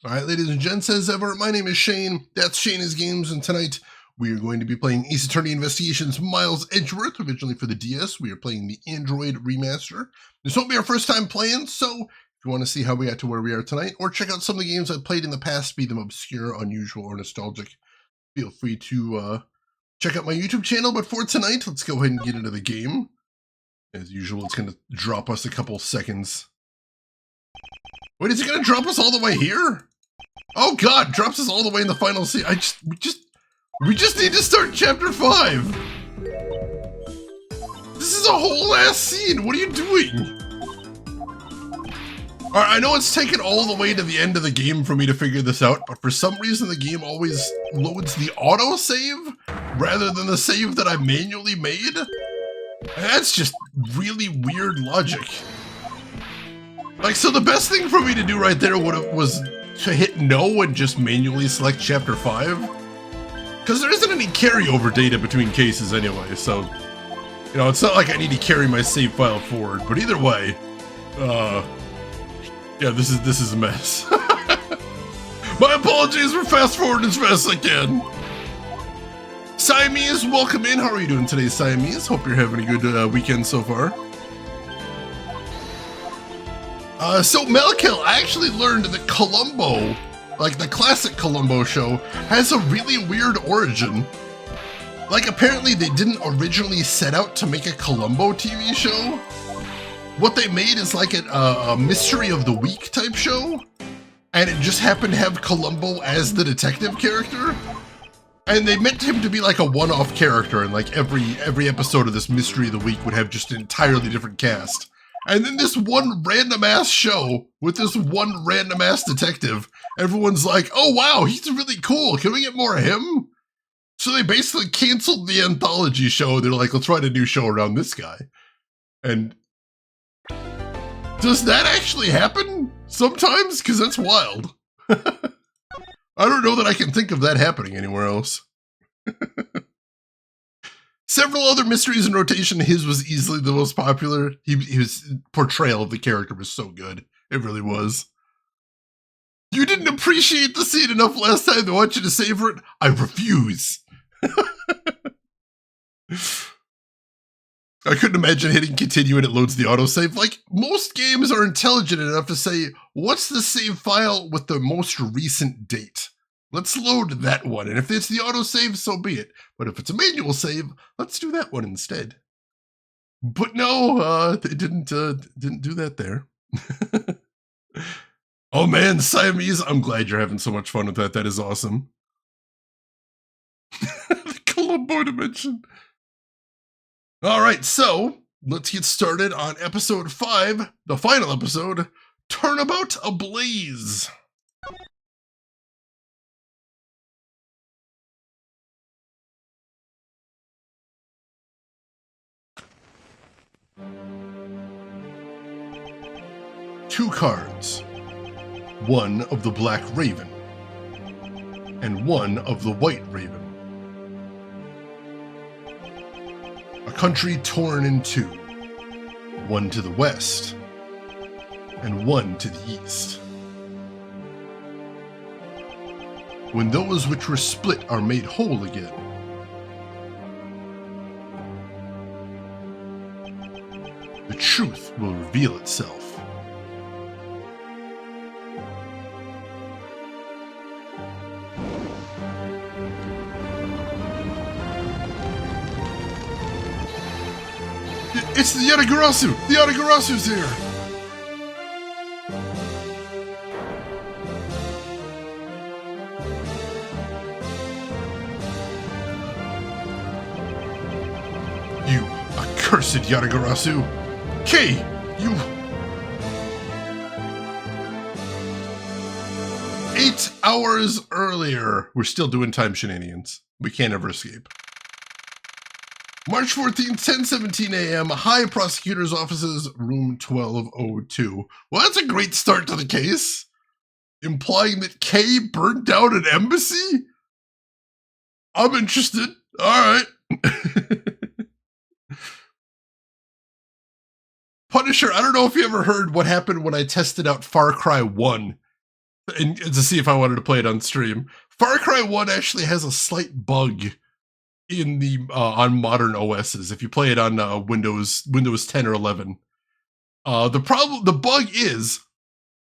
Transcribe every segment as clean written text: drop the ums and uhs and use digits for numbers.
All right, ladies and gents, as ever, my name is Shane. That's Shane is Games, and tonight we are going to be playing Ace Attorney Investigations Miles Edgeworth, originally for the DS. We are playing the Android remaster. This won't be our first time playing, so if you want to see how we got to where we are tonight, or check out some of the games I've played in the past, be them obscure, unusual, or nostalgic, feel free to check out my YouTube channel. But for tonight, let's go ahead and get into the game. As usual, it's going to drop us a couple seconds. Wait, is it going to drop us all the way here? Oh God, drops us all the way in the final scene. We just need to start chapter 5. This is a whole ass scene. What are you doing? All right, I know it's taken all the way to the end of the game for me to figure this out, but for some reason the game always loads the auto save rather than the save that I manually made. That's just really weird logic. Like, so the best thing for me to do right there was to hit no and just manually select chapter 5. Because there isn't any carryover data between cases anyway, so, you know, it's not like I need to carry my save file forward. But either way, yeah, this is a mess. My apologies for fast forwarding as fast as I can. Siamese, welcome in. How are you doing today, Siamese? Hope you're having a good weekend so far. So Melkill, I actually learned that Columbo, like the classic Columbo show, has a really weird origin. Like, apparently they didn't originally set out to make a Columbo TV show. What they made is like a Mystery of the Week type show, and it just happened to have Columbo as the detective character. And they meant him to be like a one-off character, and like every episode of this Mystery of the Week would have just an entirely different cast. And then this one random-ass show with this one random-ass detective, everyone's like, oh wow, he's really cool, can we get more of him? So they basically canceled the anthology show. They're like, let's write a new show around this guy. And does that actually happen sometimes? Because that's wild. I don't know that I can think of that happening anywhere else. Several other mysteries in rotation. His was easily the most popular. His portrayal of the character was so good. It really was. You didn't appreciate the scene enough last time to want you to savor it? I refuse. I couldn't imagine hitting continue and it loads the autosave. Like, most games are intelligent enough to say, what's the save file with the most recent date? Let's load that one, and if it's the autosave, so be it. But if it's a manual save, let's do that one instead. But no, they didn't do that there. Oh man, Siamese, I'm glad you're having so much fun with that. That is awesome. The Columbo dimension. All right, so let's get started on episode 5, the final episode, Turnabout, Ablaze. Two cards, one of the Black Raven and one of the White Raven. A country torn in two, one to the west and one to the east. When those which were split are made whole again, the truth will reveal itself. It's the Yatagarasu! The Yatagarasu's here! You accursed Yatagarasu! Kay, you... 8 hours earlier. We're still doing time shenanigans. We can't ever escape. March 14th, 10:17 a.m., High Prosecutor's Offices, room 1202. Well, that's a great start to the case. Implying that Kay burned down an embassy? I'm interested. All right. Punisher, I don't know if you ever heard what happened when I tested out Far Cry 1 and to see if I wanted to play it on stream. Far Cry 1 actually has a slight bug in the on modern OSs. If you play it on Windows 10 or 11, the bug is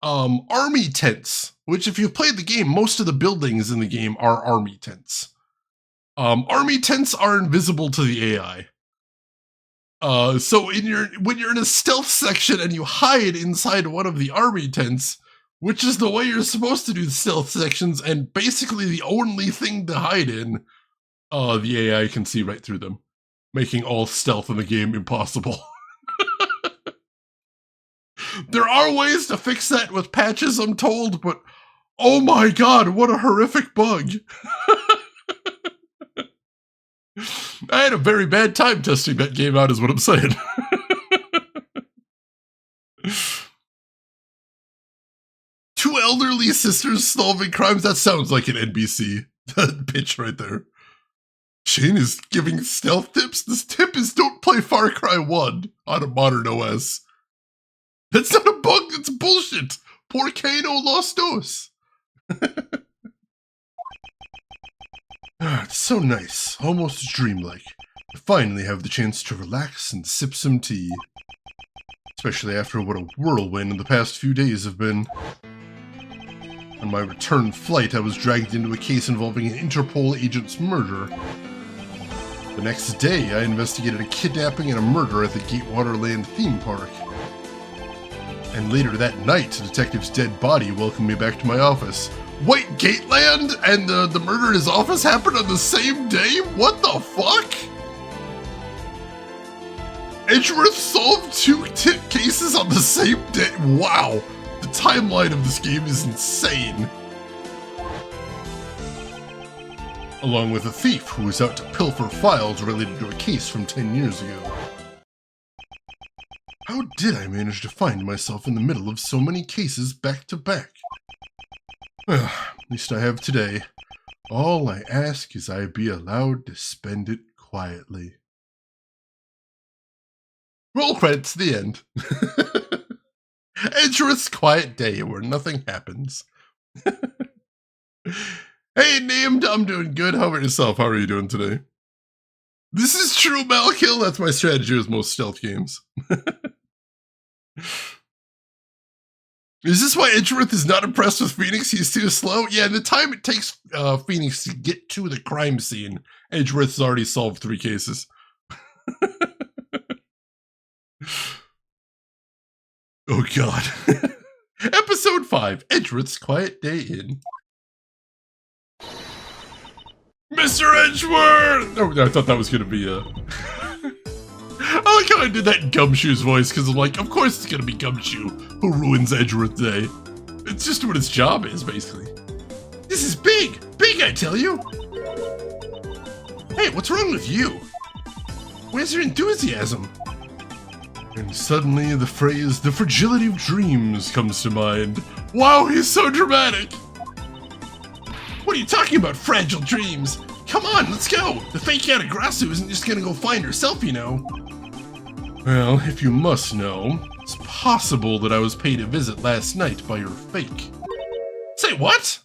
army tents. Which, if you've played the game, most of the buildings in the game are army tents. Army tents are invisible to the AI. So when you're in a stealth section and you hide inside one of the army tents, which is the way you're supposed to do the stealth sections, and basically the only thing to hide in, the AI can see right through them, making all stealth in the game impossible. There are ways to fix that with patches, I'm told, but oh my god, what a horrific bug. I had a very bad time testing that game out, is what I'm saying. Two elderly sisters solving crimes. That sounds like an NBC pitch right there. Shane is giving stealth tips. This tip is don't play Far Cry 1 on a modern OS. That's not a bug, that's bullshit. Por que no los dos? It's so nice, almost dreamlike, to finally have the chance to relax and sip some tea. Especially after what a whirlwind the past few days have been. On my return flight, I was dragged into a case involving an Interpol agent's murder. The next day, I investigated a kidnapping and a murder at the Gatewaterland theme park. And later that night, a detective's dead body welcomed me back to my office. Wait, Gateland and the murder in his office happened on the same day? What the fuck? Edgeworth solved two cases on the same day? Wow, the timeline of this game is insane. Along with a thief who was out to pilfer files related to a case from 10 years ago. How did I manage to find myself in the middle of so many cases back to back? At least I have today. All I ask is I be allowed to spend it quietly. Roll credits, the end. Edgeworth's quiet day where nothing happens. Hey, named, I'm doing good. How about yourself? How are you doing today? This is true, Malkill. That's my strategy with most stealth games. Is this why Edgeworth is not impressed with Phoenix? He's too slow? Yeah, the time it takes Phoenix to get to the crime scene, Edgeworth's already solved 3 cases. Oh god. Episode 5, Edgeworth's Quiet Day In. Mr. Edgeworth! Oh, I thought that was gonna be I like how I did that in Gumshoe's voice, because I'm like, of course it's gonna be Gumshoe who ruins Edgeworth Day. It's just what its job is, basically. This is big! Big, I tell you! Hey, what's wrong with you? Where's your enthusiasm? And suddenly the phrase, the fragility of dreams, comes to mind. Wow, he's so dramatic! What are you talking about, fragile dreams? Come on, let's go! The fake Yatagrasu isn't just gonna go find herself, you know. Well, if you must know, it's possible that I was paid a visit last night by your fake. Say what?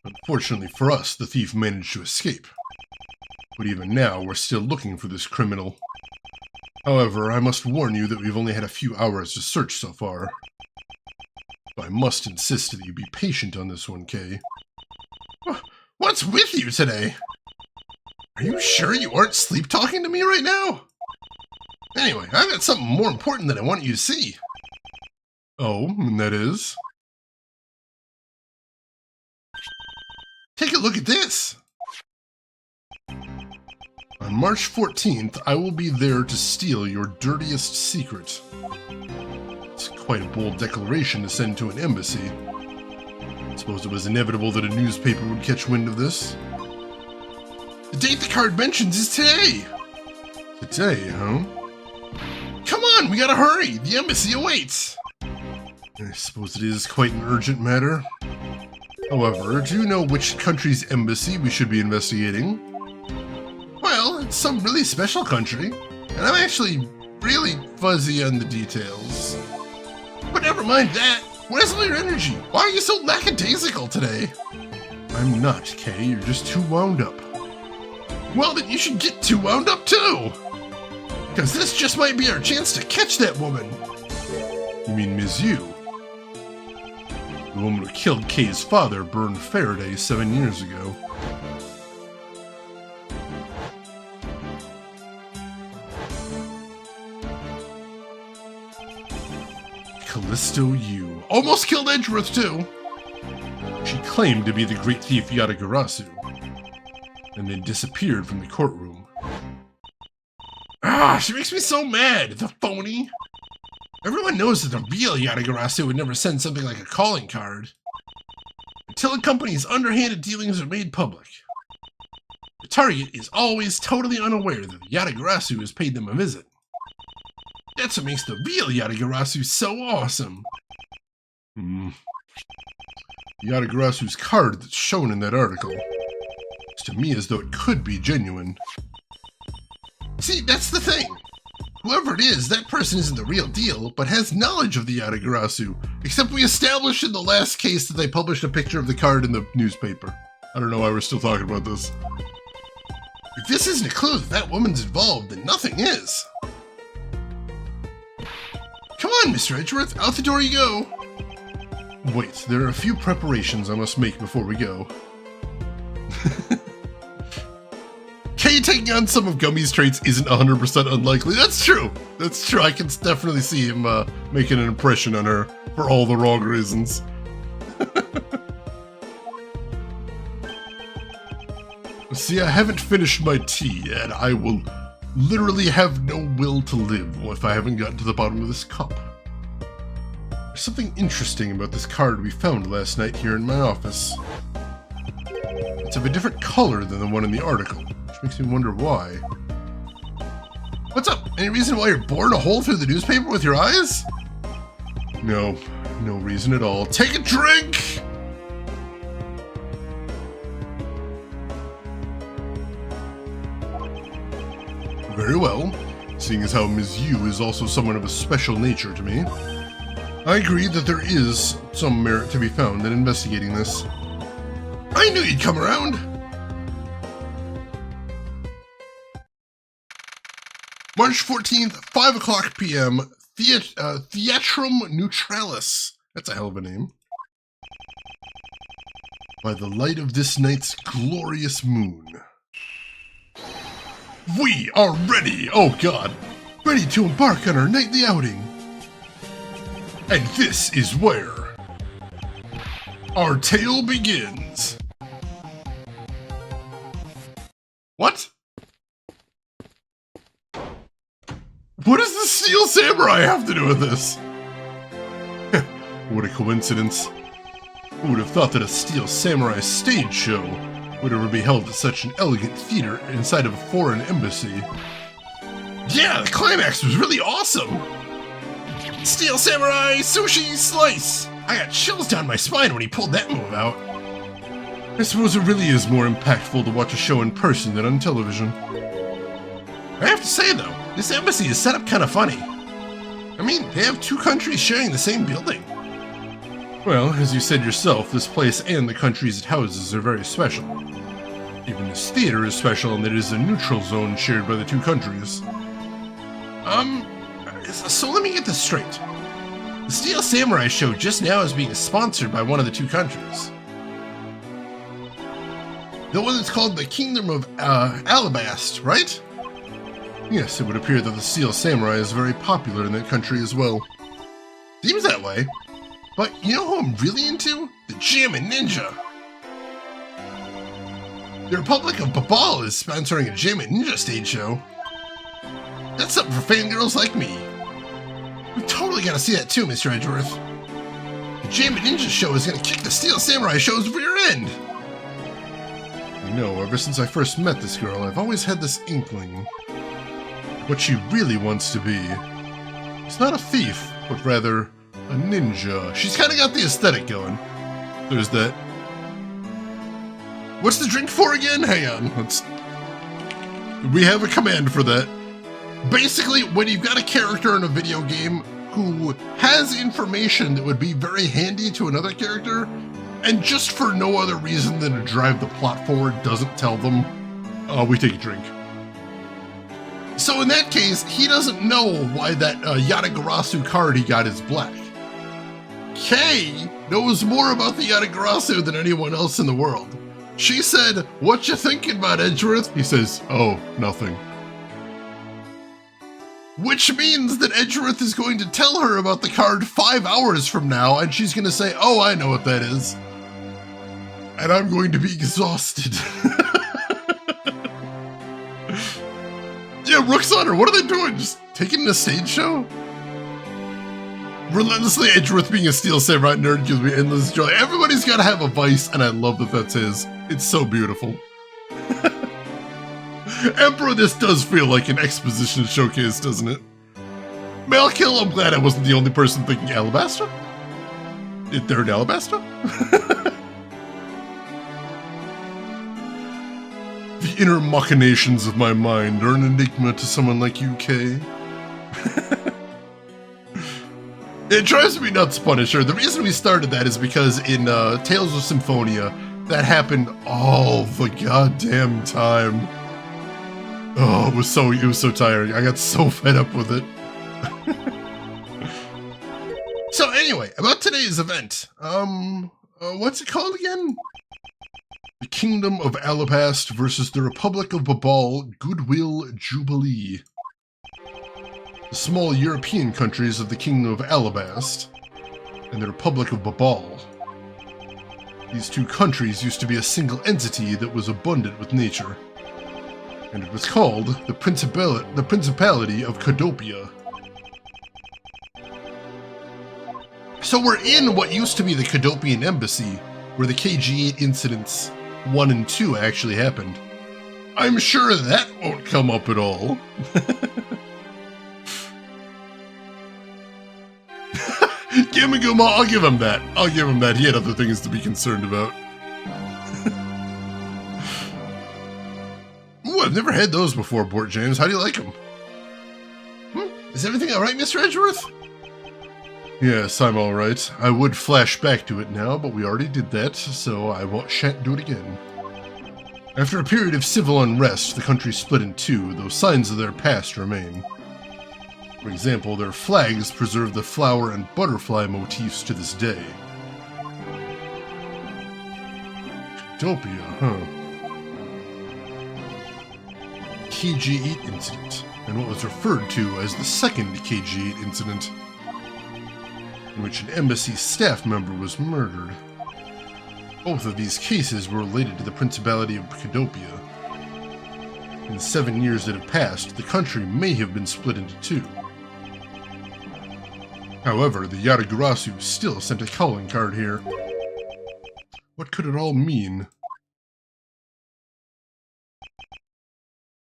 Unfortunately for us, the thief managed to escape. But even now, we're still looking for this criminal. However, I must warn you that we've only had a few hours to search so far. I must insist that you be patient on this one, Kay. What's with you today? Are you sure you aren't sleep-talking to me right now? Anyway, I've got something more important that I want you to see. Oh, and that is? Take a look at this! On March 14th, I will be there to steal your dirtiest secret. It's quite a bold declaration to send to an embassy. I suppose it was inevitable that a newspaper would catch wind of this. The date the card mentions is today! Today, huh? Come on, we gotta hurry! The embassy awaits! I suppose it is quite an urgent matter. However, do you know which country's embassy we should be investigating? Well, it's some really special country, and I'm actually really fuzzy on the details. But never mind that. Where's all your energy? Why are you so lackadaisical today? I'm not, Kay. You're just too wound up. Well, then you should get too wound up too. Because this just might be our chance to catch that woman. You mean Ms. Yu? The woman who killed Kay's father burned Faraday 7 years ago. Callisto Yu. Almost killed Edgeworth too. She claimed to be the great thief Yatagarasu, and then disappeared from the courtroom. Ah, she makes me so mad, the phony. Everyone knows that the real Yatagarasu would never send something like a calling card, until a company's underhanded dealings are made public. The target is always totally unaware that the Yatagarasu has paid them a visit. That's what makes the real Yatagarasu so awesome. Yatagarasu's card that's shown in that article. It's to me as though it could be genuine. See, that's the thing. Whoever it is, that person isn't the real deal, but has knowledge of the Yatagarasu. Except we established in the last case that they published a picture of the card in the newspaper. I don't know why we're still talking about this. If this isn't a clue that that woman's involved, then nothing is. Come on, Mr. Edgeworth, out the door you go. Wait, there are a few preparations I must make before we go. Kay taking on some of Gummy's traits isn't 100% unlikely. That's true. That's true. I can definitely see him making an impression on her for all the wrong reasons. See, I haven't finished my tea, and I will literally have no will to live if I haven't gotten to the bottom of this cup. There's something interesting about this card we found last night here in my office. It's of a different color than the one in the article, which makes me wonder why. What's up? Any reason why you're boring a hole through the newspaper with your eyes? No, no reason at all. Take a drink! Very well, seeing as how Ms. Yu is also someone of a special nature to me. I agree that there is some merit to be found in investigating this. I knew you'd come around! March 14th, 5 o'clock p.m., Theatrum Neutralis. That's a hell of a name. By the light of this night's glorious moon. We are ready, oh god, ready to embark on our nightly outing. And this is where our tale begins. What? What does the Steel Samurai have to do with this? What a coincidence. Who would have thought that a Steel Samurai stage show would ever be held at such an elegant theater inside of a foreign embassy? Yeah, the climax was really awesome! Steel Samurai Sushi Slice! I got chills down my spine when he pulled that move out. I suppose it really is more impactful to watch a show in person than on television. I have to say though, this embassy is set up kind of funny. I mean, they have two countries sharing the same building. Well, as you said yourself, this place and the countries it houses are very special. Even this theater is special in that it is a neutral zone shared by the two countries. So let me get this straight. The Steel Samurai show just now is being sponsored by one of the two countries. The one that's called the Kingdom of Ablaze, right? Yes, it would appear that the Steel Samurai is very popular in that country as well. Seems that way. But you know who I'm really into? The Jammin' Ninja. The Republic of Babal is sponsoring a Jammin' Ninja stage show. That's something for fangirls like me. We totally gotta see that too, Mr. Edgeworth. The Jammin' Ninja show is gonna kick the Steel Samurai show's rear end. You know, ever since I first met this girl, I've always had this inkling. What she really wants to be. It's not a thief, but rather a ninja. She's kind of got the aesthetic going. There's that. What's the drink for again? Hang on. We have a command for that. Basically, when you've got a character in a video game who has information that would be very handy to another character, and just for no other reason than to drive the plot forward doesn't tell them, we take a drink. So in that case, he doesn't know why that Yatagarasu card he got is black. Kay knows more about the Yatagarasu than anyone else in the world. She said, "What you thinking about, Edgeworth?" He says, "Oh, nothing." Which means that Edgeworth is going to tell her about the card 5 hours from now, and she's going to say, "Oh, I know what that is." And I'm going to be exhausted. Yeah, Rook's on her. What are they doing? Just taking a stage show? Relentlessly Edgeworth being a Steel Samurai nerd gives me endless joy. Everybody's got to have a vice, and I love that that's his. It's so beautiful. Emperor, this does feel like an exposition showcase, doesn't it? Malkill, I'm glad I wasn't the only person thinking Alabasta. Is there an Alabasta? The inner machinations of my mind are an enigma to someone like you, Kay. It drives me nuts, Punisher. The reason we started that is because in Tales of Symphonia, that happened all the goddamn time. Oh, it was so tiring. I got so fed up with it. So anyway, about today's event. What's it called again? The Kingdom of Alabast versus the Republic of Babal Goodwill Jubilee. The small European countries of the Kingdom of Alabast and the Republic of Babal. These two countries used to be a single entity that was abundant with nature, and it was called the Principality of Cadopia. So we're in what used to be the Cadopian Embassy, where the KG8 incidents 1 and 2 actually happened. I'm sure that won't come up at all. Gamaguma, I'll give him that. I'll give him that. He had other things to be concerned about. Ooh, I've never had those before, Bort James. How do you like them? Is everything alright, Mr. Edgeworth? Yes, I'm alright. I would flash back to it now, but we already did that, so I shan't do it again. After a period of civil unrest, the country split in two, though signs of their past remain. For example, their flags preserve the flower and butterfly motifs to this day. Cadopia, huh? KG8 incident, and what was referred to as the second KG8 incident, in which an embassy staff member was murdered. Both of these cases were related to the Principality of Cadopia. In the 7 years that have passed, the country may have been split into two. However, the Yatagarasu still sent a calling card here. What could it all mean?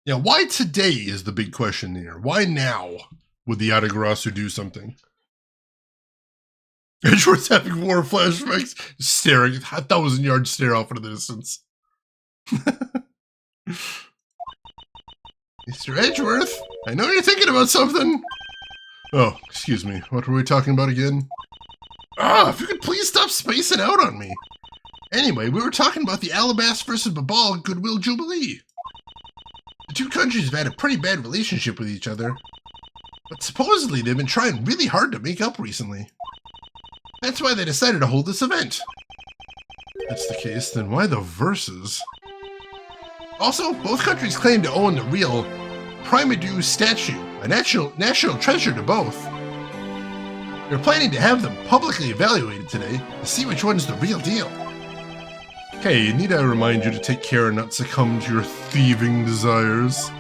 Yeah, why today is the big question here. Why now would the Yatagarasu do something? Edgeworth's having war flashbacks, staring at 1,000-yard stare off into the distance. Mr. Edgeworth, I know you're thinking about something. Oh, excuse me. What were we talking about again? If you could please stop spacing out on me. Anyway, we were talking about the Alabast versus Babal Goodwill Jubilee. The two countries have had a pretty bad relationship with each other, but supposedly they've been trying really hard to make up recently. That's why they decided to hold this event. If that's the case, then why the verses? Also, both countries claim to own the real Primadou statue, a national treasure to both. They're planning to have them publicly evaluated today to see which one's the real deal. Hey, need I remind you to take care and not succumb to your thieving desires?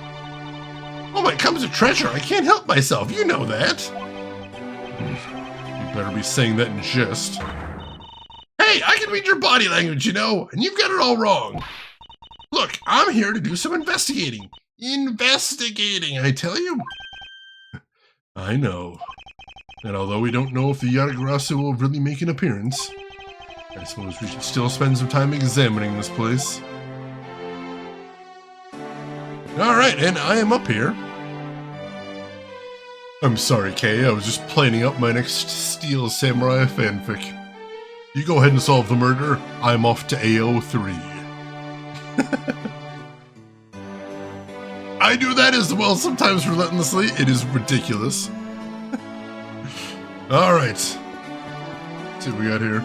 Oh, when it comes to treasure, I can't help myself, you know that. You better be saying that in jest. Hey, I can read your body language, you know, and you've got it all wrong. Look, I'm here to do some investigating. Investigating, I tell you. I know. And although we don't know if the Yatagarasu will really make an appearance, I suppose we should still spend some time examining this place. Alright, and I am up here. I'm sorry, Kay. I was just planning out my next Steel Samurai fanfic. You go ahead and solve the murder. I'm off to AO3. I do that as well, sometimes relentlessly. It is ridiculous. Alright. Let's see what we got here.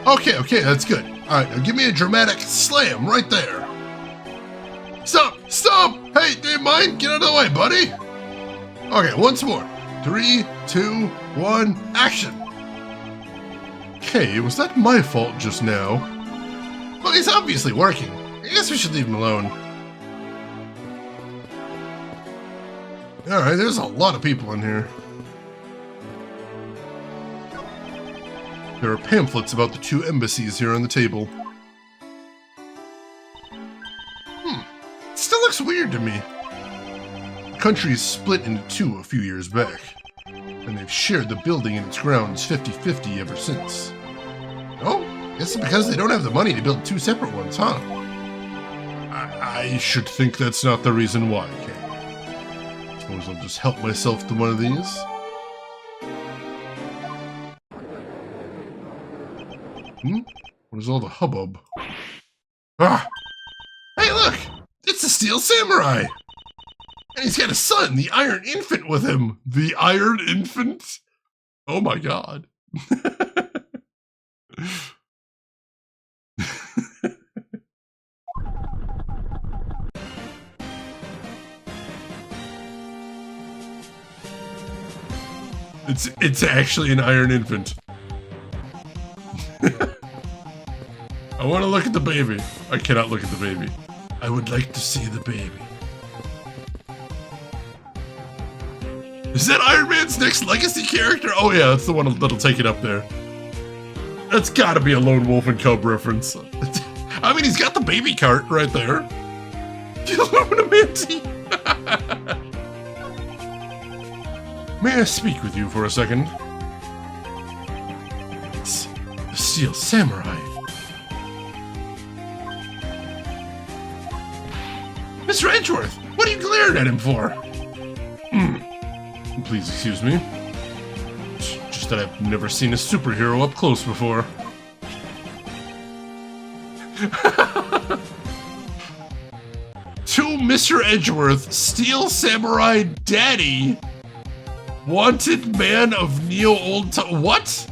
Okay, that's good. Alright, now give me a dramatic slam right there. Stop! Hey, do you mind? Get out of the way, buddy! Okay, once more. 3, 2, 1, action! Okay, was that my fault just now? Well, he's obviously working. I guess we should leave him alone. Alright, there's a lot of people in here. There are pamphlets about the 2 embassies here on the table. It still looks weird to me. The country split into 2 a few years back, and they've shared the building and its grounds 50-50 ever since. Oh, guess it's because they don't have the money to build 2 separate ones, huh? I should think that's not the reason why, Kay. Suppose I'll just help myself to one of these. What is all the hubbub? Ah! Hey, look! It's the Steel Samurai! And he's got a son, the Iron Infant, with him. The Iron Infant? Oh my god. It's actually an Iron Infant. I want to look at the baby. I cannot look at the baby. I would like to see the baby. Is that Iron Man's next legacy character? Oh yeah, that's the one that'll take it up there. That's gotta be a Lone Wolf and Cub reference. I mean, he's got the baby cart right there. The Illuminati. May I speak with you for a second? It's the Steel Samurai. Mr. Edgeworth, what are you glaring at him for? Please excuse me. Just that I've never seen a superhero up close before. To Mr. Edgeworth, Steel Samurai Daddy, wanted man of Neo Old Time. What?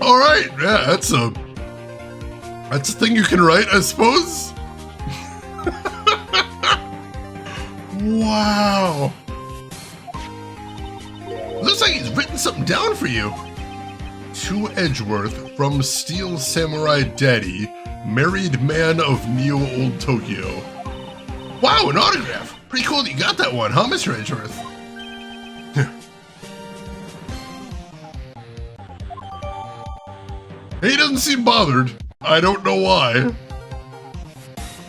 All right, yeah, that's a thing you can write, I suppose. Wow. Looks like he's written something down for you. To Edgeworth from Steel Samurai Daddy, married man of Neo Old Tokyo. Wow, an autograph. Pretty cool that you got that one, huh, Mr. Edgeworth? He doesn't seem bothered. I don't know why.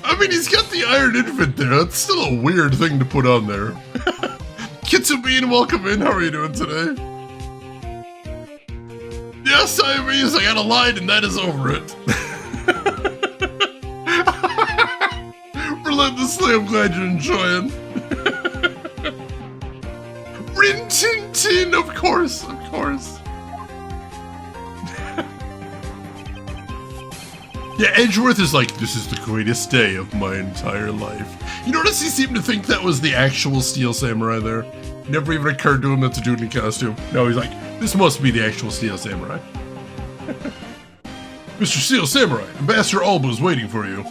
I mean, he's got the Iron Infant there. That's still a weird thing to put on there. Kitsubine, welcome in. How are you doing today? Yes, I got a line and that is over it. Relentlessly, I'm glad you're enjoying. Rin Tin Tin, of course. Yeah, Edgeworth is like, this is the greatest day of my entire life. You notice he seemed to think that was the actual Steel Samurai there. Never even occurred to him that's a dude in a costume. No, he's like, this must be the actual Steel Samurai. Mr. Steel Samurai, Ambassador Alba's waiting for you.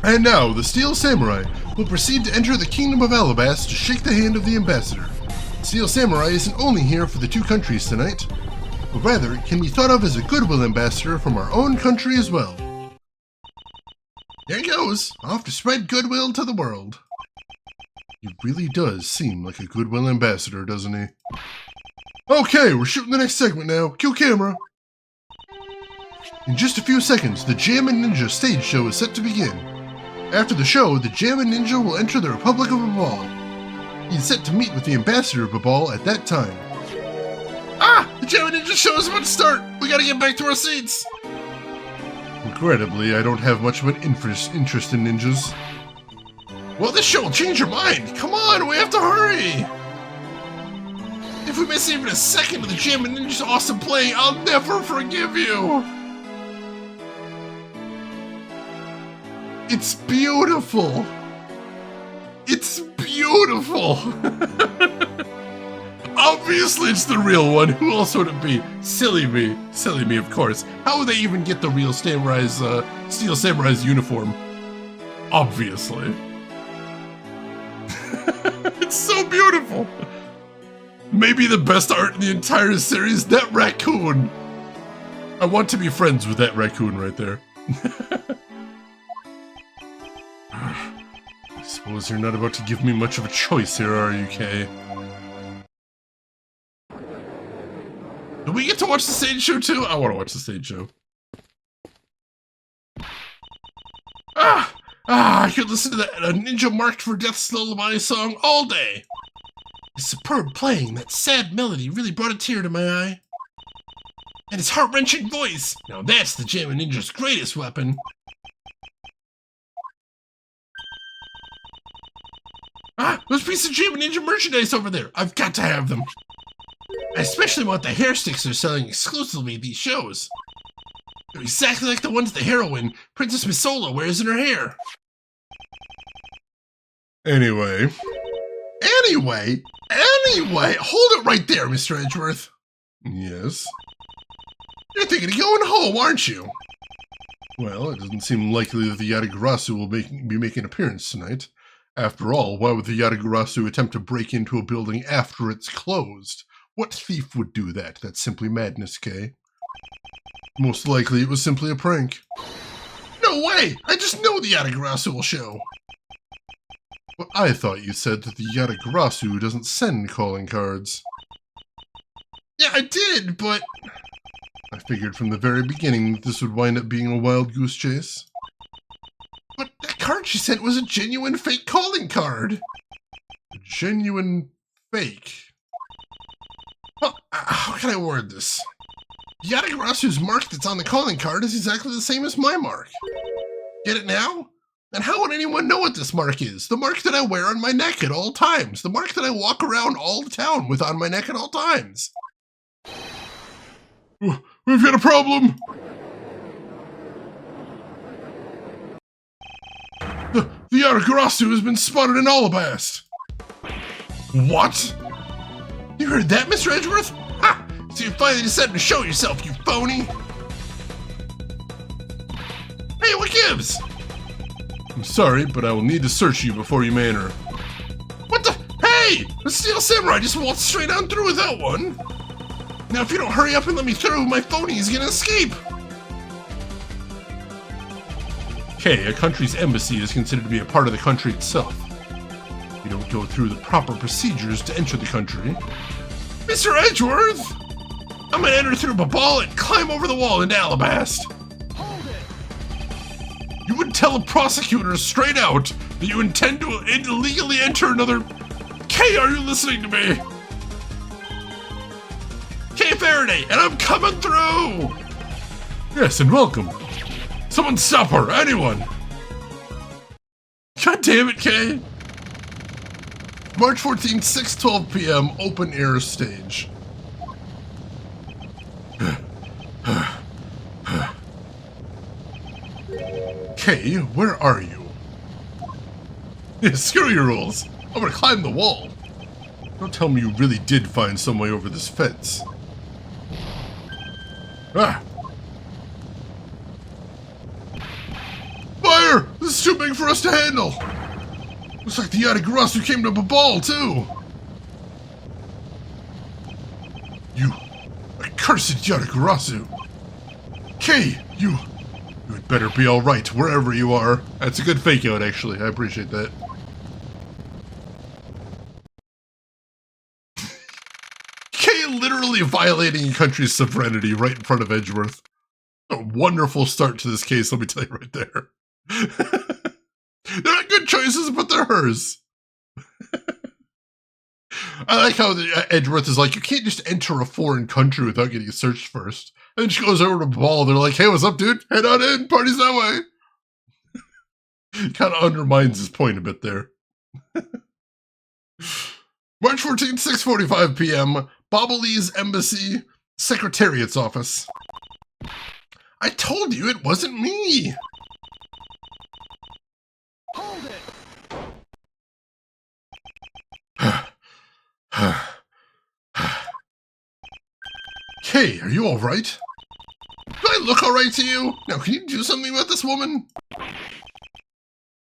And now, the Steel Samurai will proceed to enter the Kingdom of Ablaze to shake the hand of the Ambassador. Steel Samurai isn't only here for the 2 countries tonight, but rather can be thought of as a goodwill ambassador from our own country as well. There he goes, off to spread goodwill to the world. He really does seem like a goodwill ambassador, doesn't he? Okay, we're shooting the next segment now. Cue camera. In just a few seconds, the Jammin' Ninja stage show is set to begin. After the show, the Jammin' Ninja will enter the Republic of Babal. He's set to meet with the ambassador of Babal at that time. Ah! The Jammin' Ninja show is about to start! We gotta get back to our seats! Regrettably, I don't have much of an interest in ninjas. Well, this show will change your mind! Come on, we have to hurry! If we miss even a second of the Jammin' Ninja's awesome play, I'll never forgive you! It's beautiful! It's beautiful! Obviously it's the real one. Who else would it be? Silly me. Silly me, of course. How would they even get the real Steel Samurai's uniform? Obviously. It's so beautiful! Maybe the best art in the entire series, that raccoon! I want to be friends with that raccoon right there. I suppose you're not about to give me much of a choice here, are you, Kay? Do we get to watch the stage show too? I want to watch the stage show. I could listen to that Ninja Marked for Death's lullaby song all day. His superb playing, that sad melody really brought a tear to my eye. And his heart-wrenching voice. Now that's the Jammin' Ninja's greatest weapon. Those pieces of Jammin' Ninja merchandise over there. I've got to have them. I especially want the hair sticks they're selling exclusively at these shows. They're exactly like the ones the heroine, Princess Misola, wears in her hair. Anyway, hold it right there, Mr. Edgeworth. Yes? You're thinking of going home, aren't you? Well, it doesn't seem likely that the Yatagarasu will be making an appearance tonight. After all, why would the Yatagarasu attempt to break into a building after it's closed? What thief would do that? That's simply madness, Kay. Most likely it was simply a prank. No way! I just know the Yatagarasu will show! But I thought you said that the Yatagarasu doesn't send calling cards. Yeah, I did, but... I figured from the very beginning that this would wind up being a wild goose chase. But that card she sent was a genuine fake calling card! A genuine fake? Well, how can I word this? Yatagarasu's mark that's on the calling card is exactly the same as my mark. Get it now? And how would anyone know what this mark is? The mark that I wear on my neck at all times. The mark that I walk around all the town with on my neck at all times. We've got a problem! The Yatagarasu has been spotted in Alabast. What? You heard that, Mr. Edgeworth? Ha! So you finally decided to show yourself, you phony! Hey, what gives? I'm sorry, but I will need to search you before you may enter. What the? Hey! The Steel Samurai just waltzed straight on through with that one! Now if you don't hurry up and let me through, my phony is gonna escape! Okay, a country's embassy is considered to be a part of the country itself. You don't go through the proper procedures to enter the country. Mr. Edgeworth! I'm gonna enter through Babal and climb over the wall into Alabast. Hold it! You would tell a prosecutor straight out that you intend to illegally enter another... Kay, are you listening to me? Kay Faraday, and I'm coming through! Yes, and welcome. Someone stop her, anyone! God damn it, Kay! March 14th, 6:12 p.m., open air stage. Kay, where are you? Yeah, screw your rules. I'm gonna climb the wall. Don't tell me you really did find some way over this fence. Ah! Fire! This is too big for us to handle! Looks like the Yatagarasu came to Babal, too! You accursed Yatagarasu! Kay, you had better be alright wherever you are. That's a good fake out, actually. I appreciate that. Kay literally violating a country's sovereignty right in front of Edgeworth. A wonderful start to this case, let me tell you right there. They're not good choices, but they're hers. I like how Edgeworth is like, you can't just enter a foreign country without getting searched first. And then she goes over to Ball. They're like, hey, what's up, dude? Head on in. Party's that way. Kind of undermines his point a bit there. March 14th, 6:45 p.m. Ablaze Embassy Secretariat's office. I told you it wasn't me. Hold it. Kay, are you all right? Do I look all right to you? Now, can you do something about this woman?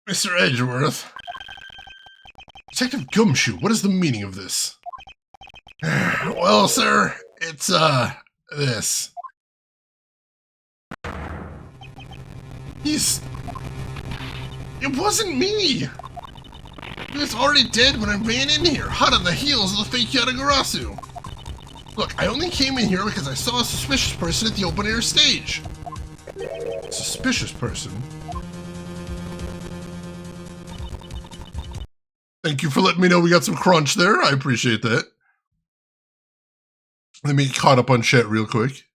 Mr. Edgeworth. Detective Gumshoe, what is the meaning of this? Well, sir, it's, this. It wasn't me! He was already dead when I ran in here, hot on the heels of the fake Yatagarasu. Look, I only came in here because I saw a suspicious person at the open-air stage. Suspicious person? Thank you for letting me know we got some crunch there. I appreciate that. Let me get caught up on chat real quick.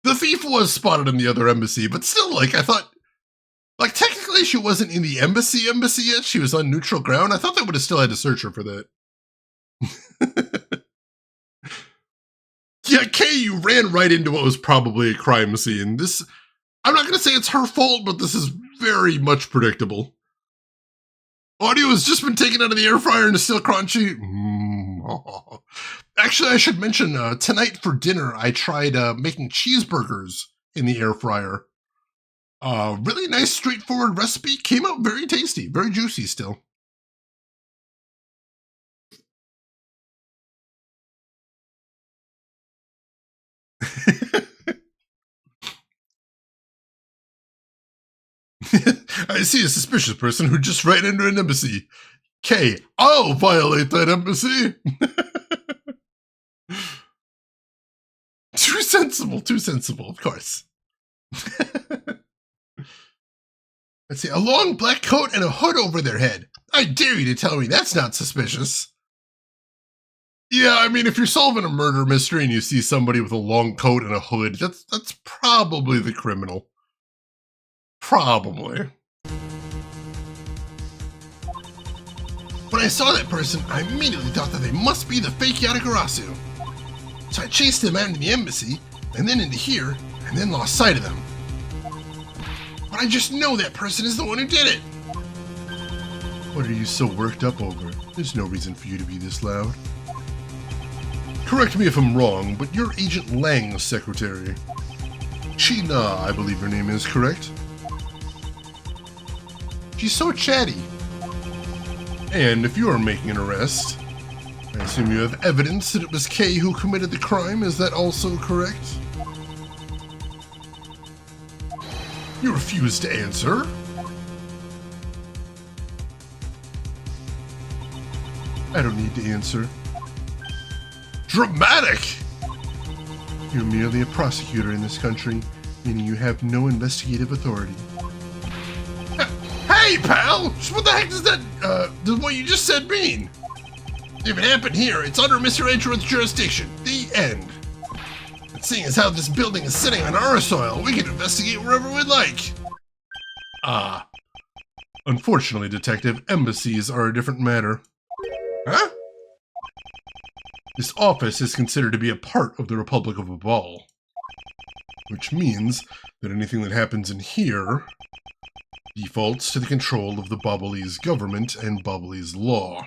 The thief was spotted in the other embassy, but still, like, I thought... Like, technically she wasn't in the embassy yet. She was on neutral ground. I thought they would have still had to search her for that. Yeah, Kay, you ran right into what was probably a crime scene. This... I'm not going to say it's her fault, but this is very much predictable. Audio has just been taken out of the air fryer and is still crunchy. Actually, I should mention, tonight for dinner, I tried making cheeseburgers in the air fryer. Really nice, straightforward recipe. Came out very tasty, very juicy still. I see a suspicious person who just ran into an embassy. Kay, I'll violate that embassy. Too sensible, of course. Let's see, a long black coat and a hood over their head. I dare you to tell me that's not suspicious. Yeah, I mean, if you're solving a murder mystery and you see somebody with a long coat and a hood, that's probably the criminal. Probably. When I saw that person, I immediately thought that they must be the fake Yatagarasu. So I chased them out into the embassy, and then into here, and then lost sight of them. But I just know that person is the one who did it. What are you so worked up over? There's no reason for you to be this loud. Correct me if I'm wrong, but you're Agent Lang's secretary. China, I believe her name is, correct? She's so chatty. And if you are making an arrest, I assume you have evidence that it was Kay who committed the crime. Is that also correct? You refuse to answer. I don't need to answer. Dramatic! You're merely a prosecutor in this country, meaning you have no investigative authority. Hey, pal! What the heck does that, what you just said mean? If it happened here, it's under Mr. Edgeworth's jurisdiction. The end. And seeing as how this building is sitting on our soil, we can investigate wherever we'd like. Unfortunately, Detective, embassies are a different matter. Huh? This office is considered to be a part of the Republic of Abal, which means that anything that happens in here defaults to the control of the Babalese government and Babalese law,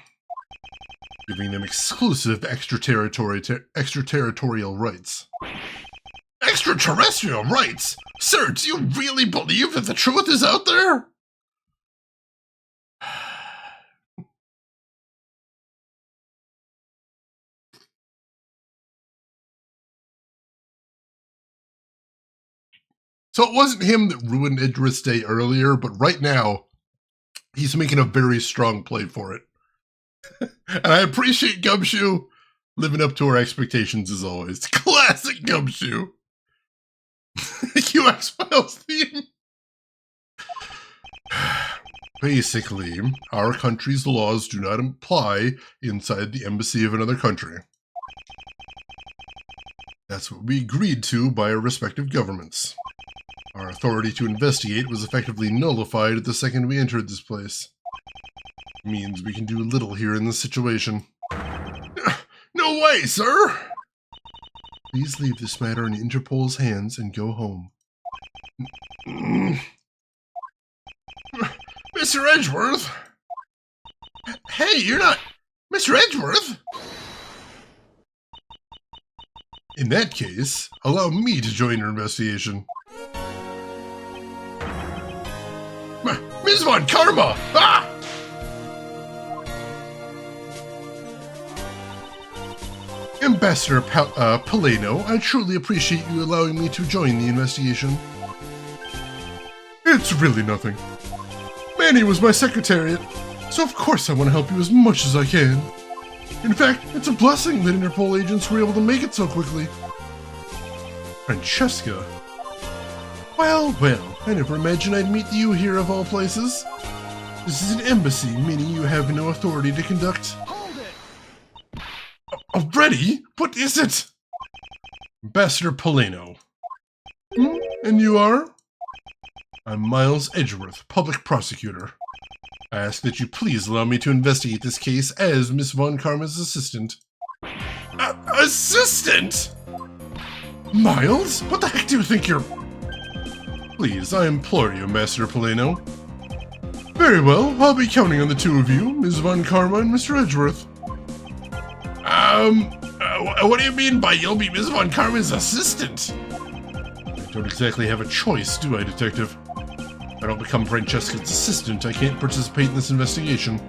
giving them exclusive extraterritorial rights. Extraterrestrial rights? Sir, do you really believe that the truth is out there? So it wasn't him that ruined Edgeworth's day earlier, but right now, he's making a very strong play for it. And I appreciate Gumshoe living up to our expectations as always. Classic Gumshoe. QX Files theme. Basically, our country's laws do not apply inside the embassy of another country. That's what we agreed to by our respective governments. Our authority to investigate was effectively nullified the second we entered this place. It means we can do little here in this situation. No way, sir! Please leave this matter in Interpol's hands and go home. Mr. Edgeworth? Hey, you're not... Mr. Edgeworth? In that case, allow me to join your investigation. Ms. Von Karma! Ah! Ambassador Paleno, I truly appreciate you allowing me to join the investigation. It's really nothing. Manny was my secretariat, so of course I want to help you as much as I can. In fact, it's a blessing that Interpol agents were able to make it so quickly. Francesca? Well, I never imagined I'd meet you here of all places. This is an embassy, meaning you have no authority to conduct... Hold it! Already? What is it? Ambassador Paleno. And you are? I'm Miles Edgeworth, public prosecutor. I ask that you please allow me to investigate this case as Miss Von Karma's assistant. Assistant? Miles? What the heck do you think you're... Please, I implore you, Ambassador Paleno. Very well, I'll be counting on the two of you, Ms. Von Karma and Mr. Edgeworth. What do you mean by you'll be Ms. Von Karma's assistant? I don't exactly have a choice, do I, Detective? If I don't become Francesca's assistant, I can't participate in this investigation.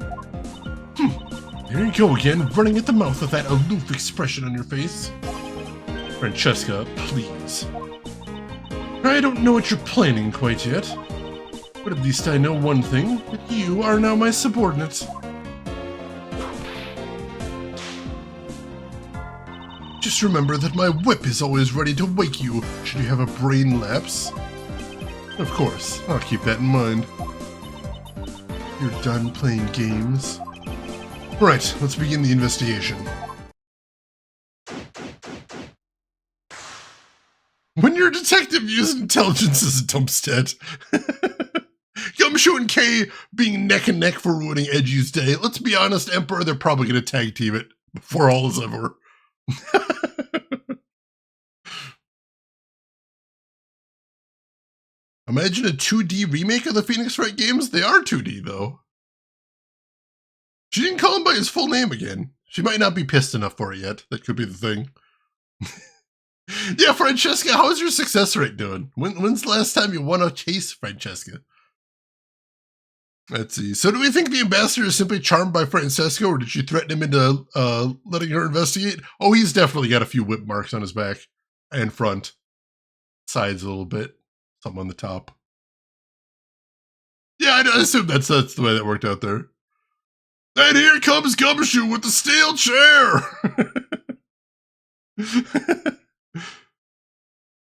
There you go again, running at the mouth with that aloof expression on your face. Francesca, please. I don't know what you're planning quite yet, but at least I know one thing, that you are now my subordinate. Just remember that my whip is always ready to wake you should you have a brain lapse. Of course, I'll keep that in mind. You're done playing games. Right, let's begin the investigation. When you're a detective, use intelligence as a dump stat. Gumshoe and Kay being neck and neck for ruining Edgy's day. Let's be honest, Emperor, they're probably going to tag team it before all is over. Imagine a 2D remake of the Phoenix Wright games. They are 2D, though. She didn't call him by his full name again. She might not be pissed enough for it yet. That could be the thing. Yeah, Francesca, how's your success rate doing? When's the last time you won a case, Francesca? Let's see. So do we think the ambassador is simply charmed by Francesca, or did she threaten him into letting her investigate? Oh, he's definitely got a few whip marks on his back and front. Sides a little bit. Something on the top. Yeah, I assume that's the way that worked out there. And here comes Gumshoe with the steel chair!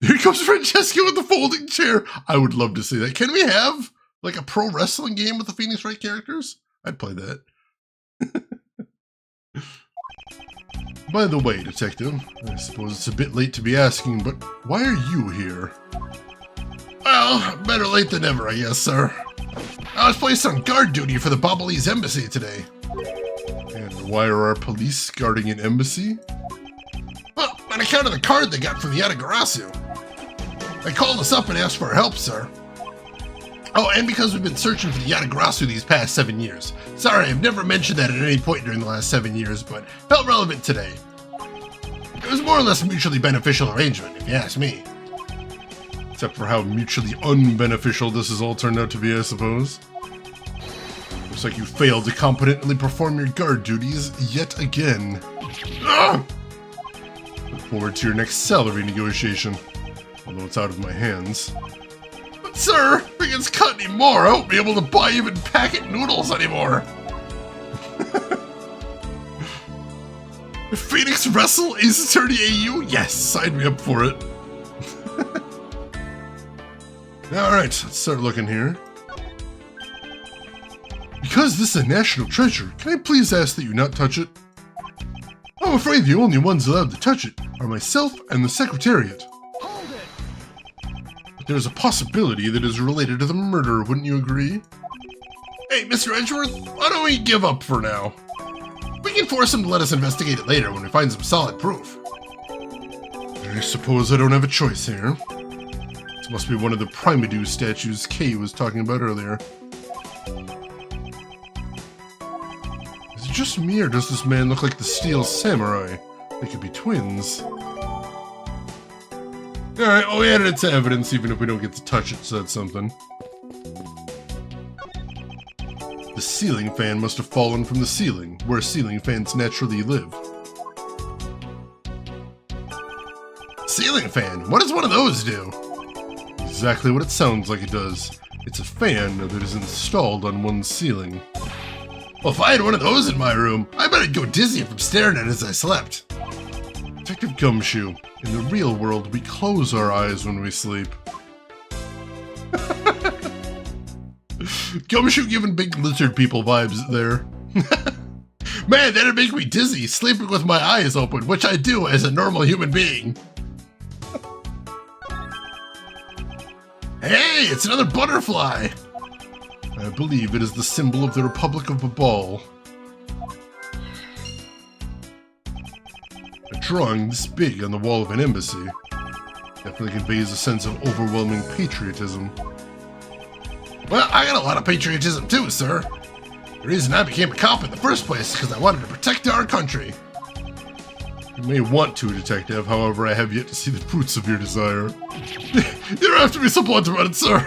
Here comes Francesca with the folding chair. I would love to see that. Can we have like a pro wrestling game with the Phoenix Wright characters? I'd play that. By the way, Detective, I suppose it's a bit late to be asking, but why are you here? Well, better late than never, I guess, sir. I was placed on guard duty for the Ablaze embassy today. And why are our police guarding an embassy? Well, on account of the card they got from the Yatagarasu. They called us up and asked for help, sir. Oh, and because we've been searching for the Yatagarasu these past 7 years. Sorry, I've never mentioned that at any point during the last 7 years, but felt relevant today. It was more or less a mutually beneficial arrangement, if you ask me. Except for how mutually unbeneficial this has all turned out to be, I suppose. Looks like you failed to competently perform your guard duties yet again. Ugh! Look forward to your next salary negotiation, although it's out of my hands. But sir, if it gets cut anymore, I won't be able to buy even packet noodles anymore. Phoenix Wrestle Ace Attorney AU? Yes, sign me up for it. Alright, let's start looking here. Because this is a national treasure, can I please ask that you not touch it? I'm afraid the only ones allowed to touch it are myself and the Secretariat. Hold it! But there's a possibility that is related to the murder, wouldn't you agree? Hey, Mr. Edgeworth, why don't we give up for now? We can force him to let us investigate it later when we find some solid proof. I suppose I don't have a choice here. This must be one of the Primadou statues Kay was talking about earlier. Is it just me, or does this man look like the Steel Samurai? They could be twins. Alright, I'll add it to evidence even if we don't get to touch it, so that's something. The ceiling fan must have fallen from the ceiling, where ceiling fans naturally live. Ceiling fan? What does one of those do? Exactly what it sounds like it does. It's a fan that is installed on one's ceiling. Well, if I had one of those in my room, I bet I'd go dizzy from staring at it as I slept. Detective Gumshoe, in the real world, we close our eyes when we sleep. Gumshoe giving big lizard people vibes there. Man, that'd make me dizzy, sleeping with my eyes open, which I do as a normal human being. Hey, it's another butterfly! I believe it is the symbol of the Republic of Babal. A drawing this big on the wall of an embassy definitely conveys a sense of overwhelming patriotism. Well, I got a lot of patriotism too, sir. The reason I became a cop in the first place is because I wanted to protect our country. You may want to, Detective, however, I have yet to see the fruits of your desire. You don't have to be so blunt about it, sir.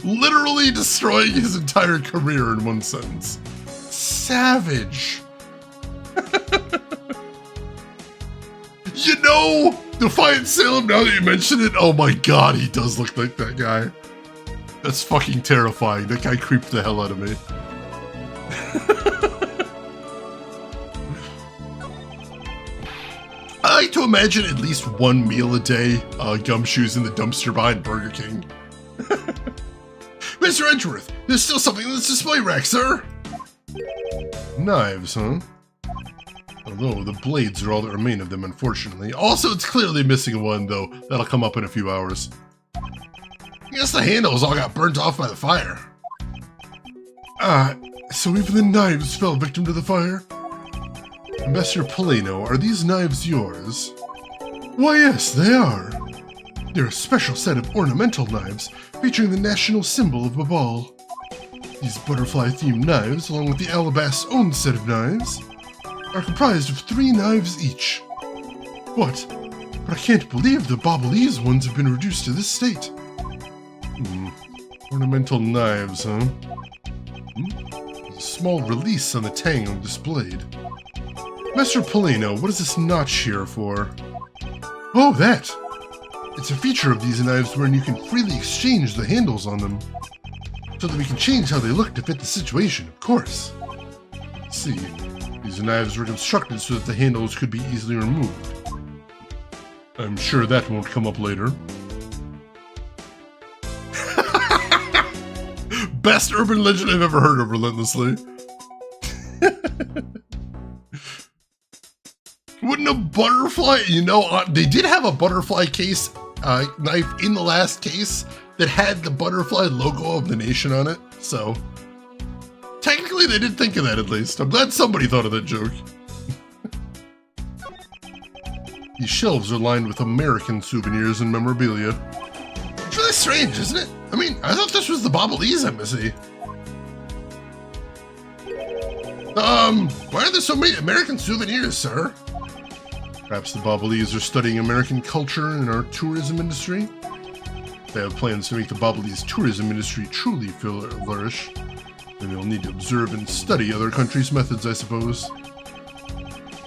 Literally destroying his entire career in one sentence. Savage. You know, Defiant Salem, now that you mention it, oh my god, he does look like that guy. That's fucking terrifying. That guy creeped the hell out of me. I like to imagine at least one meal a day, Gumshoes in the dumpster behind Burger King. Mr. Edgeworth, there's still something in this display rack, sir! Knives, huh? Although the blades are all that remain of them, unfortunately. Also, it's clearly missing one, though. That'll come up in a few hours. I guess the handles all got burnt off by the fire. So even the knives fell victim to the fire? Ambassador Polino, are these knives yours? Why yes, they are. They're a special set of ornamental knives featuring the national symbol of Babal. These butterfly-themed knives, along with the Alabast's own set of knives, are comprised of 3 knives each. What? But I can't believe the Babalese ones have been reduced to this state. Ornamental knives, huh? There's a small release on the tang displayed. Master Polino, what is this notch here for? Oh, that! It's a feature of these knives wherein you can freely exchange the handles on them. So that we can change how they look to fit the situation, of course. Let's see, these knives were constructed so that the handles could be easily removed. I'm sure that won't come up later. Best urban legend I've ever heard of, relentlessly. Wouldn't a butterfly, you know, they did have a butterfly case knife in the last case that had the butterfly logo of the nation on it, so technically they did think of that at least. I'm glad somebody thought of that joke. These shelves are lined with American souvenirs and memorabilia. It's really strange, isn't it? I mean, I thought this was the Babalese embassy. Why are there so many American souvenirs, sir? Perhaps the Babalese are studying American culture and our tourism industry? They have plans to make the Babalese tourism industry truly flourish. And they'll need to observe and study other countries' methods, I suppose.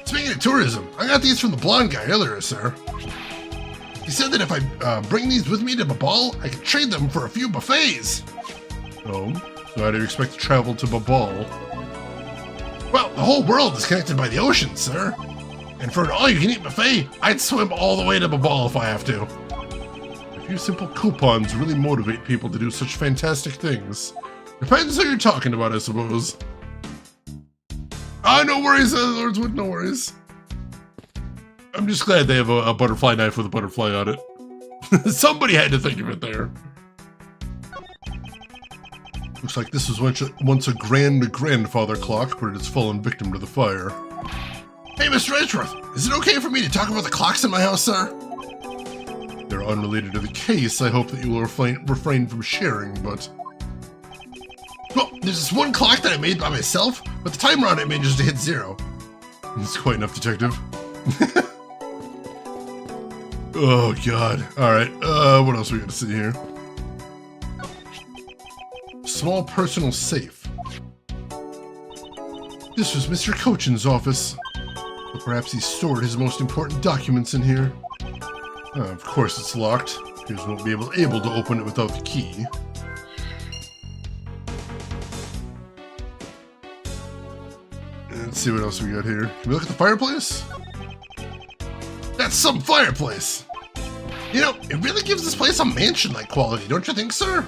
Speaking of tourism, I got these from the blonde guy earlier, sir. He said that if I bring these with me to Babal, I could trade them for a few buffets. Oh, so how do you expect to travel to Babal? Well, the whole world is connected by the ocean, sir. And for an all-you-can-eat buffet, I'd swim all the way to Babal if I have to. A few simple coupons really motivate people to do such fantastic things. Depends who you're talking about, I suppose. Ah, no worries, Lordswood, no worries. I'm just glad they have a butterfly knife with a butterfly on it. Somebody had to think of it there. Looks like this was once a grandfather clock, but it has fallen victim to the fire. Hey, Mr. Edgeworth, is it okay for me to talk about the clocks in my house, sir? They're unrelated to the case. I hope that you will refrain from sharing, but... Well, there's this one clock that I made by myself, but the timer on it manages to hit 0. It's quite enough, detective. Oh, God. Alright, what else we got to see here? Small personal safe. This was Mr. Cochin's office. But perhaps he stored his most important documents in here. Of course it's locked. He won't be able to open it without the key. Let's see what else we got here. Can we look at the fireplace? That's some fireplace! You know, it really gives this place a mansion-like quality, don't you think, sir?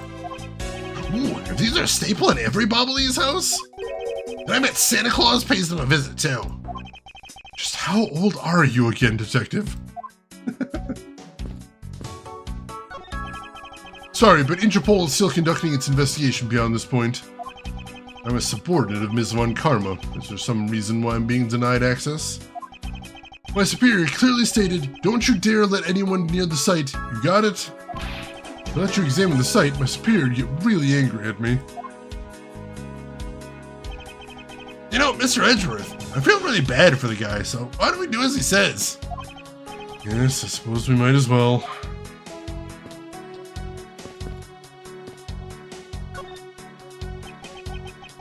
Ooh, if these are a staple in every Bobbly's house? Then I bet Santa Claus pays them a visit, too. Just how old are you again, detective? Sorry, but Interpol is still conducting its investigation beyond this point. I'm a subordinate of Ms. Von Karma. Is there some reason why I'm being denied access? My superior clearly stated, don't you dare let anyone near the site. You got it? If I let you examine the site, my superior would get really angry at me. You know, Mr. Edgeworth, I feel really bad for the guy, so why don't we do as he says? Yes, I suppose we might as well.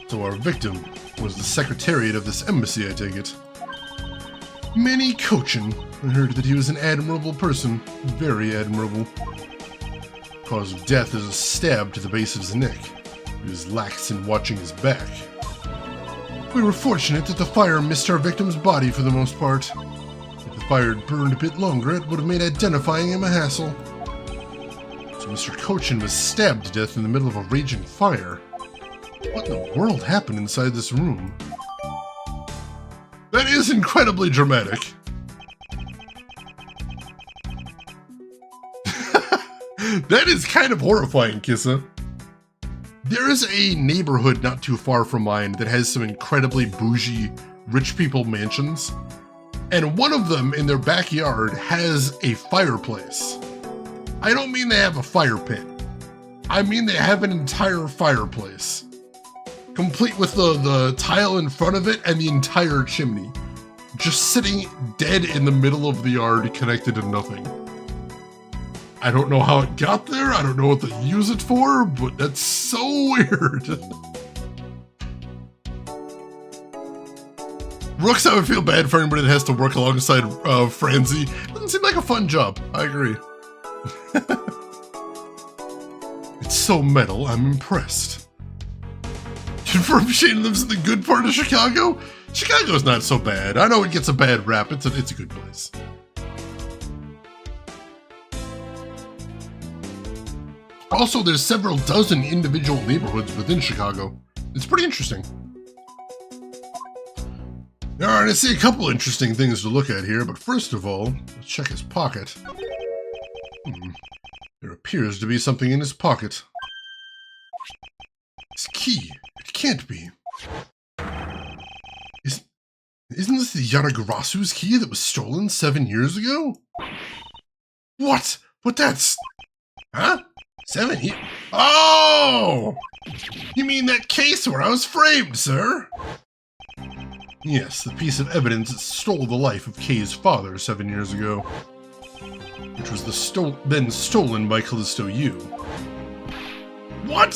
So our victim was the secretariat of this embassy, I take it. Manny Cochin. I heard that he was an admirable person. Very admirable. Cause of death is a stab to the base of his neck. He was lax in watching his back. We were fortunate that the fire missed our victim's body for the most part. If the fire had burned a bit longer, it would have made identifying him a hassle. So Mr. Cochin was stabbed to death in the middle of a raging fire. What in the world happened inside this room? That is incredibly dramatic. That is kind of horrifying, Kissa. There is a neighborhood not too far from mine that has some incredibly bougie rich people mansions. And one of them in their backyard has a fireplace. I don't mean they have a fire pit. I mean they have an entire fireplace. Complete with the tile in front of it and the entire chimney. Just sitting dead in the middle of the yard, connected to nothing. I don't know how it got there, I don't know what to use it for, but that's so weird. Rooks, I would feel bad for anybody that has to work alongside Franzi. Doesn't seem like a fun job, I agree. It's so metal, I'm impressed. Confirm Shane lives in the good part of Chicago? Chicago's not so bad. I know it gets a bad rap. It's a good place. Also, there's several dozen individual neighborhoods within Chicago. It's pretty interesting. Alright, I see a couple interesting things to look at here, but first of all, let's check his pocket. There appears to be something in his pocket. His key. It can't be. Isn't this the Yanagarasu's key that was stolen 7 years ago? What? But that's... Huh? 7 years? Oh! You mean that case where I was framed, sir? Yes, the piece of evidence that stole the life of Kay's father 7 years ago. Which was then stolen by Callisto U. What?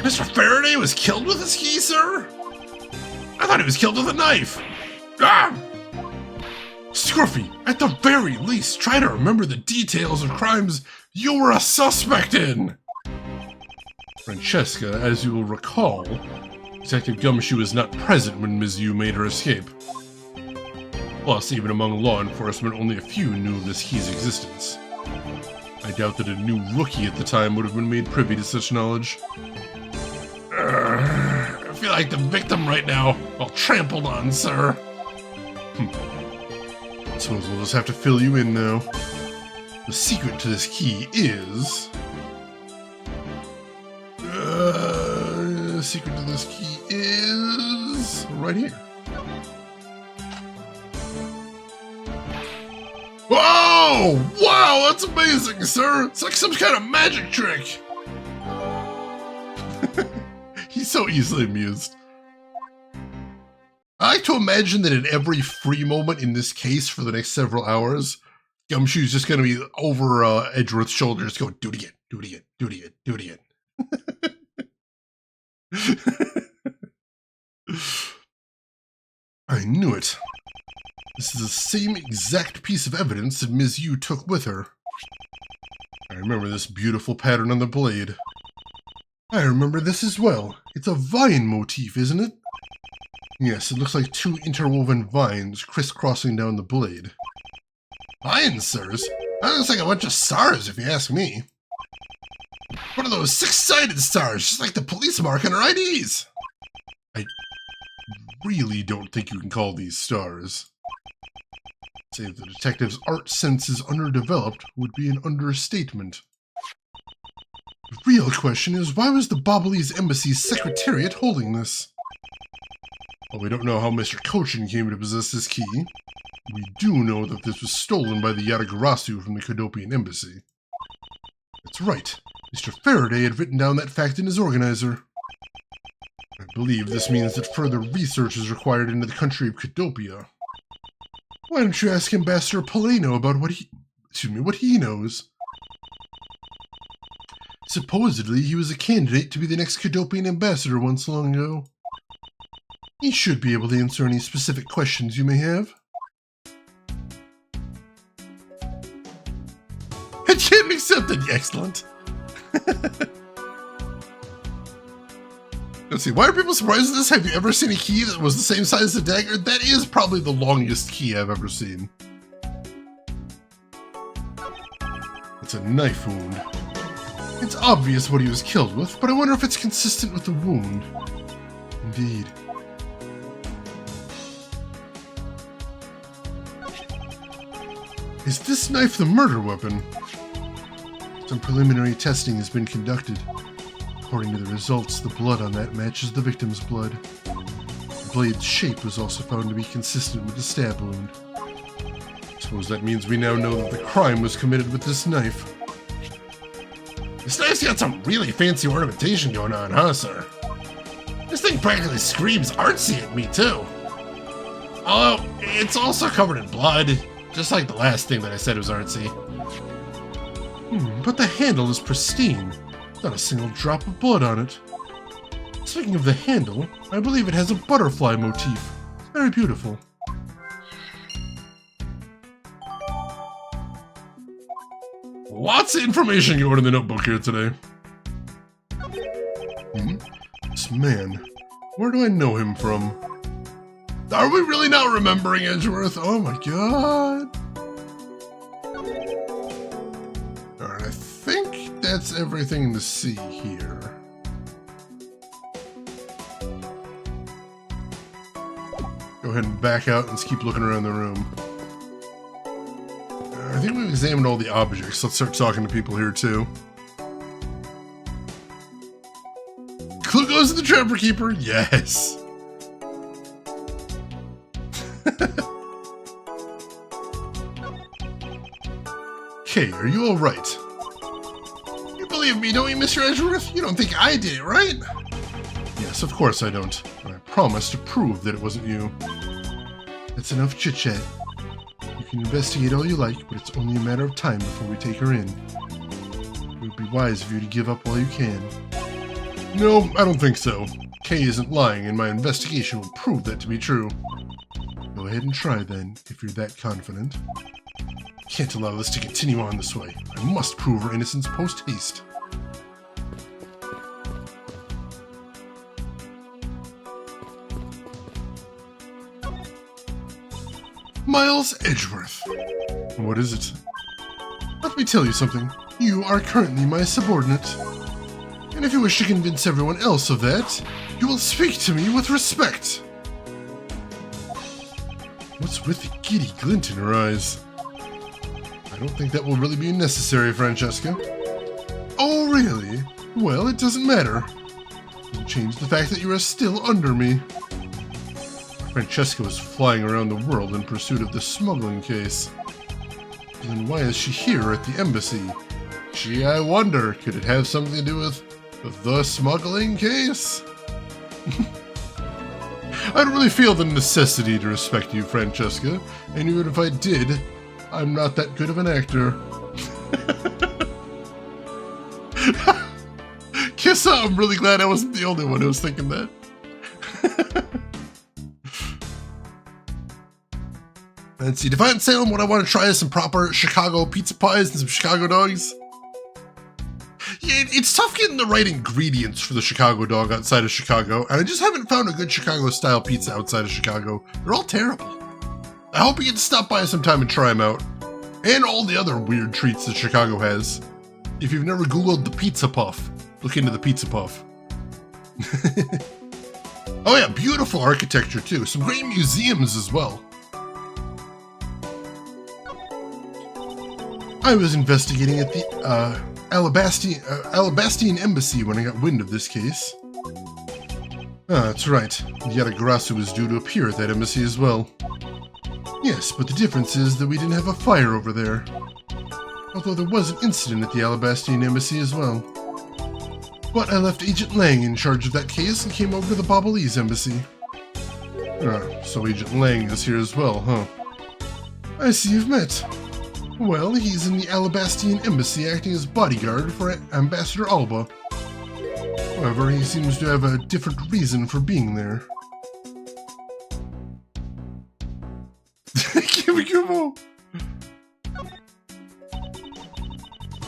Mr. Faraday was killed with his key, sir? I thought he was killed with a knife. Ah! Scruffy, at the very least, try to remember the details of crimes you were a suspect in. Francesca, as you will recall, Detective Gumshoe was not present when Ms. Yu made her escape. Plus, even among law enforcement, only a few knew of this key's existence. I doubt that a new rookie at the time would have been made privy to such knowledge. feel like the victim right now, while trampled on, sir. Suppose we'll just have to fill you in now. The secret to this key is... the secret to this key is... right here. Whoa! Wow, that's amazing, sir! It's like some kind of magic trick! He's so easily amused. I like to imagine that at every free moment in this case for the next several hours, Gumshoe's just going to be over Edgeworth's shoulders going, do it again, do it again, do it again, do it again. I knew it. This is the same exact piece of evidence that Ms. Yu took with her. I remember this beautiful pattern on the blade. I remember this as well. It's a vine motif, isn't it? Yes, it looks like two interwoven vines crisscrossing down the blade. Vines, sirs? That looks like a bunch of stars, if you ask me. One of those six-sided stars, just like the police mark on our IDs. I really don't think you can call these stars. Say if the detective's art sense is underdeveloped would be an understatement. The real question is, why was the Ablaze Embassy's secretariat holding this? Well, we don't know how Mr. Cochin came to possess this key. We do know that this was stolen by the Yatagarasu from the Kodopian Embassy. That's right. Mr. Faraday had written down that fact in his organizer. I believe this means that further research is required into the country of Kodopia. Why don't you ask Ambassador Poleno about what he knows? Supposedly, he was a candidate to be the next Kodopian ambassador once long ago. He should be able to answer any specific questions you may have. I can't accept it. Excellent. Let's see, why are people surprised at this? Have you ever seen a key that was the same size as a dagger? That is probably the longest key I've ever seen. It's a knife wound. It's obvious what he was killed with, but I wonder if it's consistent with the wound. Indeed. Is this knife the murder weapon? Some preliminary testing has been conducted. According to the results, the blood on that matches the victim's blood. The blade's shape was also found to be consistent with the stab wound. I suppose that means we now know that the crime was committed with this knife. This knife's got some really fancy ornamentation going on, huh, sir? This thing practically screams artsy at me, too. Although, it's also covered in blood, just like the last thing that I said was artsy. But the handle is pristine. Not a single drop of blood on it. Speaking of the handle, I believe it has a butterfly motif. Very beautiful. Lots of information going in the notebook here today. This man. Where do I know him from? Are we really not remembering Edgeworth? Oh my god. Alright, I think that's everything to see here. Go ahead and back out and just keep looking around the room. I think we've examined all the objects. Let's start talking to people here too. Clue goes to the Trapper Keeper. Yes. Okay, are you alright? You believe me, don't you, Mr. Edgeworth? You don't think I did it, right? Yes, of course I don't. But I promise to prove that it wasn't you. That's enough chit-chat. You can investigate all you like, but it's only a matter of time before we take her in. It would be wise of you to give up while you can. No, I don't think so. Kay isn't lying, and my investigation will prove that to be true. Go ahead and try, then, if you're that confident. Can't allow this to continue on this way. I must prove her innocence post-haste. Miles Edgeworth. What is it? Let me tell you something. You are currently my subordinate. And if you wish to convince everyone else of that, you will speak to me with respect. What's with the giddy glint in her eyes? I don't think that will really be necessary, Francesca. Oh, really? Well, it doesn't matter. It doesn't change the fact that you are still under me. Francesca was flying around the world in pursuit of the smuggling case. Then why is she here at the embassy? Gee, I wonder, could it have something to do with the smuggling case? I don't really feel the necessity to respect you, Francesca, and even if I did, I'm not that good of an actor. Kissa, I'm really glad I wasn't the only one who was thinking that. Let's see, Defiant Salem, what I want to try is some proper Chicago pizza pies and some Chicago dogs. Yeah, it's tough getting the right ingredients for the Chicago dog outside of Chicago, and I just haven't found a good Chicago-style pizza outside of Chicago. They're all terrible. I hope you get to stop by sometime and try them out. And all the other weird treats that Chicago has. If you've never Googled the Pizza Puff, look into the Pizza Puff. Oh yeah, beautiful architecture too. Some great museums as well. I was investigating at the Alabastine Embassy when I got wind of this case. Ah, that's right. Yatagarasu was due to appear at that embassy as well. Yes, but the difference is that we didn't have a fire over there. Although there was an incident at the Alabastine Embassy as well. But I left Agent Lang in charge of that case and came over to the Babalese Embassy. Ah, so Agent Lang is here as well, huh? I see you've met. Well, he's in the Alabastine Embassy acting as bodyguard for Ambassador Alba. However, he seems to have a different reason for being there.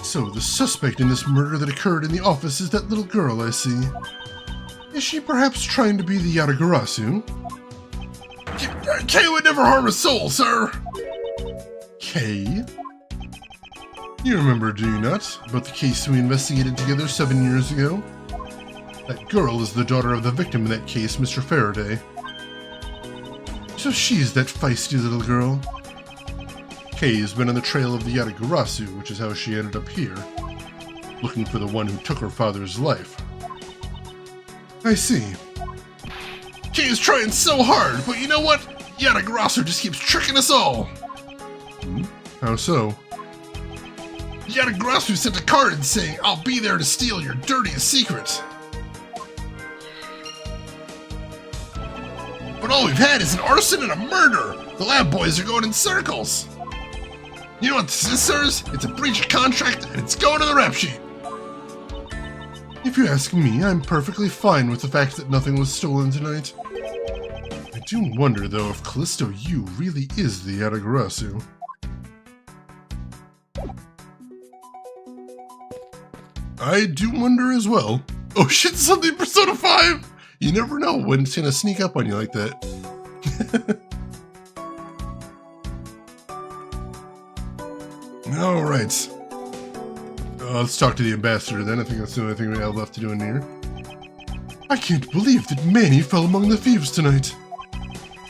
So, the suspect in this murder that occurred in the office is that little girl, I see. Is she perhaps trying to be the Yatagarasu? Kay would never harm a soul, sir! Kay? You remember, do you not, about the case we investigated together 7 years ago? That girl is the daughter of the victim in that case, Mr. Faraday. So she's that feisty little girl. Kay has been on the trail of the Yatagarasu, which is how she ended up here, looking for the one who took her father's life. I see. Kay is trying so hard, but you know what? Yatagarasu just keeps tricking us all. How so? Yatagarasu sent a card saying, "I'll be there to steal your dirtiest secret." But all we've had is an arson and a murder! The lab boys are going in circles! You know what this is, sirs? It's a breach of contract, and it's going to the rap sheet! If you ask me, I'm perfectly fine with the fact that nothing was stolen tonight. I do wonder, though, if Callisto Yu really is the Yatagarasu. I do wonder as well. Oh shit, something Persona 5! You never know when it's gonna sneak up on you like that. Alright. Let's talk to the ambassador then. I think that's the only thing we have left to do in here. I can't believe that Manny fell among the thieves tonight.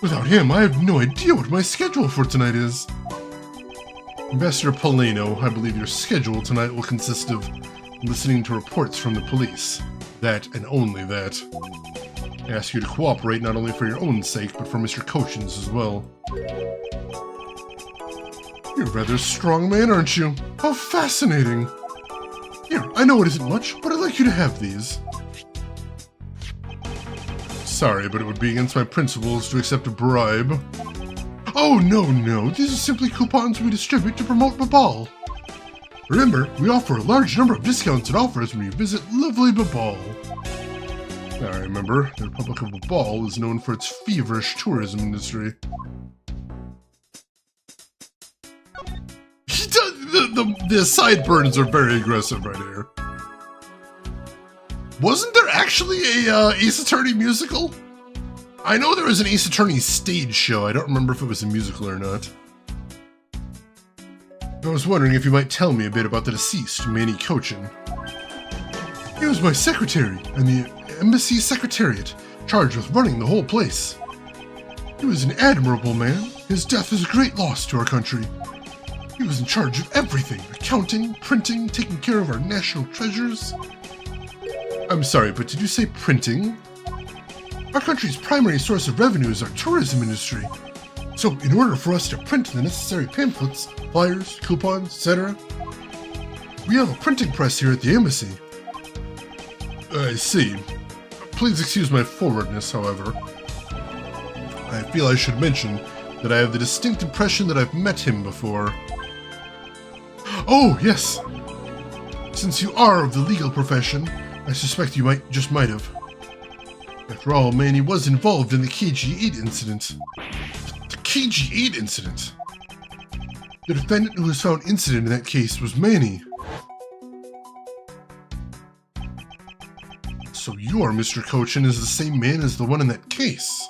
Without him, I have no idea what my schedule for tonight is. Ambassador Polino, I believe your schedule tonight will consist of listening to reports from the police. That and only that. I ask you to cooperate not only for your own sake, but for Mr. Koshin's as well. You're a rather strong man, aren't you? How fascinating! Here, I know it isn't much, but I'd like you to have these. Sorry, but it would be against my principles to accept a bribe. Oh, no, these are simply coupons we distribute to promote Babal. Remember, we offer a large number of discounts and offers when you visit lovely Babal. I remember, the Republic of Babal is known for its feverish tourism industry. The sideburns are very aggressive right here. Wasn't there actually a Ace Attorney musical? I know there was an Ace Attorney stage show. I don't remember if it was a musical or not. I was wondering if you might tell me a bit about the deceased, Manny Kochin. He was my secretary and the embassy secretariat, charged with running the whole place. He was an admirable man. His death is a great loss to our country. He was in charge of everything, accounting, printing, taking care of our national treasures. I'm sorry, but did you say printing? Our country's primary source of revenue is our tourism industry. So, in order for us to print the necessary pamphlets, flyers, coupons, etc., we have a printing press here at the embassy. I see. Please excuse my forwardness, however. I feel I should mention that I have the distinct impression that I've met him before. Oh, yes! Since you are of the legal profession, I suspect you might have. After all, Manny was involved in the KG-8 incident. The KG-8 incident? The defendant who was found innocent in that case was Manny. So your Mr. Cochin is the same man as the one in that case.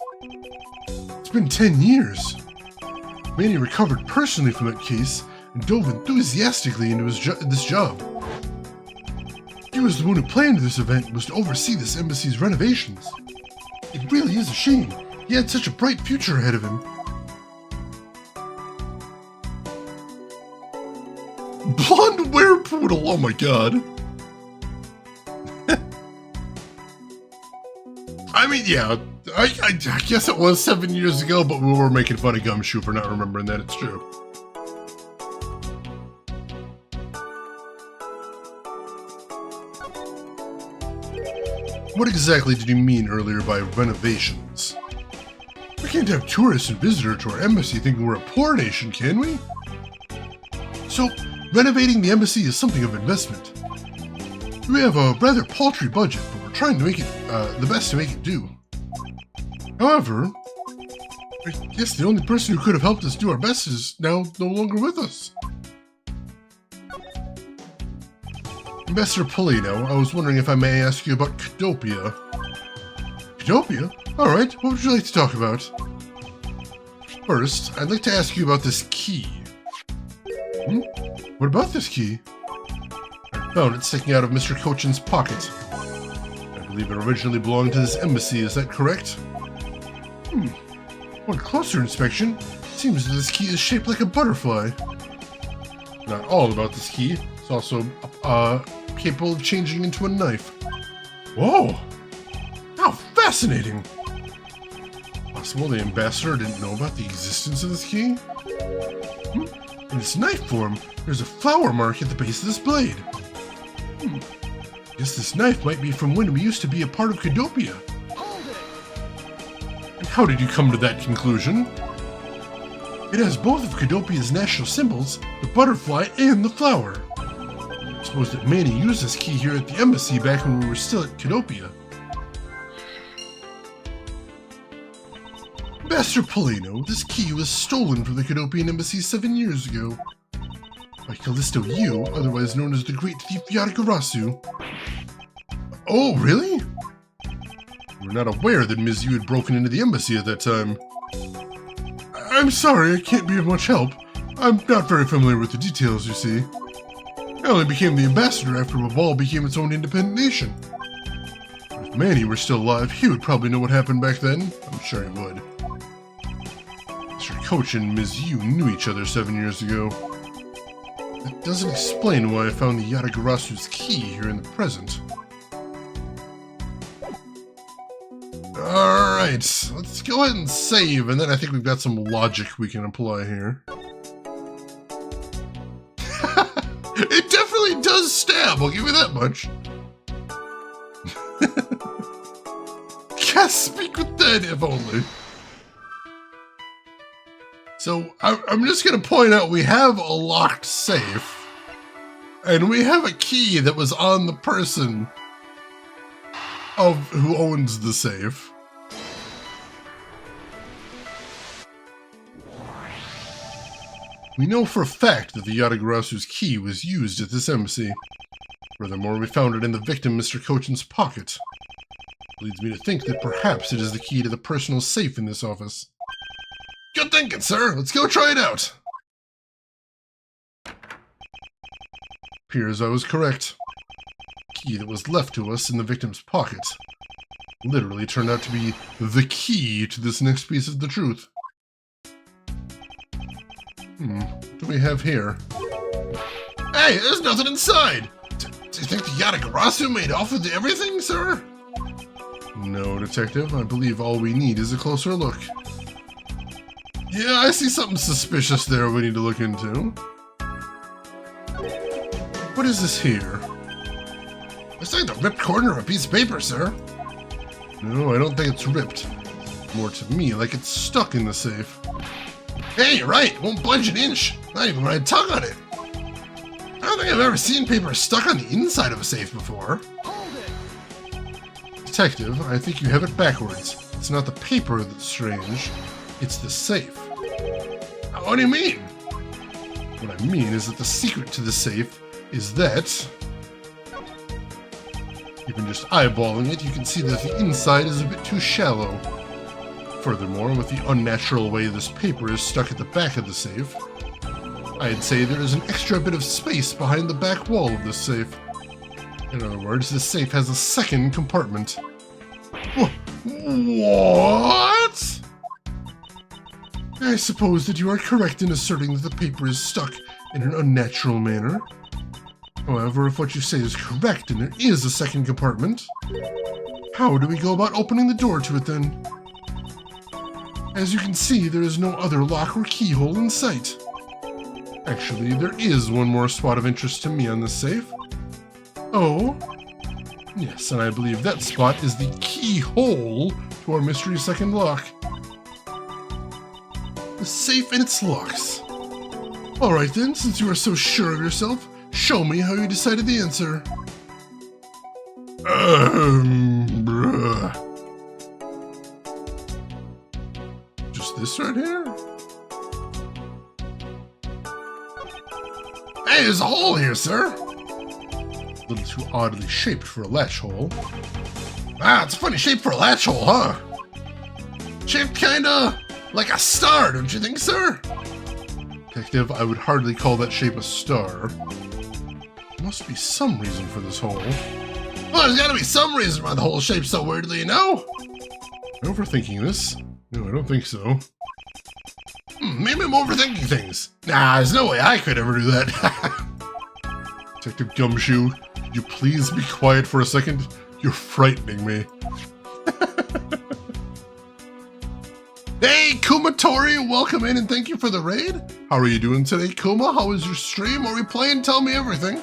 It's been 10 years. Manny recovered personally from that case and dove enthusiastically into this job. He was the one who planned this event and was to oversee this embassy's renovations. It really is a shame. He had such a bright future ahead of him. Blonde werepoodle, oh my god. I mean, yeah, I guess it was 7 years ago, but we were making fun of Gumshoe for not remembering that, it's true. What exactly did you mean earlier by renovations? We can't have tourists and visitors to our embassy thinking we're a poor nation, can we? So, renovating the embassy is something of investment. We have a rather paltry budget, but we're trying to make it the best to make it do. However, I guess the only person who could have helped us do our best is now no longer with us. Ambassador Polino, I was wondering if I may ask you about Cadopia. Cadopia? Alright, what would you like to talk about? First, I'd like to ask you about this key. What about this key? I found it sticking out of Mr. Cochin's pocket. I believe it originally belonged to this embassy, is that correct? On closer inspection, it seems that this key is shaped like a butterfly. Not all about this key. It's also capable of changing into a knife. Whoa! How fascinating! Possible the ambassador didn't know about the existence of this key? In its knife form, there's a flower mark at the base of this blade. Guess this knife might be from when we used to be a part of Cadopia. And how did you come to that conclusion? It has both of Cadopia's national symbols, the butterfly and the flower. I suppose that Manny used this key here at the embassy back when we were still at Cadopia. Ambassador Polino, this key was stolen from the Cadopian embassy 7 years ago. By Callisto Yu, otherwise known as the Great Thief Yatagarasu. Oh, really? We were not aware that Ms. Yu had broken into the embassy at that time. I'm sorry, I can't be of much help. I'm not very familiar with the details, you see. I only became the ambassador after Wabal became its own independent nation. But if Manny were still alive, he would probably know what happened back then. I'm sure he would. Mr. Cochin and Ms. Yu knew each other 7 years ago. That doesn't explain why I found the Yatagarasu's key here in the present. Alright, let's go ahead and save, and then I think we've got some logic we can apply here. It definitely does stab, I'll give you that much. Can't speak with dead, if only. So, I'm just going to point out we have a locked safe, and we have a key that was on the person of who owns the safe. We know for a fact that the Yatagarasu's key was used at this embassy. Furthermore, we found it in the victim, Mr. Cochin's pocket. Leads me to think that perhaps it is the key to the personal safe in this office. Good thinking, sir. Let's go try it out. Appears I was correct. key that was left to us in the victim's pocket literally turned out to be the key to this next piece of the truth. What do we have here? Hey, there's nothing inside! Do you think the Yatagarasu made off with everything, sir? No, Detective. I believe all we need is a closer look. Yeah, I see something suspicious there we need to look into. What is this here? It's like the ripped corner of a piece of paper, sir. No, I don't think it's ripped. More to me like it's stuck in the safe. Hey, you're right. It won't budge an inch. Not even when I tug on it. I don't think I've ever seen paper stuck on the inside of a safe before. Hold it. Detective, I think you have it backwards. It's not the paper that's strange. It's the safe. What do you mean? What I mean is that the secret to the safe is that... Even just eyeballing it, you can see that the inside is a bit too shallow. Furthermore, with the unnatural way this paper is stuck at the back of the safe, I'd say there is an extra bit of space behind the back wall of this safe. In other words, this safe has a second compartment. What? I suppose that you are correct in asserting that the paper is stuck in an unnatural manner. However, if what you say is correct and there is a second compartment, how do we go about opening the door to it then? As you can see, there is no other lock or keyhole in sight. Actually, there is one more spot of interest to me on this safe. Oh? Yes, and I believe that spot is the keyhole to our mystery second lock. The safe and its locks. Alright then, since you are so sure of yourself, show me how you decided the answer. Bruh. Just this right here? Hey, there's a hole here, sir! A little too oddly shaped for a latch hole. Ah, it's a funny shape for a latch hole, huh? Shaped kinda like a star, don't you think, sir? Detective, I would hardly call that shape a star. There must be some reason for this hole. Well, there's gotta be some reason why the hole's shaped so weirdly, you know? Overthinking this? No, I don't think so. Maybe I'm overthinking things. Nah, there's no way I could ever do that. Detective Gumshoe, could you please be quiet for a second? You're frightening me. Hey, Kumatori, welcome in and thank you for the raid. How are you doing today, Kuma? How was your stream? Are we playing? Tell me everything.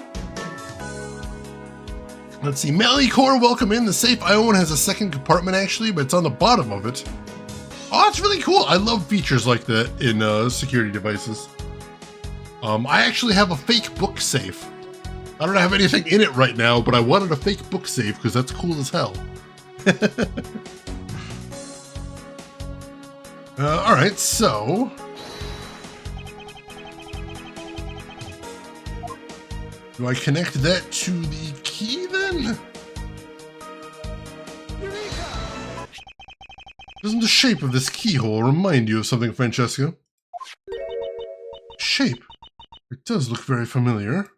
Let's see, Melicore, welcome in. The safe I own has a second compartment actually, but it's on the bottom of it. Oh, that's really cool. I love features like that in security devices. I actually have a fake book safe. I don't have anything in it right now, but I wanted a fake book safe because that's cool as hell. Alright, so... do I connect that to the key then? Doesn't the shape of this keyhole remind you of something, Francesca? Shape? It does look very familiar.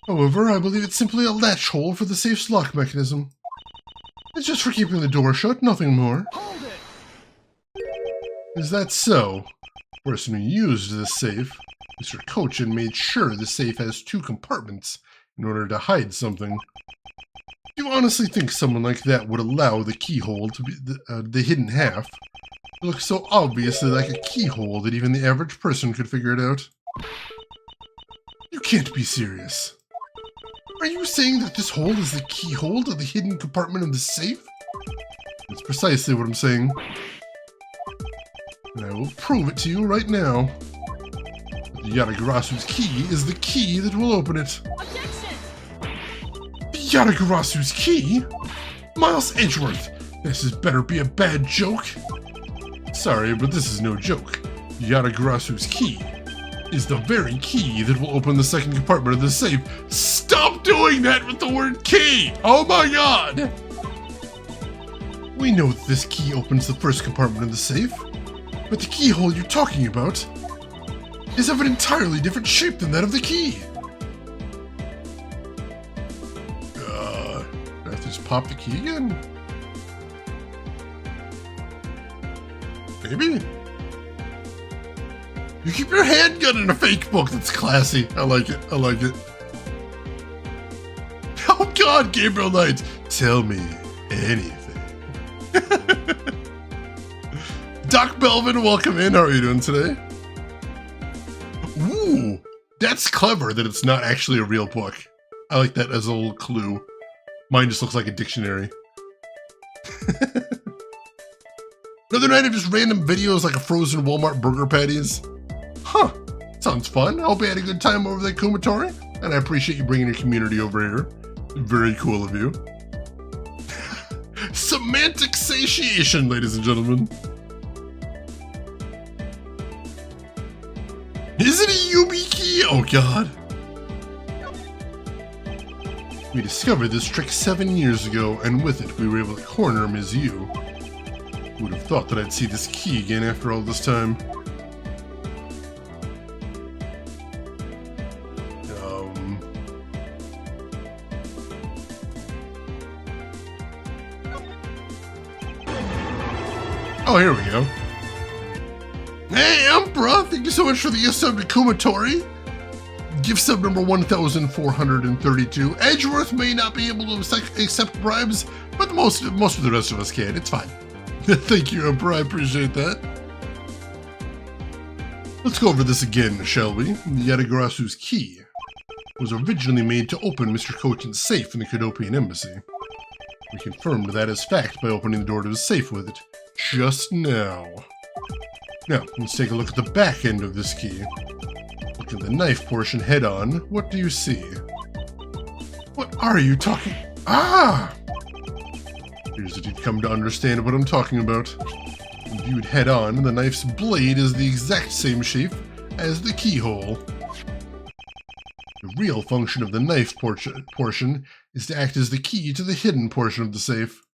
However, I believe it's simply a latch hole for the safe's lock mechanism. It's just for keeping the door shut, nothing more. Hold it. Is that so? The person who used this safe, Mr. Cochin, made sure the safe has two compartments in order to hide something. Do you honestly think someone like that would allow the keyhole to be the hidden half? It looks so obviously like a keyhole that even the average person could figure it out. You can't be serious. Are you saying that this hole is the keyhole to the hidden compartment of the safe? That's precisely what I'm saying. And I will prove it to you right now. The Yatagarasu's key is the key that will open it. Objection! The Yatagarasu's key? Miles Edgeworth, this had better be a bad joke. Sorry, but this is no joke. The Yatagarasu's key is the very key that will open the second compartment of the safe. Stop doing that with the word key! Oh my god! We know that this key opens the first compartment of the safe, but the keyhole you're talking about is of an entirely different shape than that of the key. pop the key again? Maybe? You keep your handgun in a fake book. That's classy. I like it. I like it. Oh God, Gabriel Knight, tell me anything. Doc Belvin, welcome in. How are you doing today? Ooh, that's clever that it's not actually a real book. I like that as a little clue. Mine just looks like a dictionary. Another night of just random videos like a frozen Walmart burger patties. Huh, sounds fun. I hope you had a good time over there, Kumatori. And I appreciate you bringing your community over here. Very cool of you. Semantic satiation, ladies and gentlemen. Is it a UB key? Oh God. We discovered this trick 7 years ago, and with it we were able to corner Ms. Yu. Who would have thought that I'd see this key again after all this time? Oh, here we go. Hey, Emperor! Thank you so much for the gift sub to Kumatori. Gift sub number 1,432. Edgeworth may not be able to accept bribes, but most of the rest of us can. It's fine. Thank you, Emperor. I appreciate that. Let's go over this again, shall we? Yadagarasu's key was originally made to open Mr. Kochin's safe in the Kudopian embassy. We confirmed that as fact by opening the door to his safe with it just now. Now, let's take a look at the back end of this key. Look at the knife portion head on. What do you see? What are you talking? Ah! Here's that you'd come to understand what I'm talking about. When viewed head on, the knife's blade is the exact same shape as the keyhole. The real function of the knife portion is to act as the key to the hidden portion of the safe.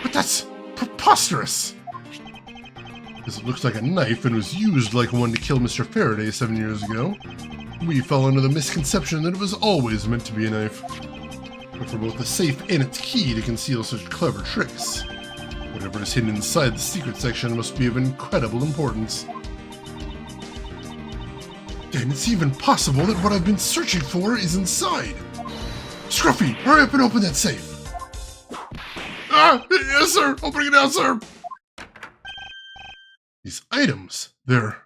But that's preposterous! Because it looks like a knife and was used like one to kill Mr. Faraday 7 years ago. We fell under the misconception that it was always meant to be a knife. But for both the safe and its key to conceal such clever tricks, whatever is hidden inside the secret section must be of incredible importance. And it's even possible that what I've been searching for is inside. Scruffy, hurry up and open that safe. Ah, yes sir, opening it now, sir. These items, they're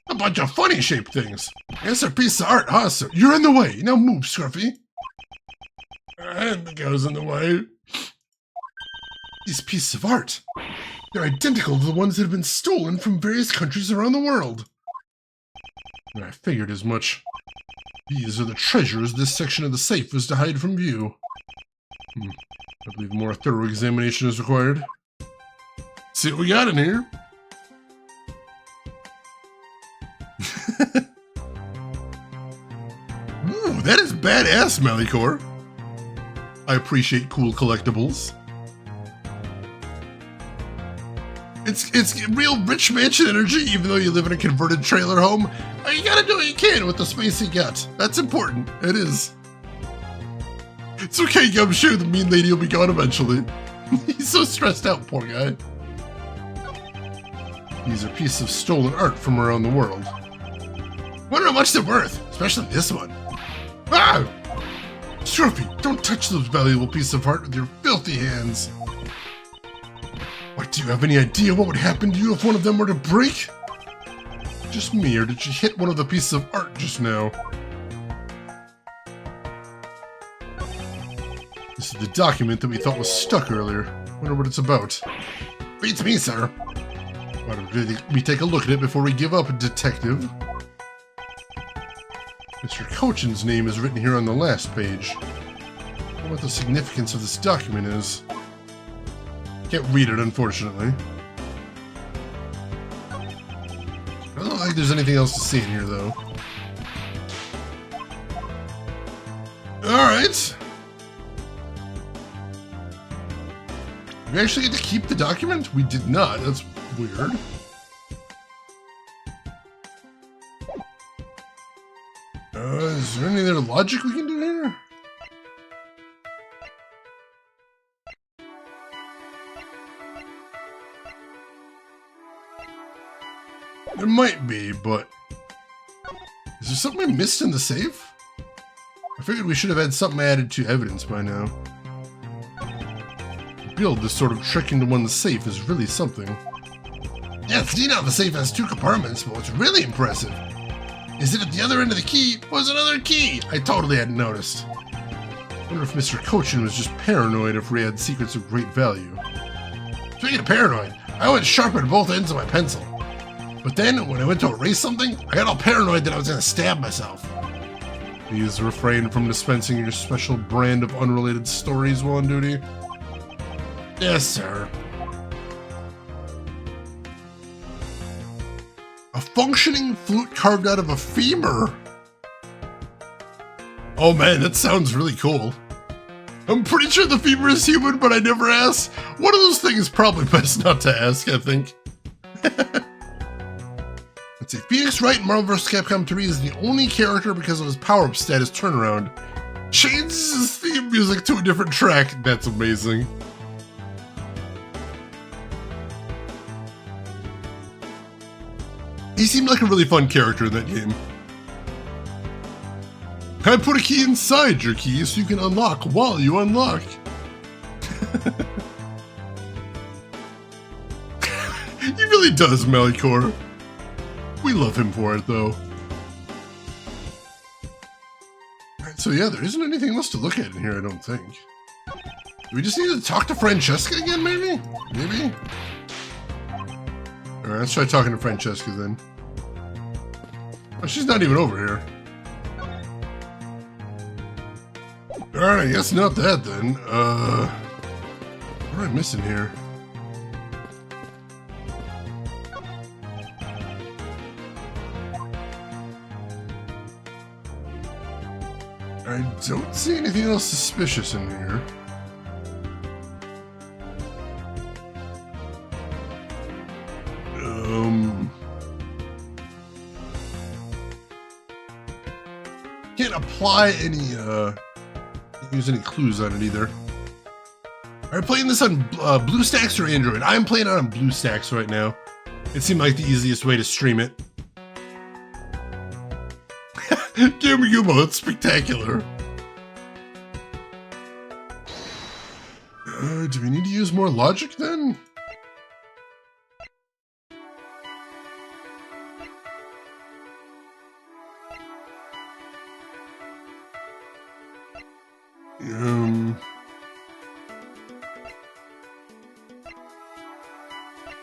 a bunch of funny shaped things. Yes sir, piece of art, huh sir? You're in the way, now move, Scruffy. And the guy's in the way. These pieces of art, they're identical to the ones that have been stolen from various countries around the world. And I figured as much. These are the treasures this section of the safe was to hide from view. I believe more thorough examination is required. See what we got in here. Ooh, that is badass, Melicor. I appreciate cool collectibles. It's real rich mansion energy, even though you live in a converted trailer home. You gotta do what you can with the space you got. That's important. It is. It's okay, Gumshoe. The mean lady will be gone eventually. He's so stressed out, poor guy. These are pieces of stolen art from around the world. Wonder how much they're worth, especially this one. Ah! Scruffy, don't touch those valuable pieces of art with your filthy hands. What, do you have any idea what would happen to you if one of them were to break? Just me, or did you hit one of the pieces of art just now? This is the document that we thought was stuck earlier. Wonder what it's about. Beats me, sir. Why don't we take a look at it before we give up, detective? Mr. Kochin's name is written here on the last page. I wonder what the significance of this document is. Can't read it, unfortunately. I don't think there's anything else to see in here, though. Alright. We actually get to keep the document? We did not. That's weird. Is there any other logic we can do here? There might be, but... Is there something I missed in the safe? I figured we should have had something added to evidence by now. To build this sort of trick into one's safe is really something. Yeah, it's neat how the safe has 2 compartments, but what's really impressive is that at the other end of the key was another key I totally hadn't noticed. I wonder if Mr. Cochin was just paranoid if we had secrets of great value. Speaking of paranoid, I always sharpened both ends of my pencil. But then, when I went to erase something, I got all paranoid that I was going to stab myself. Please refrain from dispensing your special brand of unrelated stories while on duty. Yes, sir. A functioning flute carved out of a femur. Oh man, that sounds really cool. I'm pretty sure the femur is human, but I never asked. One of those things probably best not to ask, I think. Let's see, Phoenix Wright in Marvel vs. Capcom 3 is the only character because of his power-up status turnaround. Changes his theme music to a different track. That's amazing. He seemed like a really fun character in that game. I put a key inside your key so you can unlock while you unlock. He really does, Melikor. We love him for it, though. Alright, so yeah, there isn't anything else to look at in here, I don't think. Do we just need to talk to Francesca again, maybe? Maybe? Alright, let's try talking to Francesca then. Oh, she's not even over here. Alright, I guess not that then. What am I missing here? I don't see anything else suspicious in here. Can't apply any, use any clues on it either. Are you playing this on BlueStacks or Android? I'm playing it on BlueStacks right now. It seemed like the easiest way to stream it. Gumo, that's spectacular. Do we need to use more logic then?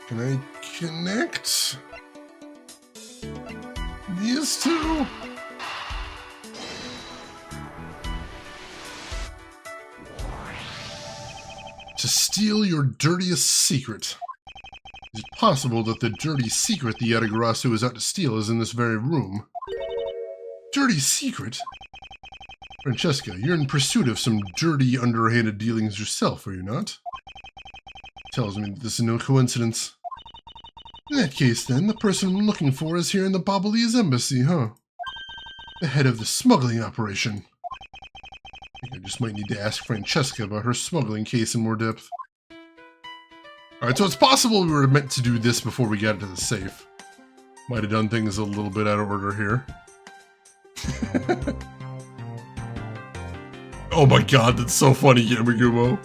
Can I connect these two? To steal your dirtiest secret. Is it possible that the dirty secret the Yatagarasu is out to steal is in this very room? Dirty secret? Francesca, you're in pursuit of some dirty, underhanded dealings yourself, are you not? Tells me that this is no coincidence. In that case, then, the person I'm looking for is here in the Babalese embassy, huh? The head of the smuggling operation. I think I just might need to ask Francesca about her smuggling case in more depth. Alright, so it's possible we were meant to do this before we got into the safe. Might have done things a little bit out of order here. Oh my god, that's so funny, Yamagumo.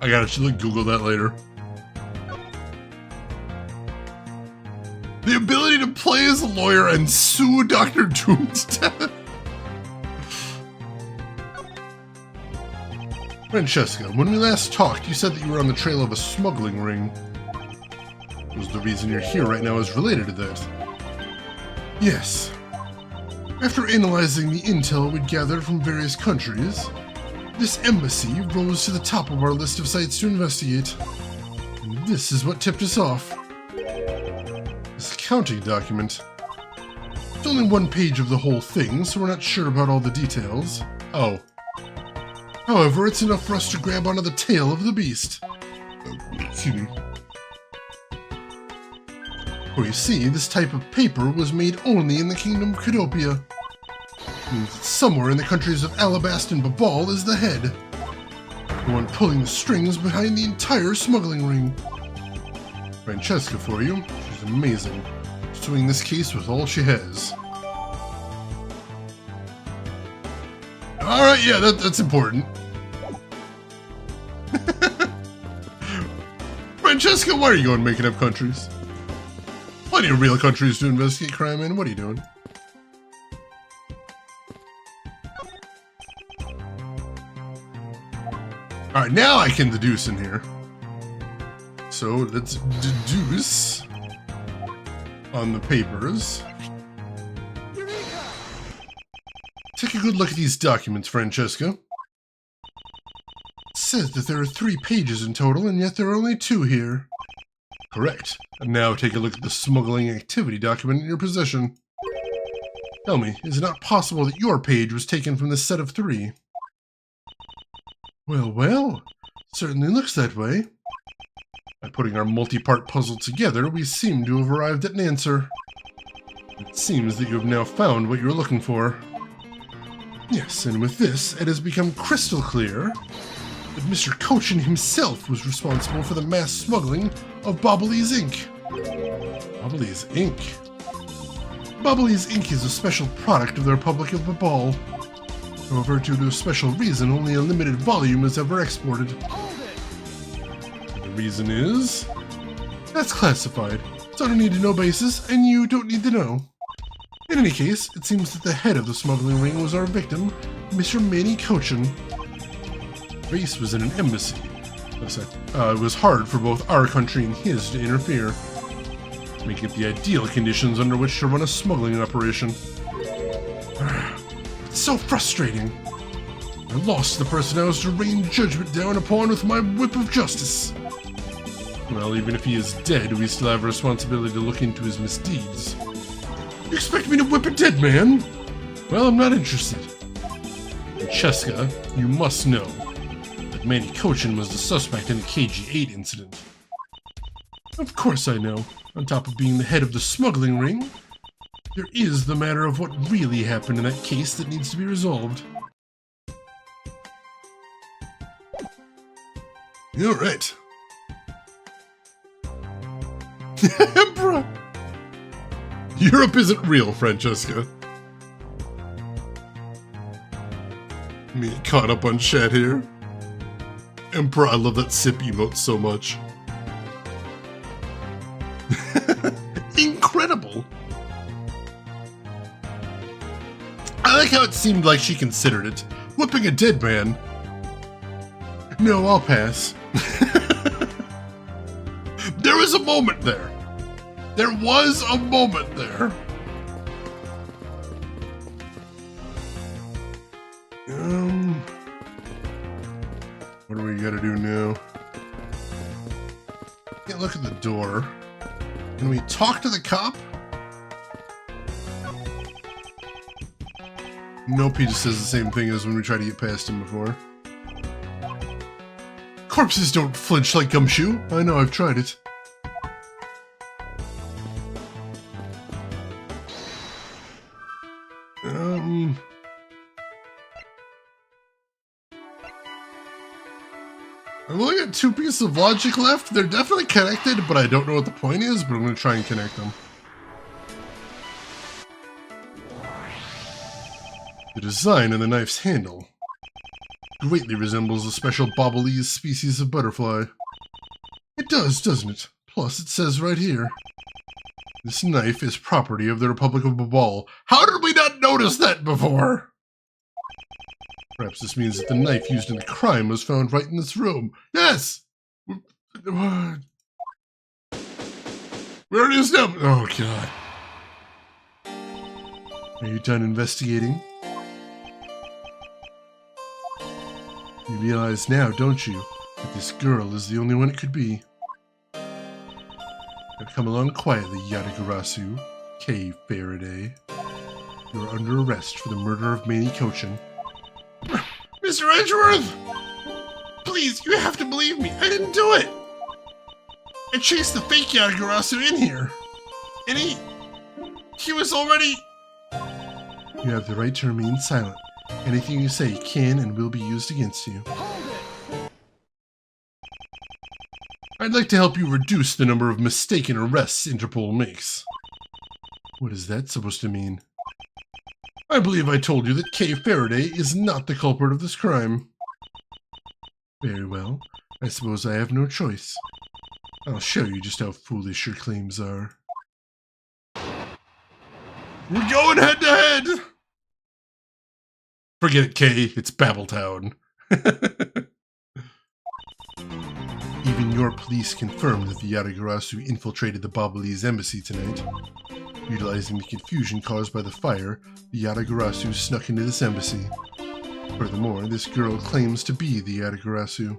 I gotta actually Google that later. The ability to play as a lawyer and sue Dr. Doom to death. Francesca, when we last talked, you said that you were on the trail of a smuggling ring. Was the reason you're here right now is related to that? Yes. After analyzing the intel we'd gathered from various countries, this embassy rose to the top of our list of sites to investigate. And this is what tipped us off. This accounting document. It's only one page of the whole thing, so we're not sure about all the details. Oh. However, it's enough for us to grab onto the tail of the beast. Excuse me. For you see, this type of paper was made only in the Kingdom of Cadopia. Means that somewhere in the countries of Alabast and Babal is the head. The one pulling the strings behind the entire smuggling ring. Francesca for you. She's amazing. She's pursuing this case with all she has. Alright, yeah, that's important. Francesca, why are you going making up countries? Plenty of real countries to investigate crime in. What are you doing? Alright, now I can deduce in here. So let's deduce on the papers. Take a good look at these documents, Francesca. It says that there are 3 pages in total, and yet there are only 2 here. Correct. And now take a look at the smuggling activity document in your possession. Tell me, is it not possible that your page was taken from this set of 3? Well, certainly looks that way. By putting our multi-part puzzle together, we seem to have arrived at an answer. It seems that you have now found what you were looking for. Yes, and with this, it has become crystal clear that Mr. Cochin himself was responsible for the mass smuggling of Ablaze Inc. Ablaze Inc. Ablaze Inc. is a special product of the Republic of Babal. However, due to a special reason, only a limited volume is ever exported. The reason is... that's classified. It's on a need-to-know basis, and you don't need to know. In any case, it seems that the head of the smuggling ring was our victim, Mr. Manny Cochin. Base was in an embassy. Thus, it was hard for both our country and his to interfere, making it the ideal conditions under which to run a smuggling operation. It's so frustrating. I lost the person I was to rain judgment down upon with my whip of justice. Well, even if he is dead, we still have a responsibility to look into his misdeeds. You expect me to whip a dead man? Well, I'm not interested. Francesca, you must know that Manny Cochin was the suspect in the KG-8 incident. Of course I know. On top of being the head of the smuggling ring, there is the matter of what really happened in that case that needs to be resolved. You're right. Bruh. Europe isn't real, Francesca. Me caught up on chat here. Emperor, I love that sip emote so much. Incredible. I like how it seemed like she considered it. Whipping a dead man. No, I'll pass. There was a moment there. There was a moment there. What do we gotta do now? Can't look at the door. Can we talk to the cop? Nope, he just says the same thing as when we tried to get past him before. Corpses don't flinch like gumshoe. I know, I've tried it. I've only got 2 pieces of logic left. They're definitely connected, but I don't know what the point is, but I'm going to try and connect them. The design of the knife's handle greatly resembles a special Ablaze species of butterfly. It does, doesn't it? Plus, it says right here, this knife is property of the Republic of Babal. How did we not notice that before? Perhaps this means that the knife used in the crime was found right in this room. Yes! Where it is now? Oh, God. Are you done investigating? You realize now, don't you, that this girl is the only one it could be. Now come along quietly, Yadagarasu, K. Faraday. You are under arrest for the murder of Manny Cochin. Mr. Edgeworth! Please, you have to believe me. I didn't do it. I chased the fake Yadagarasu in here. And he was already... You have the right to remain silent. Anything you say can and will be used against you. I'd like to help you reduce the number of mistaken arrests Interpol makes. What is that supposed to mean? I believe I told you that Kay Faraday is not the culprit of this crime. Very well. I suppose I have no choice. I'll show you just how foolish your claims are. We're going head to head! Forget it, Kay. It's Babbletown. Even your police confirmed that the Yatagarasu infiltrated the Ablaze embassy tonight. Utilizing the confusion caused by the fire, the Yatagarasu snuck into this embassy. Furthermore, this girl claims to be the Yatagarasu.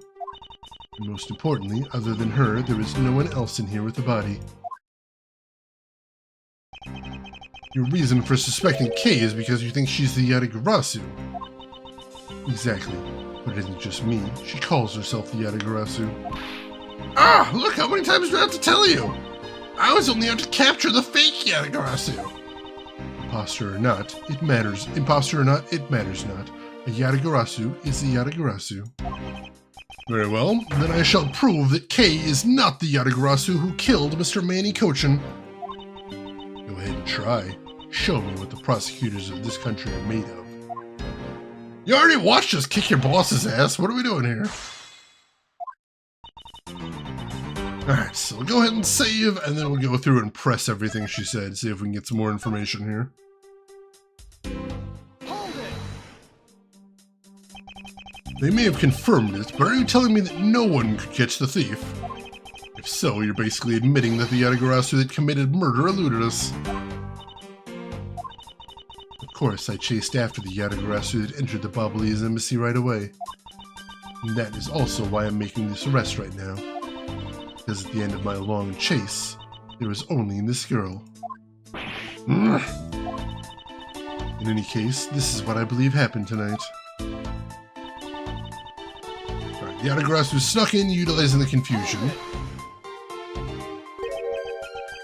And most importantly, other than her, there is no one else in here with the body. Your reason for suspecting Kay is because you think she's the Yatagarasu. Exactly. But it isn't just me. She calls herself the Yatagarasu. Ah! Look, how many times do I have to tell you? I was only out to capture the fake Yatagarasu. Imposter or not, it matters. Imposter or not, it matters not. A Yatagarasu is the Yatagarasu. Very well, then I shall prove that Kay is not the Yatagarasu who killed Mr. Manny Cochin. Go ahead and try. Show me what the prosecutors of this country are made of. You already watched us kick your boss's ass. What are we doing here? Alright, so we'll go ahead and save, and then we'll go through and press everything she said, see if we can get some more information here. Hold it. They may have confirmed it, but are you telling me that no one could catch the thief? If so, you're basically admitting that the Yatagarasu that committed murder eluded us. Of course, I chased after the Yatagarasu that entered the Ablaze embassy right away. And that is also why I'm making this arrest right now. Because at the end of my long chase, there was only this girl. In any case, this is what I believe happened tonight. Alright, the Yatagarasu snuck in, utilizing the confusion.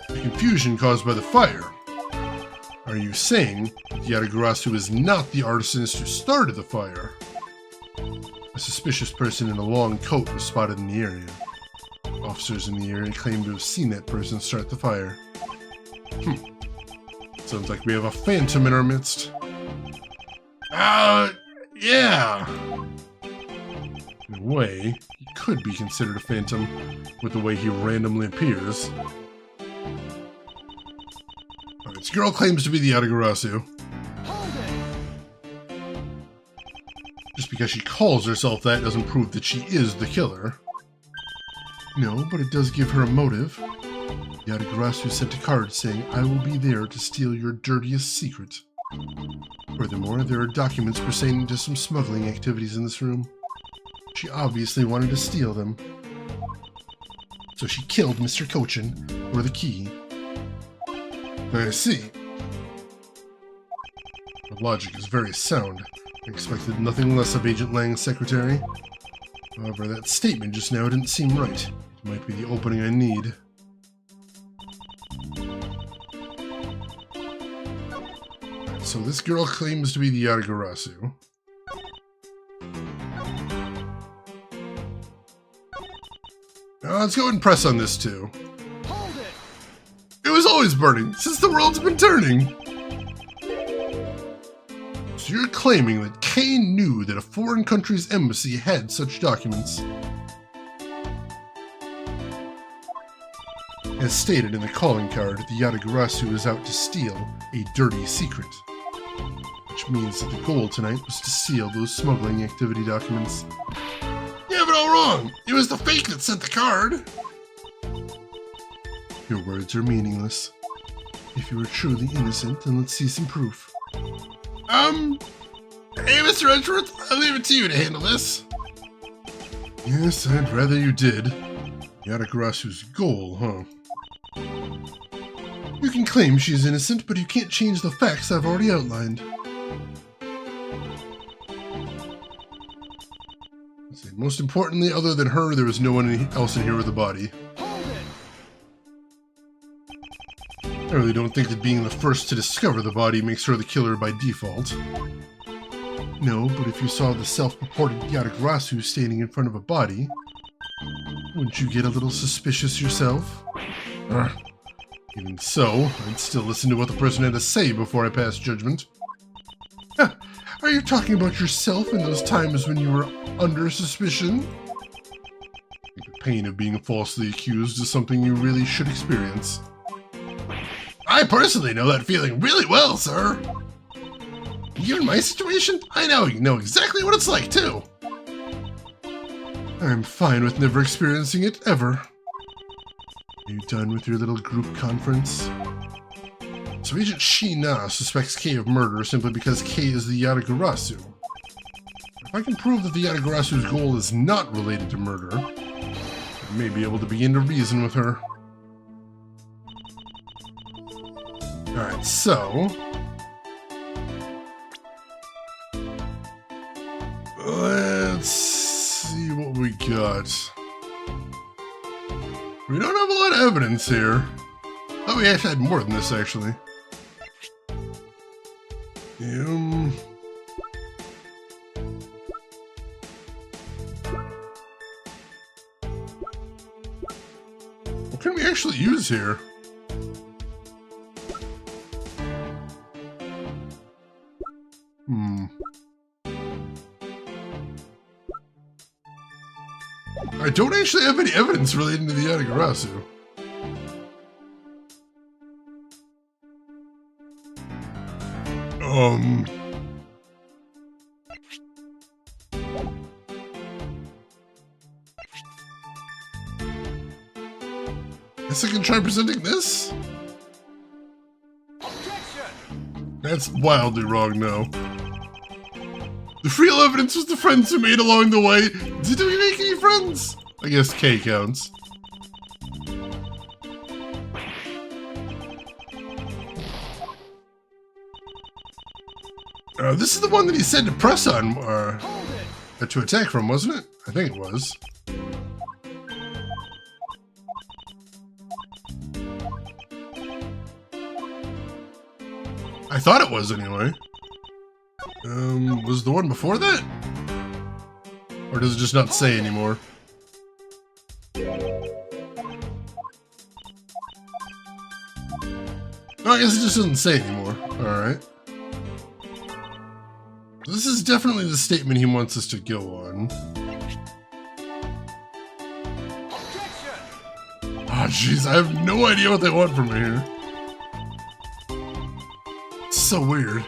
The confusion caused by the fire. Are you saying that the Yatagarasu is not the arsonist who started the fire? A suspicious person in a long coat was spotted in the area. Officers in the area claim to have seen that person start the fire. Sounds like we have a phantom in our midst. Yeah. In a way, he could be considered a phantom with the way he randomly appears. This girl claims to be the Yatagarasu. Hold it. Just because she calls herself that doesn't prove that she is the killer. No, but it does give her a motive. Yatagarasu sent a card saying, "I will be there to steal your dirtiest secret." Furthermore, there are documents pertaining to some smuggling activities in this room. She obviously wanted to steal them. So she killed Mr. Cochin for the key. I see. The logic is very sound. I expected nothing less of Agent Lang's secretary. However, that statement just now didn't seem right. It might be the opening I need. So this girl claims to be the Yatagarasu. Now let's go and press on this too. Hold it. It was always burning, since the world's been turning! So you're claiming that Kay knew that a foreign country's embassy had such documents. As stated in the calling card, the Yatagarasu is out to steal a dirty secret. Which means that the goal tonight was to steal those smuggling activity documents. You have it all wrong! It was the fake that sent the card! Your words are meaningless. If you are truly innocent, then let's see some proof. Hey, Mr. Edgeworth, I'll leave it to you to handle this. Yes, I'd rather you did. Yatagarasu's goal, huh? You can claim she's innocent, but you can't change the facts I've already outlined. Let's see. Most importantly, other than her, there was no one else in here with a body. I really don't think that being the first to discover the body makes her the killer by default. No, but if you saw the self-purported Yatagarasu standing in front of a body, wouldn't you get a little suspicious yourself? Even so, I'd still listen to what the person had to say before I pass judgment. Huh. Are you talking about yourself in those times when you were under suspicion? The pain of being falsely accused is something you really should experience. I personally know that feeling really well, sir. Given my situation, I know you know exactly what it's like, too. I'm fine with never experiencing it, ever. Are you done with your little group conference? So Agent Sheena suspects Kei of murder simply because Kei is the Yatagarasu. If I can prove that the Yatagarasu's goal is not related to murder, I may be able to begin to reason with her. Alright, so... let's see what we got. We don't have a lot of evidence here. Oh, we actually had more than this, actually. What can we actually use here? I don't actually have any evidence relating to the Yatagarasu. Guess I can try presenting this? Objection! That's wildly wrong, no. The real evidence was the friends we made along the way. Did we make any friends? I guess K counts. This is the one that he said to press on, to attack from, wasn't it? I think it was. I thought it was, anyway. Was the one before that? Or does it just not say anymore? No, I guess it just doesn't say anymore. Alright. This is definitely the statement he wants us to go on. Oh, jeez, I have no idea what they want from me here. It's so weird.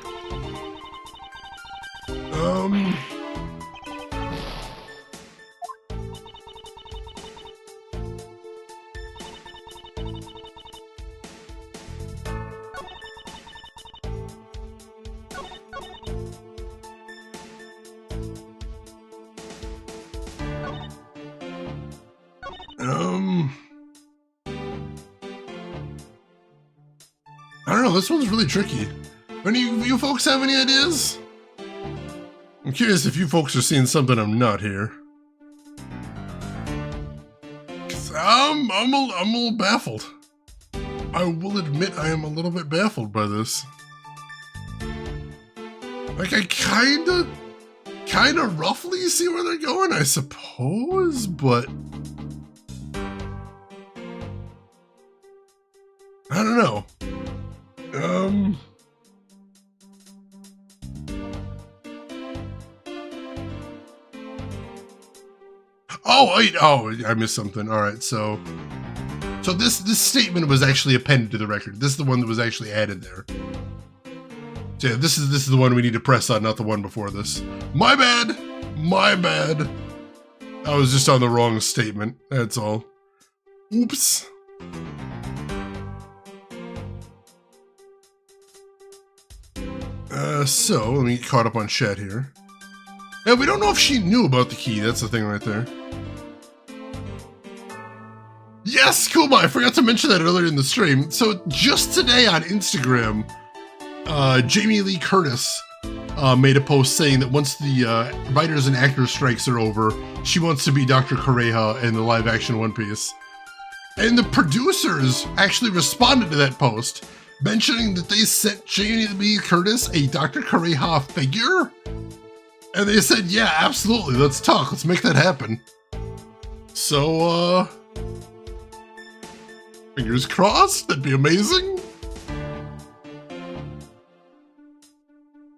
I don't know, this one's really tricky. Any of you folks have any ideas? I'm curious if you folks are seeing something I'm not here. 'Cause I'm a little baffled. I will admit I am a little bit baffled by this. Like, I kinda roughly see where they're going, I suppose, but... I don't know. Oh, I missed something. All right, so this statement was actually appended to the record. This is the one that was actually added there. So yeah, this is the one we need to press on, not the one before this. My bad. My bad. I was just on the wrong statement. That's all. Oops. So let me get caught up on chat here. Yeah, we don't know if she knew about the key. That's the thing right there. Yes, Kuma, I forgot to mention that earlier in the stream. So just today on Instagram, Jamie Lee Curtis made a post saying that once the writers and actors strikes are over, she wants to be Dr. Kureha in the live-action One Piece. And the producers actually responded to that post, mentioning that they sent Jamie Lee Curtis a Dr. Kureha figure. And they said, yeah, absolutely, let's talk, let's make that happen. So, Fingers crossed, that'd be amazing.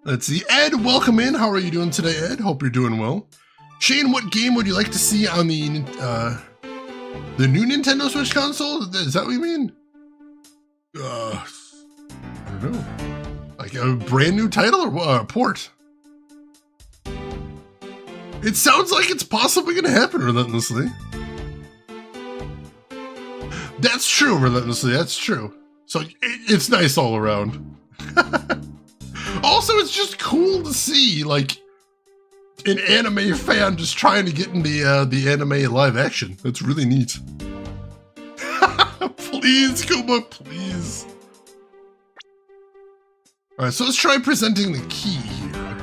Let's see, Ed, welcome in. How are you doing today, Ed? Hope you're doing well. Shane, what game would you like to see on the new Nintendo Switch console? Is that what you mean? I don't know. Like a brand new title or port? It sounds like it's possibly going to happen, Relentlessly. That's true, Relentlessly. That's true. So it's nice all around. Also, it's just cool to see, like, an anime fan just trying to get in the anime live action. That's really neat. Please, Kuma, please. All right, so let's try presenting the key here.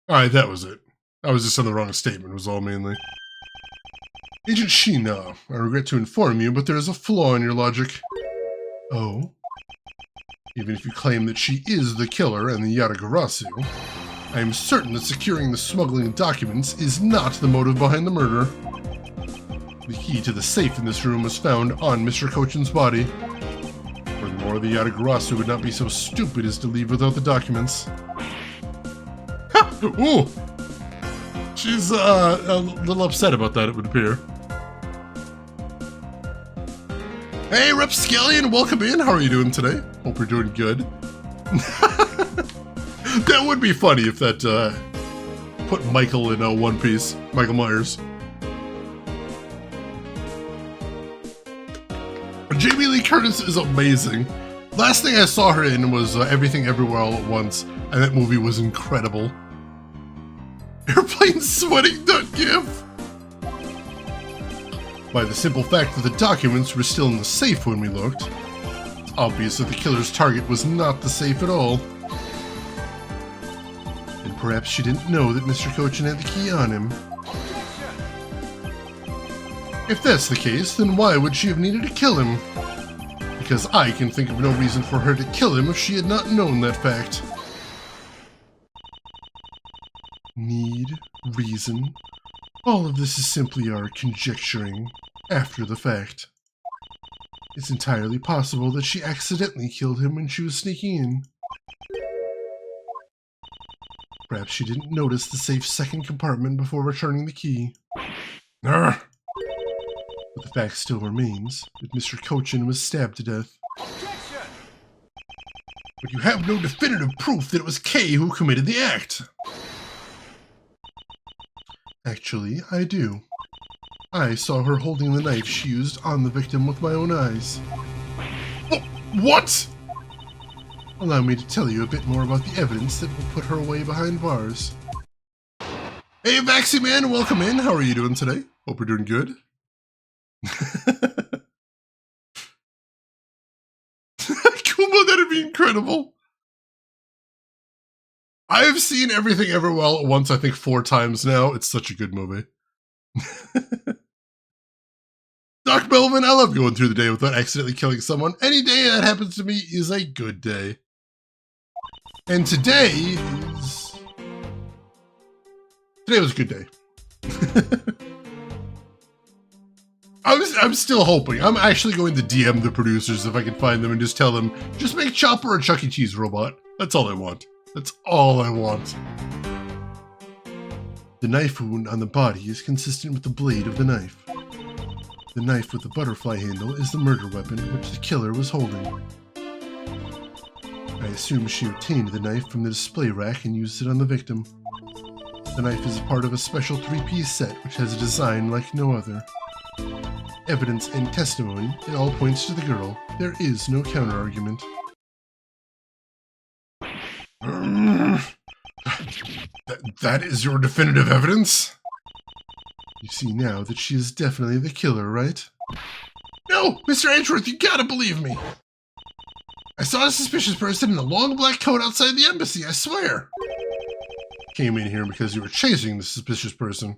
All right, that was it. I was just on the wrong statement, was all mainly. Agent Sheena, I regret to inform you, but there is a flaw in your logic. Oh? Even if you claim that she is the killer and the Yatagarasu, I am certain that securing the smuggling documents is not the motive behind the murder. The key to the safe in this room was found on Mr. Kochin's body. Furthermore, the Yatagarasu would not be so stupid as to leave without the documents. Ha! Ooh! She's a little upset about that, it would appear. Hey, Repscallion, welcome in. How are you doing today? Hope you're doing good. That would be funny if that put Michael in One Piece. Michael Myers. Jamie Lee Curtis is amazing. Last thing I saw her in was Everything Everywhere All at Once, and that movie was incredible. Airplane sweating .gif. By the simple fact that the documents were still in the safe when we looked, it's obvious that the killer's target was not the safe at all. And perhaps she didn't know that Mr. Kochin had the key on him. If that's the case, then why would she have needed to kill him? Because I can think of no reason for her to kill him if she had not known that fact. Need, reason. All of this is simply our conjecturing after the fact. It's entirely possible that she accidentally killed him when she was sneaking in. Perhaps she didn't notice the safe's second compartment before returning the key. But the fact still remains that Mr. Kochin was stabbed to death. But you have no definitive proof that it was Kay who committed the act. Actually, I do. I saw her holding the knife she used on the victim with my own eyes. What? Allow me to tell you a bit more about the evidence that will put her away behind bars. Hey, Vaxi Man, welcome in. How are you doing today? Hope you're doing good. Kuma, that'd be incredible. I've seen Everything Everywhere All at Once, I think 4 times now. It's such a good movie. Doc Melvin, I love going through the day without accidentally killing someone. Any day that happens to me is a good day. And today was a good day. I'm still hoping. I'm actually going to DM the producers if I can find them and just tell them, just make Chopper a Chuck E. Cheese robot. That's all I want. That's all I want. The knife wound on the body is consistent with the blade of the knife. The knife with the butterfly handle is the murder weapon which the killer was holding. I assume she obtained the knife from the display rack and used it on the victim. The knife is part of a special 3-piece set which has a design like no other. Evidence and testimony, it all points to the girl. There is no counter-argument. That is your definitive evidence? You see now that she is definitely the killer, right? No! Mr. Edgeworth, you gotta believe me! I saw a suspicious person in a long black coat outside the embassy, I swear! Came in here because you were chasing the suspicious person.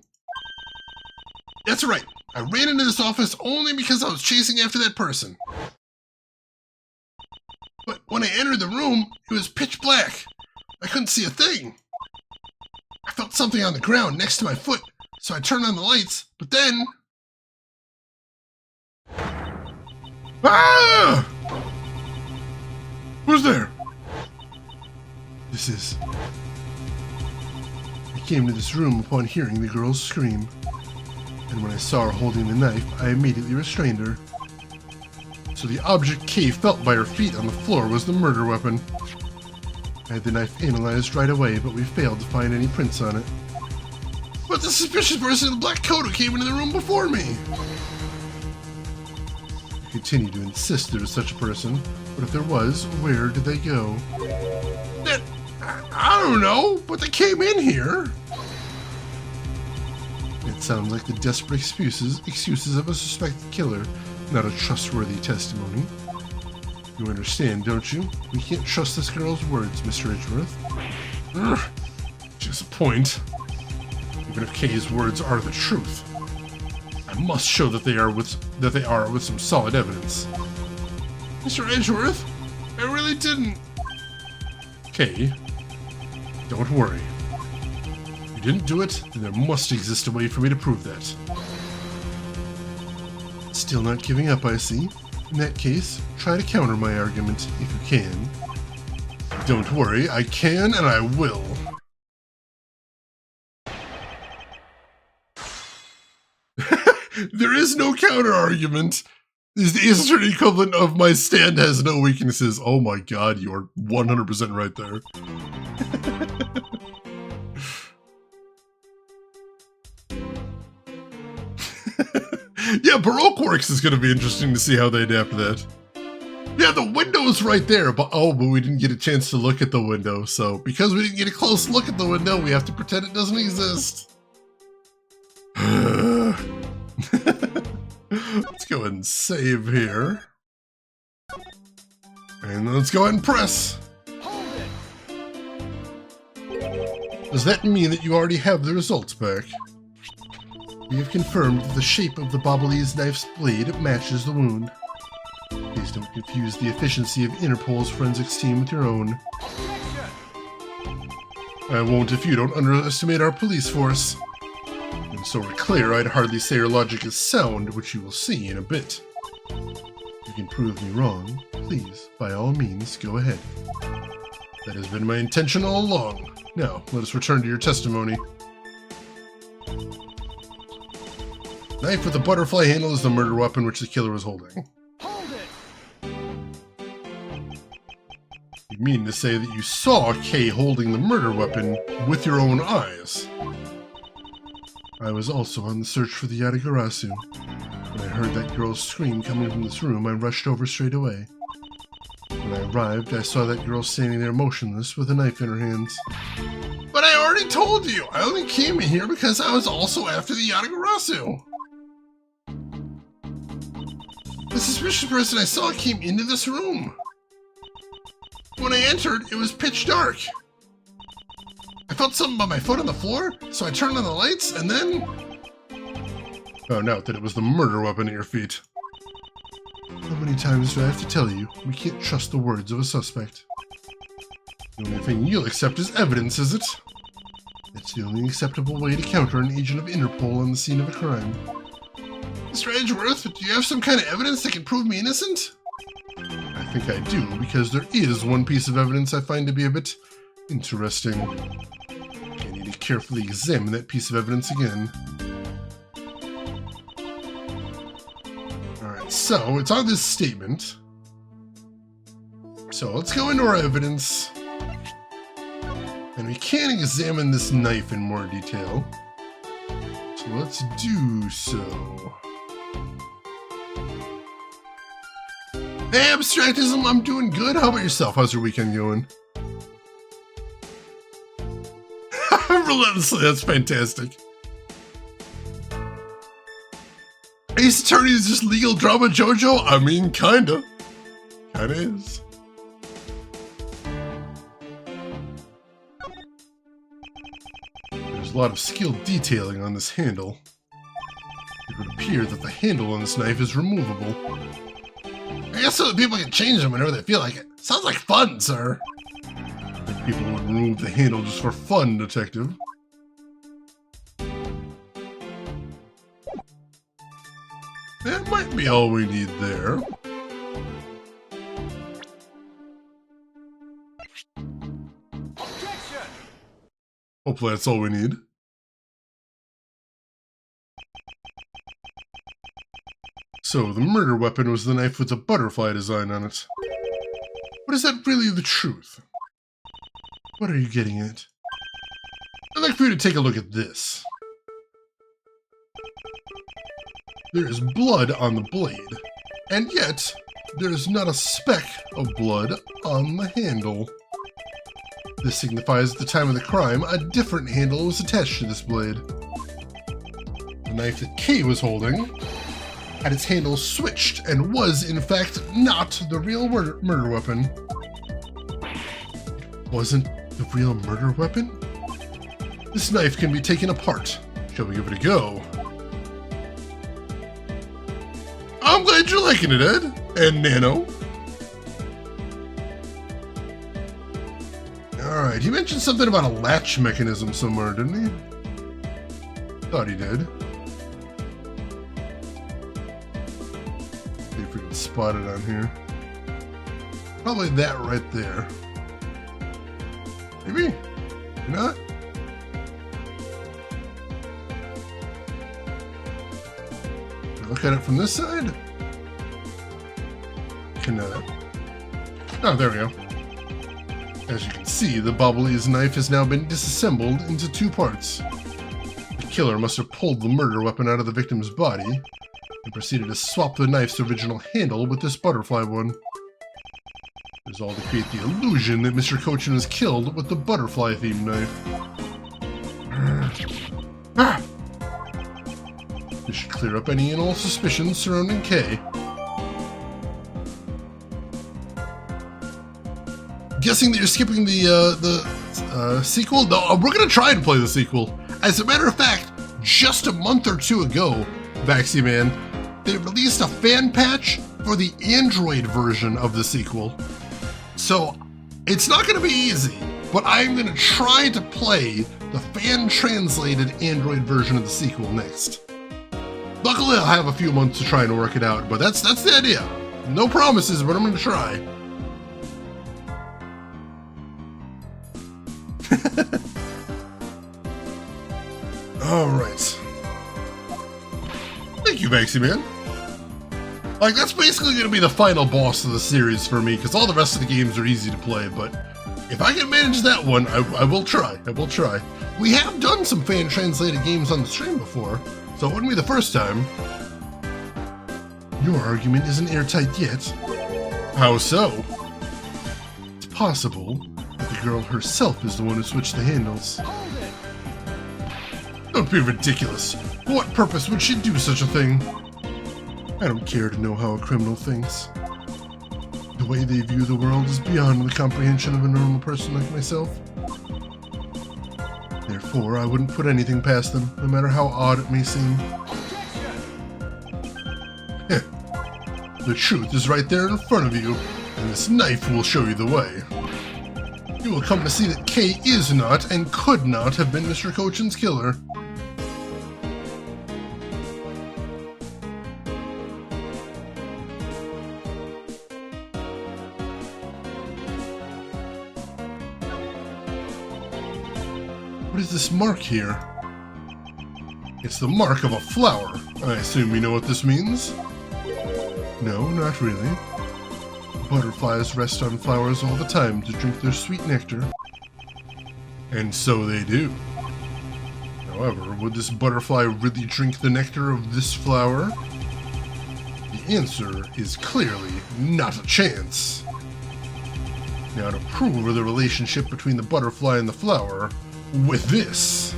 That's right! I ran into this office only because I was chasing after that person. But when I entered the room, it was pitch black. I couldn't see a thing. I felt something on the ground next to my foot, so I turned on the lights, but then Ah! Who's there? This is... I came to this room upon hearing the girl's scream, and when I saw her holding the knife, I immediately restrained her. So the object Kay felt by her feet on the floor was the murder weapon. I had the knife analyzed right away, but we failed to find any prints on it. But the suspicious person in the black coat who came into the room before me! I continue to insist there was such a person, but if there was, where did they go? I don't know, but they came in here. It sounds like the desperate excuses of a suspected killer, not a trustworthy testimony. You understand, don't you? We can't trust this girl's words, Mr. Edgeworth. She has a point. Even if Kay's words are the truth, I must show that they are with some solid evidence. Mr. Edgeworth, I really didn't. Kay, don't worry. You didn't do it, and there must exist a way for me to prove that. Still not giving up, I see. In that case, try to counter my argument, if you can. Don't worry, I can and I will. There is no counter-argument. Is the Eastern equivalent of my stand has no weaknesses. Oh my god, you are 100% right there. Yeah, Baroque Works is going to be interesting to see how they adapt that. Yeah, the window's right there, but we didn't get a chance to look at the window, so because we didn't get a close look at the window, we have to pretend it doesn't exist. Let's go ahead and save here. And let's go ahead and press. Hold it. Does that mean that you already have the results back? We have confirmed that the shape of the Ablaze knife's blade matches the wound. Please don't confuse the efficiency of Interpol's forensics team with your own. I won't if you don't underestimate our police force. And so we're clear, I'd hardly say your logic is sound, which you will see in a bit. If you can prove me wrong, please, by all means, go ahead. That has been my intention all along. Now, let us return to your testimony. Knife with a butterfly handle is the murder weapon which the killer was holding. Hold it. You mean to say that you saw Kay holding the murder weapon with your own eyes? I was also on the search for the Yatagarasu. When I heard that girl's scream coming from this room, I rushed over straight away. When I arrived, I saw that girl standing there motionless with a knife in her hands. But I already told you! I only came in here because I was also after the Yatagarasu! The suspicious person I saw came into this room. When I entered, it was pitch dark. I felt something by my foot on the floor, so I turned on the lights, and then... found out that it was the murder weapon at your feet. How many times do I have to tell you, we can't trust the words of a suspect? The only thing you'll accept is evidence, is it? It's the only acceptable way to counter an agent of Interpol on the scene of a crime. Mr. Edgeworth, do you have some kind of evidence that can prove me innocent? I think I do, because there is one piece of evidence I find to be a bit interesting. I need to carefully examine that piece of evidence again. Alright, so it's on this statement. So let's go into our evidence. And we can examine this knife in more detail. So let's do so. Hey, Abstractism, I'm doing good. How about yourself? How's your weekend going? Relentlessly, that's fantastic. Ace Attorney is just legal drama JoJo? I mean, kinda. Kinda is. There's a lot of skilled detailing on this handle. It would appear that the handle on this knife is removable. I guess so that people can change them whenever they feel like it. Sounds like fun, sir. I think people would remove the handle just for fun, Detective. That might be all we need there. Objection! Hopefully that's all we need. So, the murder weapon was the knife with the butterfly design on it. But is that really the truth? What are you getting at? I'd like for you to take a look at this. There is blood on the blade, and yet there is not a speck of blood on the handle. This signifies at the time of the crime, a different handle was attached to this blade. The knife that Kay was holding had its handle switched and was, in fact, not the real murder weapon. Wasn't the real murder weapon? This knife can be taken apart. Shall we give it a go? I'm glad you're liking it, Ed. And Nano. Alright, he mentioned something about a latch mechanism somewhere, didn't he? Thought he did. See if we can spot it on here. Probably that right there. Maybe? Maybe not? Look at it from this side? Cannot. Oh, there we go. As you can see, the Ablaze knife has now been disassembled into two parts. The killer must have pulled the murder weapon out of the victim's body and proceeded to swap the knife's original handle with this butterfly one. It was all to create the illusion that Mr. Cochin was killed with the butterfly-themed knife. Ah! This should clear up any and all suspicions surrounding Kay. Guessing that you're skipping the sequel? No, we're gonna try and play the sequel. As a matter of fact, just a month or two ago, Vaxie Man, they released a fan patch for the Android version of the sequel. So, it's not gonna be easy, but I'm gonna try to play the fan-translated Android version of the sequel next. Luckily, I'll have a few months to try and work it out, but that's the idea. No promises, but I'm gonna try. Alright. Thank you, Vaxie Man. Like, that's basically going to be the final boss of the series for me, because all the rest of the games are easy to play, but if I can manage that one, I will try. I will try. We have done some fan-translated games on the stream before, so it wouldn't be the first time. Your argument isn't airtight yet. How so? It's possible that the girl herself is the one who switched the handles. Hold it! Don't be ridiculous. For what purpose would she do such a thing? I don't care to know how a criminal thinks. The way they view the world is beyond the comprehension of a normal person like myself. Therefore, I wouldn't put anything past them, no matter how odd it may seem. Objection! The truth is right there in front of you, and this knife will show you the way. You will come to see that Kay is not and could not have been Mr. Cochin's killer. What is this mark here? It's the mark of a flower. I assume you know what this means? No, not really. Butterflies rest on flowers all the time to drink their sweet nectar. And so they do. However, would this butterfly really drink the nectar of this flower? The answer is clearly not a chance. Now, to prove the relationship between the butterfly and the flower, with this.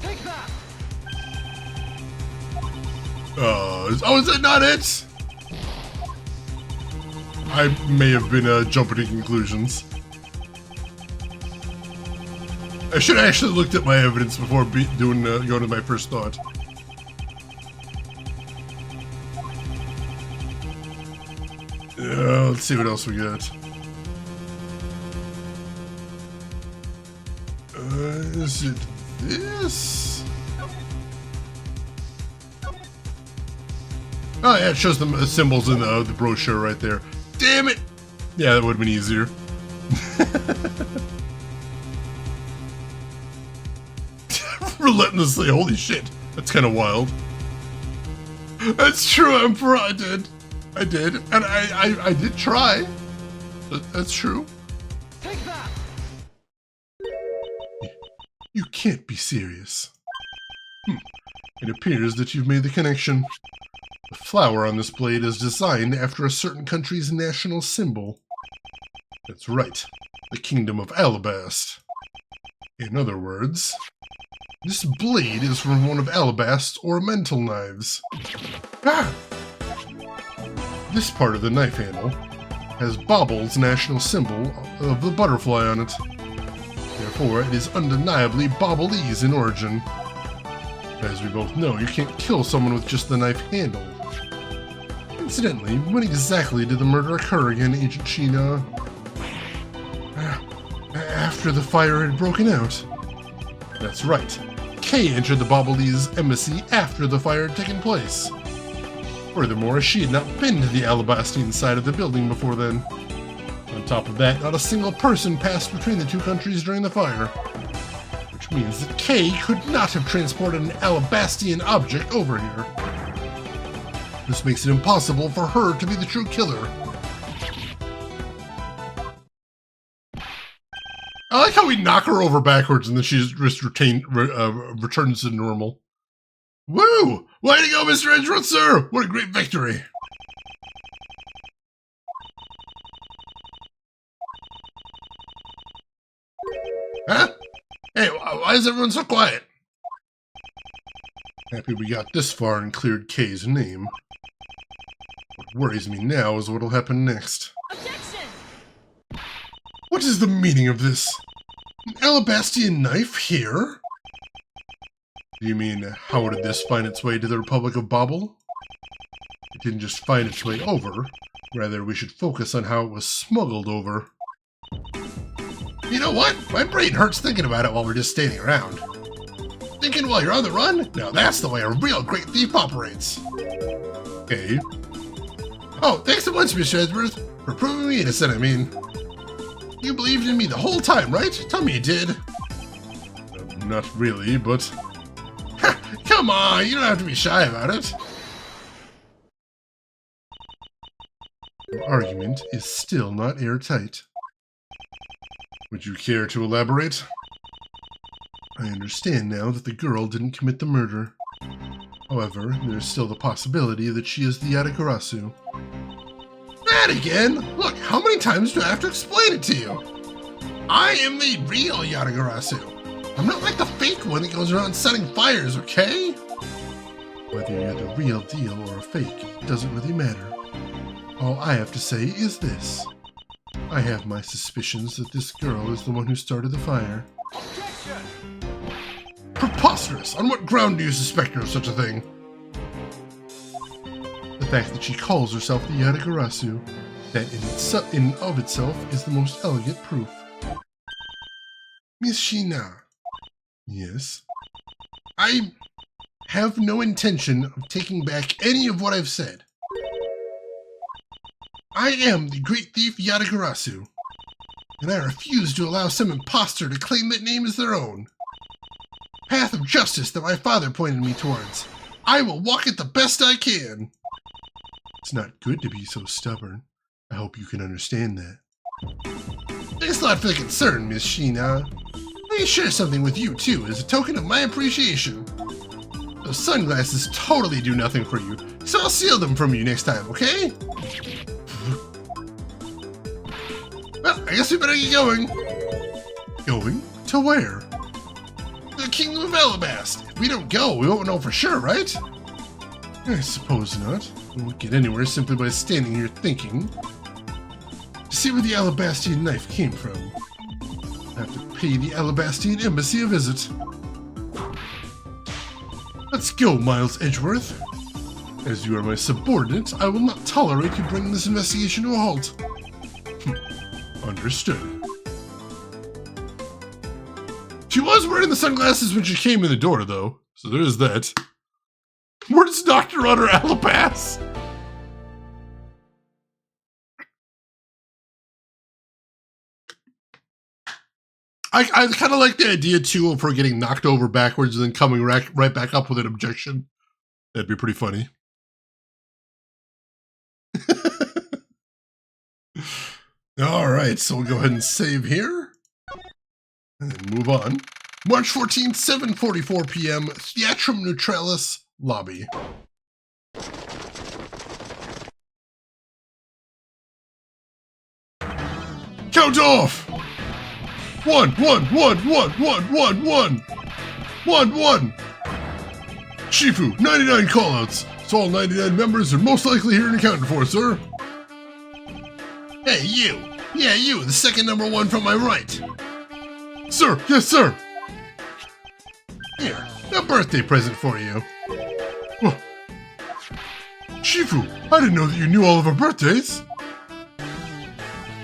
Take that! Oh, is that not it? I may have been jumping to conclusions. I should have actually looked at my evidence before going to my first thought. Let's see what else we got. Is it this? Oh yeah, it shows the symbols in the brochure right there. Damn it! Yeah, that would have been easier. Relentlessly, holy shit. That's kind of wild. That's true, Emperor, I did. And I did try. That's true. Take that! You can't be serious. It appears that you've made the connection. The flower on this blade is designed after a certain country's national symbol. That's right, the Kingdom of Alabast. In other words, this blade is from one of Alabast's ornamental knives. Ah! This part of the knife handle has Bobble's national symbol of the butterfly on it. Therefore, it is undeniably Bobblese in origin. As we both know, you can't kill someone with just the knife handle. Incidentally, when exactly did the murder occur again, Agent Sheena? After the fire had broken out. That's right. Kay entered the Bobblese embassy after the fire had taken place. Furthermore, she had not been to the Alabastian side of the building before then. On top of that, not a single person passed between the two countries during the fire. Which means that Kay could not have transported an Alabastian object over here. This makes it impossible for her to be the true killer. I like how we knock her over backwards and then she just returns to normal. Woo! Way to go, Mr. Edgeworth, sir! What a great victory! Huh? Hey, why is everyone so quiet? Happy we got this far and cleared Kay's name. What worries me now is what'll happen next. Objection! What is the meaning of this? An Alabastian knife here? Do you mean, how did this find its way to the Republic of Bobble? It didn't just find its way over. Rather, we should focus on how it was smuggled over. You know what? My brain hurts thinking about it while we're just standing around. Thinking while you're on the run? Now that's the way a real great thief operates. Okay. Oh, thanks so much, Miss Edgeworth, for proving me innocent, I mean. You believed in me the whole time, right? Tell me you did. Not really, but... Come on, you don't have to be shy about it. Your argument is still not airtight. Would you care to elaborate? I understand now that the girl didn't commit the murder. However, there's still the possibility that she is the Yatagarasu. That again? Look, how many times do I have to explain it to you? I am the real Yatagarasu. I'm not like the fake one that goes around setting fires, okay? Whether you're the real deal or a fake, it doesn't really matter. All I have to say is this. I have my suspicions that this girl is the one who started the fire. Objection! Preposterous! On what ground do you suspect her of such a thing? The fact that she calls herself the Yatagarasu, that in of itself is the most elegant proof. Miss Sheena. Yes? I have no intention of taking back any of what I've said. I am the great thief Yatagarasu, and I refuse to allow some imposter to claim that name as their own. Path of justice that my father pointed me towards. I will walk it the best I can. It's not good to be so stubborn. I hope you can understand that. Thanks a lot for the concern, Miss Sheena. Let me share something with you, too, as a token of my appreciation. Those sunglasses totally do nothing for you, so I'll steal them from you next time, okay? Well, I guess we better get going. Going? To where? The Kingdom of Alabast. If we don't go, we won't know for sure, right? I suppose not. We won't get anywhere simply by standing here thinking. To see where the Alabastian knife came from, I have to pay the Alabastian embassy a visit. Let's go, Miles Edgeworth. As you are my subordinate, I will not tolerate you bringing this investigation to a halt. Understood. She was wearing the sunglasses when she came in the door, though, so there is that. Where's Dr. Utter Alabast? I kind of like the idea, too, of her getting knocked over backwards and then coming right back up with an objection. That'd be pretty funny. All right, so we'll go ahead and save here. And move on. March 14th, 7:44 p.m., Theatrum Neutralis lobby. Count off! 1, 1, 1, 1, 1, 1, 1! 1, 1! Shifu, 99 callouts. So all 99 members are most likely here and accounted for, sir. Hey, you! Yeah, you, the second number 1 from my right. Sir, yes, sir! Here, a birthday present for you. Oh. Shifu, I didn't know that you knew all of our birthdays.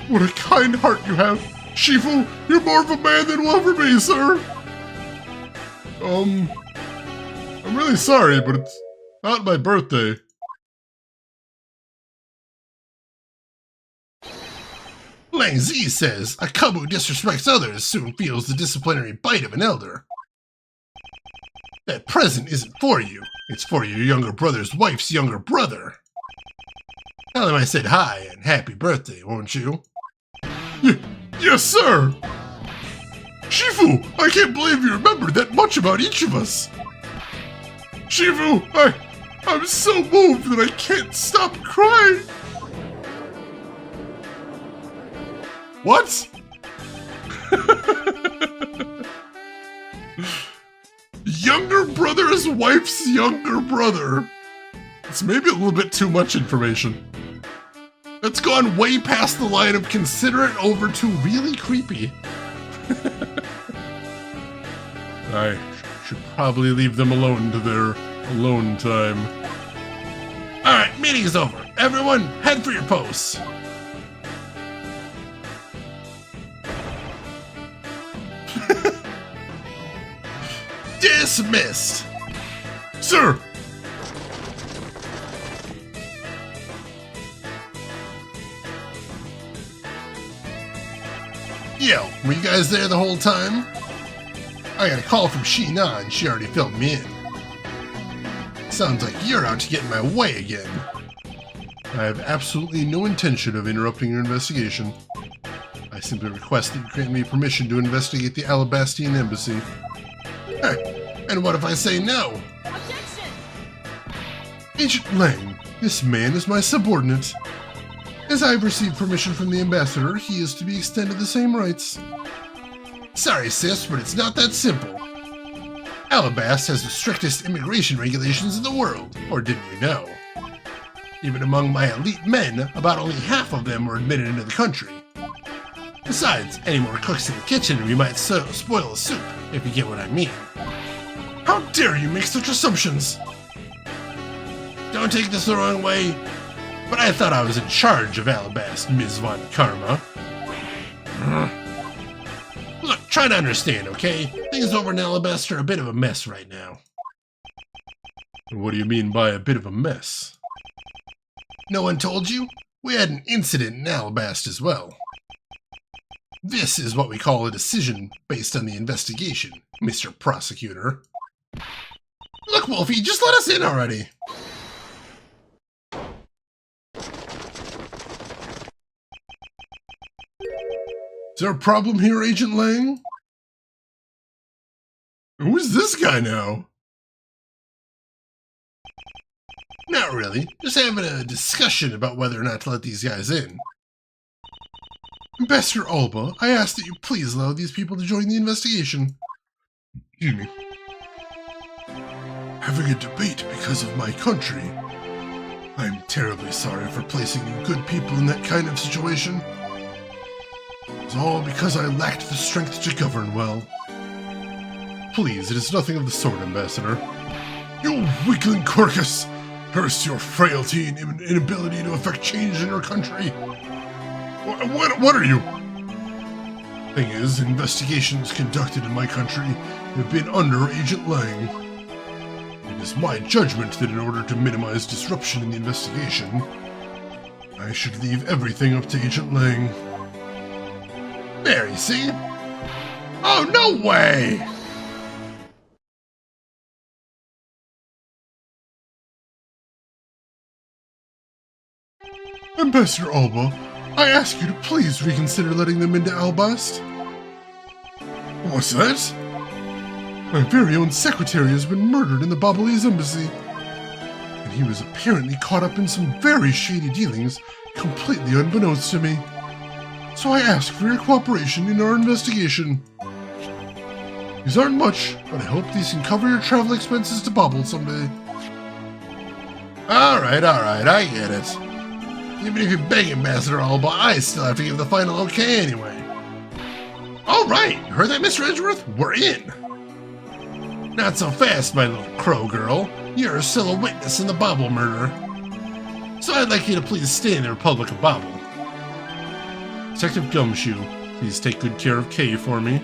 What a kind heart you have. Shifu, you're more of a man than will ever be, sir. I'm really sorry, but it's not my birthday. Lang Zi says, a cub who disrespects others soon feels the disciplinary bite of an elder. That present isn't for you. It's for your younger brother's wife's younger brother. Tell him I said hi and happy birthday, won't you? Yes, sir! Shifu, I can't believe you remembered that much about each of us. Shifu, I'm so moved that I can't stop crying. What? Younger brother's wife's younger brother. It's maybe a little bit too much information. That's gone way past the line of considerate over to really creepy. I should probably leave them alone to their alone time. Alright, meeting's over. Everyone, head for your posts. Dismissed. Sir! Yo, were you guys there the whole time? I got a call from Sheena and she already filled me in. Sounds like you're out to get in my way again. I have absolutely no intention of interrupting your investigation. I simply request that you grant me permission to investigate the Alabastian embassy. And what if I say no? Objection! Agent Lang, this man is my subordinate. As I've received permission from the ambassador, he is to be extended the same rights. Sorry, sis, but it's not that simple. Alabast has the strictest immigration regulations in the world, or didn't you know? Even among my elite men, about only half of them are admitted into the country. Besides, any more cooks in the kitchen, we might spoil the soup, if you get what I mean. How dare you make such assumptions? Don't take this the wrong way, but I thought I was in charge of Alabast, Ms. Von Karma. Look, try to understand, okay? Things over in Alabast are a bit of a mess right now. What do you mean by a bit of a mess? No one told you? We had an incident in Alabast as well. This is what we call a decision based on the investigation, Mr. Prosecutor. Look, Wolfie, just let us in already. Is there a problem here, Agent Lang? Who's this guy now? Not really. Just having a discussion about whether or not to let these guys in. Ambassador Alba, I ask that you please allow these people to join the investigation. Excuse me. Having a debate because of my country. I'm terribly sorry for placing you good people in that kind of situation. It's all because I lacked the strength to govern well. Please, it is nothing of the sort, Ambassador. You weakling Quercus! Curse your frailty and inability to effect change in your country! What are you? Thing is, investigations conducted in my country have been under Agent Lang. It is my judgment that in order to minimize disruption in the investigation, I should leave everything up to Agent Lang. There, you see? Oh, no way! Ambassador Alba, I ask you to please reconsider letting them into Albast. What's that? My very own secretary has been murdered in the Ablaze embassy, and he was apparently caught up in some very shady dealings, completely unbeknownst to me. So I ask for your cooperation in our investigation. These aren't much, but I hope these can cover your travel expenses to Bobble someday. Alright, I get it. Even if you beg Ambassador Alba, I still have to give the final okay anyway. Alright, you heard that, Mr. Edgeworth? We're in! Not so fast, my little crow girl. You're still a witness in the Bobble murder. So I'd like you to please stay in the Republic of Bobble. Detective Gumshoe, please take good care of Kay for me.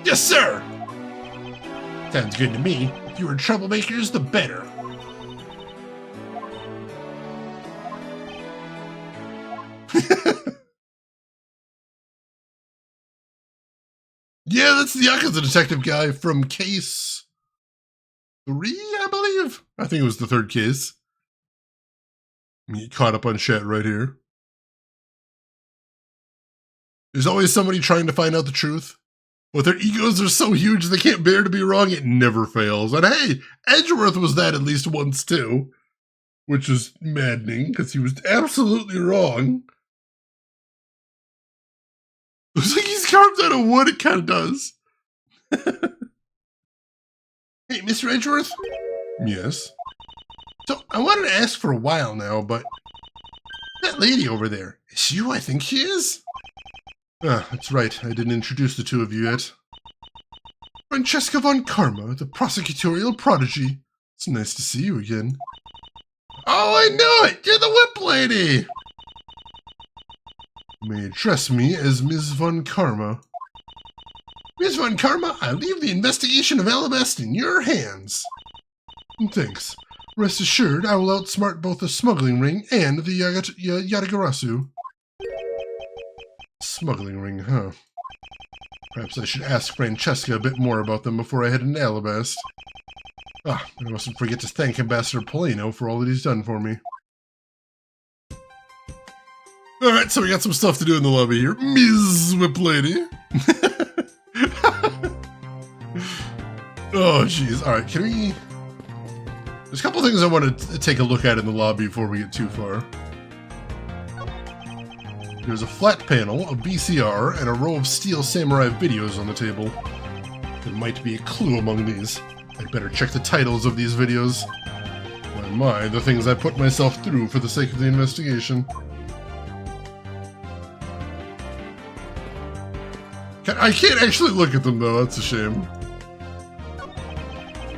Yes, sir! Sounds good to me. The fewer troublemakers, the better. Yeah, that's the Yakuza detective guy from case 3, I believe. I think it was the 3rd case. Let me get caught up on chat right here. There's always somebody trying to find out the truth. But their egos are so huge they can't bear to be wrong, it never fails. And hey, Edgeworth was that at least once too. Which is maddening, because he was absolutely wrong. Looks like he's carved out of wood, it kind of does. Hey, Mr. Edgeworth? Yes? So, I wanted to ask for a while now, but that lady over there, is she who I think she is? Ah, that's right, I didn't introduce the two of you yet. Francesca von Karma, the prosecutorial prodigy. It's nice to see you again. Oh, I know it! You're the whip lady! You may address me as Ms. Von Karma. Ms. Von Karma, I leave the investigation of Alabast in your hands. Thanks. Rest assured, I will outsmart both the smuggling ring and the Yatagarasu. Smuggling ring, huh? Perhaps I should ask Francesca a bit more about them before I head into Alabast. Ah, I mustn't forget to thank Ambassador Polino for all that he's done for me. Alright, so we got some stuff to do in the lobby here. Ms. Whip Lady. Oh, jeez. Alright, can we... There's a couple things I want to take a look at in the lobby before we get too far. There's a flat panel, a VCR, and a row of Steel Samurai videos on the table. There might be a clue among these. I'd better check the titles of these videos. My, the things I put myself through for the sake of the investigation. I can't actually look at them though, that's a shame.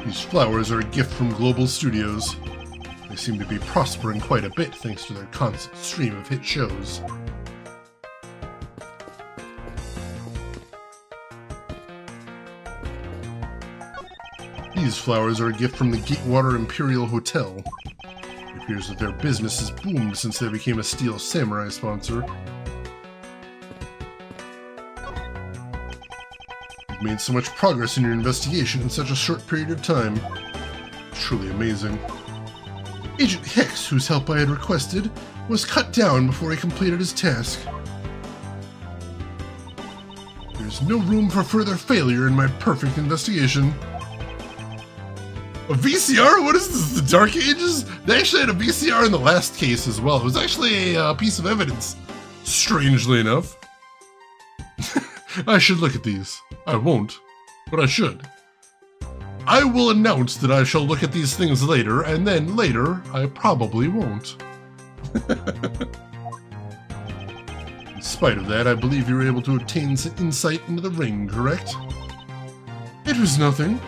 These flowers are a gift from Global Studios. They seem to be prospering quite a bit thanks to their constant stream of hit shows. These flowers are a gift from the Gatewater Imperial Hotel. It appears that their business has boomed since they became a Steel Samurai sponsor. You've made so much progress in your investigation in such a short period of time. Truly amazing. Agent Hicks, whose help I had requested, was cut down before he completed his task. There's no room for further failure in my perfect investigation. A VCR? What is this, the Dark Ages? They actually had a VCR in the last case as well. It was actually a piece of evidence, strangely enough. I should look at these. I won't, but I should. I will announce that I shall look at these things later, and then later, I probably won't. In spite of that, I believe you were able to obtain some insight into the ring, correct? It was nothing.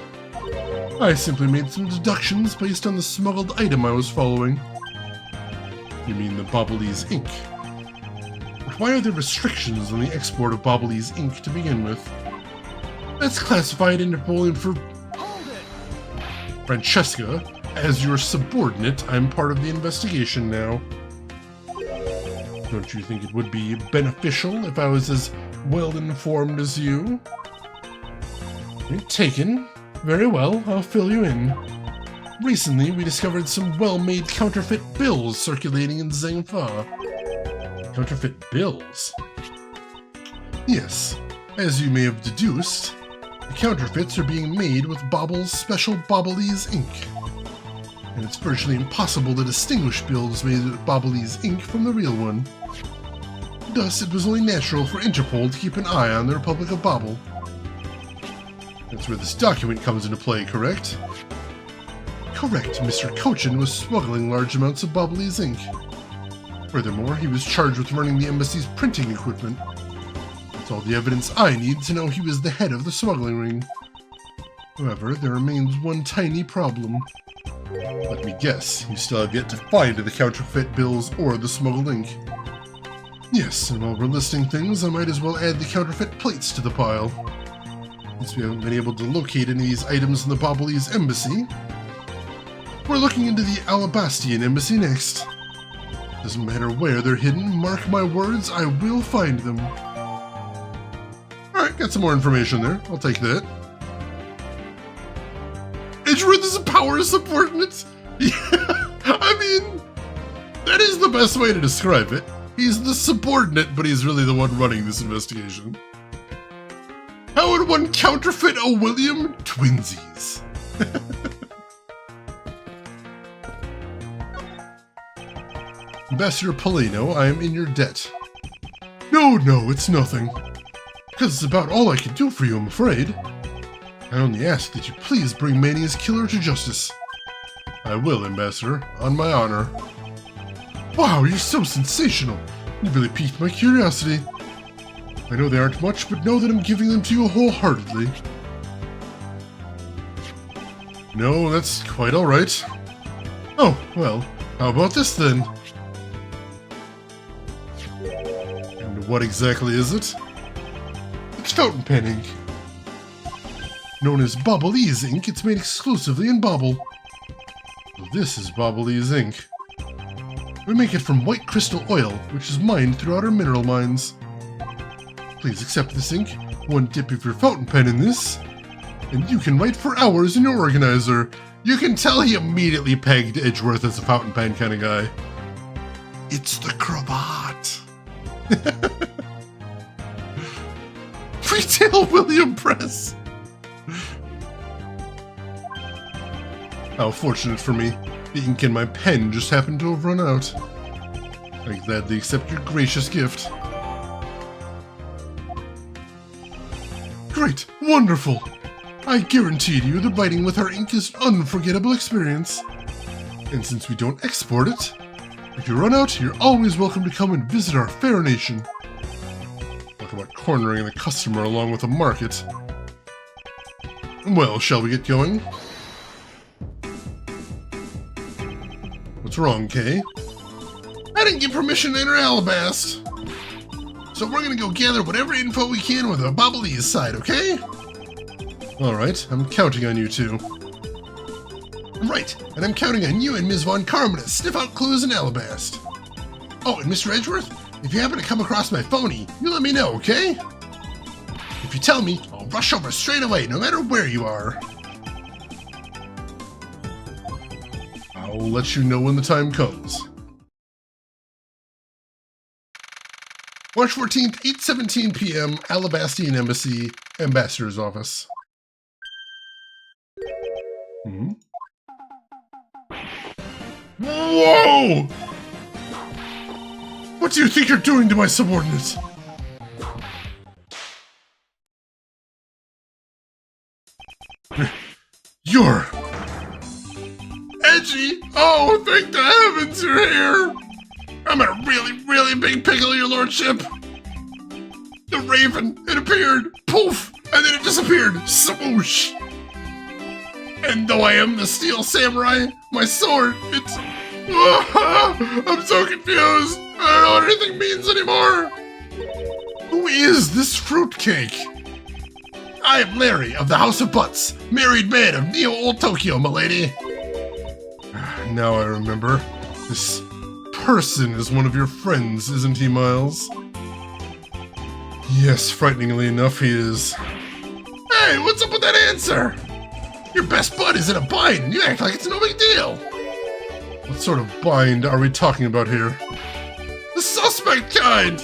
I simply made some deductions based on the smuggled item I was following. You mean the Bobblese ink? But why are there restrictions on the export of Bobblese ink to begin with? That's classified Interpol info. Francesca, as your subordinate, I'm part of the investigation now. Don't you think it would be beneficial if I was as well informed as you? Taken. Very well, I'll fill you in. Recently, we discovered some well-made counterfeit bills circulating in Zhengfa. Counterfeit bills? Yes, as you may have deduced, the counterfeits are being made with Bobble's special Ablaze ink. And it's virtually impossible to distinguish bills made with Ablaze ink from the real one. Thus, it was only natural for Interpol to keep an eye on the Republic of Bobble. That's where this document comes into play, correct? Correct, Mr. Cochin was smuggling large amounts of Ablaze ink. Furthermore, he was charged with running the embassy's printing equipment. That's all the evidence I need to know he was the head of the smuggling ring. However, there remains one tiny problem. Let me guess, you still have yet to find the counterfeit bills or the smuggled ink. Yes, and while we're listing things, I might as well add the counterfeit plates to the pile. Since we haven't been able to locate any of these items in the Ablaze embassy, we're looking into the Alabastian embassy next. Doesn't matter where they're hidden, mark my words, I will find them. Alright, got some more information there. I'll take that. Edgeworth is a power subordinate? Yeah, I mean, that is the best way to describe it. He's the subordinate, but he's really the one running this investigation. How would one counterfeit a William? Twinsies. Ambassador Polino, I am in your debt. No, it's nothing. Because it's about all I can do for you, I'm afraid. I only ask that you please bring Mania's killer to justice. I will, Ambassador, on my honor. Wow, you're so sensational. You really piqued my curiosity. I know they aren't much, but know that I'm giving them to you wholeheartedly. No, that's quite alright. Oh, well, how about this then? And what exactly is it? It's fountain pen ink. Known as Ablaze ink, it's made exclusively in Bobble. Well, this is Ablaze ink. We make it from white crystal oil, which is mined throughout our mineral mines. Please accept this ink, one dip of your fountain pen in this, and you can write for hours in your organizer. You can tell he immediately pegged Edgeworth as a fountain pen kind of guy. It's the cravat. Retail William Press. How fortunate for me. The ink in my pen just happened to have run out. I gladly accept your gracious gift. Great, wonderful. I guarantee to you that writing with our ink is an unforgettable experience. And since we don't export it, if you run out, you're always welcome to come and visit our fair nation. Talk about cornering the customer along with a market. Well, shall we get going? What's wrong, Kay? I didn't get permission to enter Alabast. So we're gonna go gather whatever info we can with the Ablaze side, okay? Alright, I'm counting on you two. Right, and I'm counting on you and Ms. Von Karman to sniff out clues in Alabast. Oh, and Mr. Edgeworth, if you happen to come across my phony, you let me know, okay? If you tell me, I'll rush over straight away, no matter where you are. I'll let you know when the time comes. March 14th, 8:17 p.m., Alabastian Embassy, Ambassador's Office. Whoa! What do you think you're doing to my subordinates? You're... Edgy! Oh, thank the heavens you're here! I'm in a really big pickle, your lordship! The raven, it appeared, poof, and then it disappeared, swoosh! And though I am the steel samurai, my sword, it's... I'm so confused! I don't know what anything means anymore! Who is this fruitcake? I am Larry of the House of Butts, married man of Neo Old Tokyo, milady. Now I remember. This person is one of your friends, isn't he, Miles? Yes, frighteningly enough, he is. Hey, what's up with that answer? Your best bud is in a bind, and you act like it's no big deal. What sort of bind are we talking about here? The suspect kind!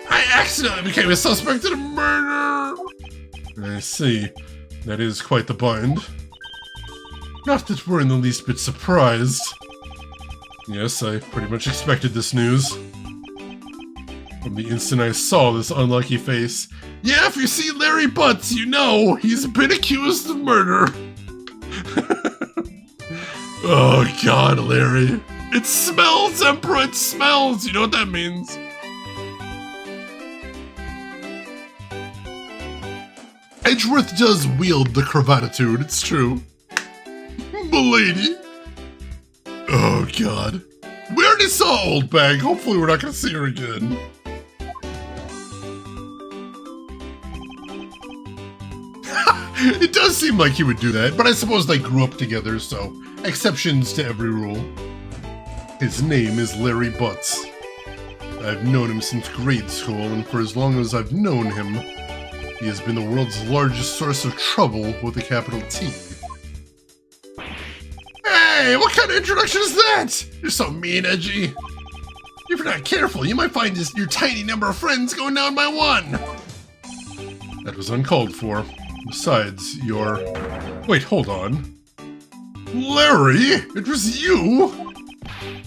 I accidentally became a suspect in a murder! I see. That is quite the bind. Not that we're in the least bit surprised. Yes, I pretty much expected this news. From the instant I saw this unlucky face. Yeah, if you see Larry Butts, you know he's been accused of murder. Oh god, Larry. It smells, Emperor, it smells! You know what that means? Edgeworth does wield the cravatitude, it's true. Milady. Oh god. We already saw Old Bag, hopefully we're not gonna see her again. It does seem like he would do that, but I suppose they grew up together, so exceptions to every rule. His name is Larry Butts. I've known him since grade school, and for as long as I've known him, he has been the world's largest source of trouble with a capital T. Hey, what kind of introduction is that? You're so mean, Edgy. If you're not careful, you might find your tiny number of friends going down by one. That was uncalled for. Besides, you're... Wait, hold on. Larry, it was you?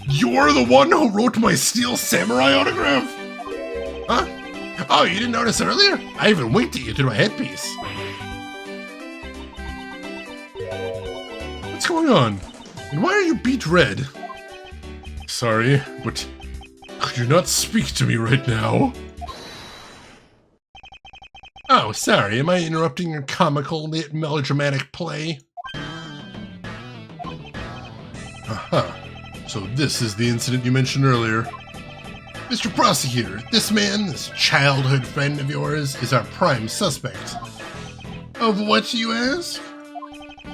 You're the one who wrote my Steel Samurai autograph? Huh? Oh, you didn't notice earlier? I even winked at you through my headpiece. What's going on? And why are you beet red? Sorry, but could you not speak to me right now? Oh, sorry, am I interrupting your comical, melodramatic play? Aha, so this is the incident you mentioned earlier. Mr. Prosecutor, this man, this childhood friend of yours, is our prime suspect. Of what, you ask?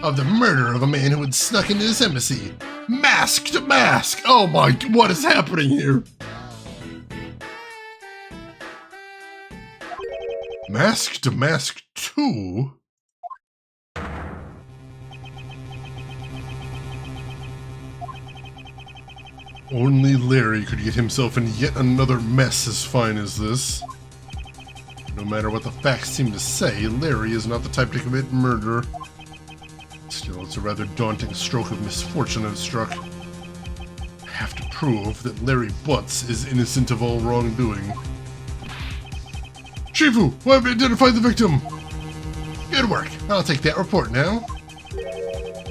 Of the murder of a man who had snuck into this embassy. Mask to mask! Oh my, what is happening here? Mask to Mask 2? Only Larry could get himself in yet another mess as fine as this. No matter what the facts seem to say, Larry is not the type to commit murder. Still, it's a rather daunting stroke of misfortune I've struck. I have to prove that Larry Butts is innocent of all wrongdoing. Shifu, why have you identified the victim? Good work. I'll take that report now.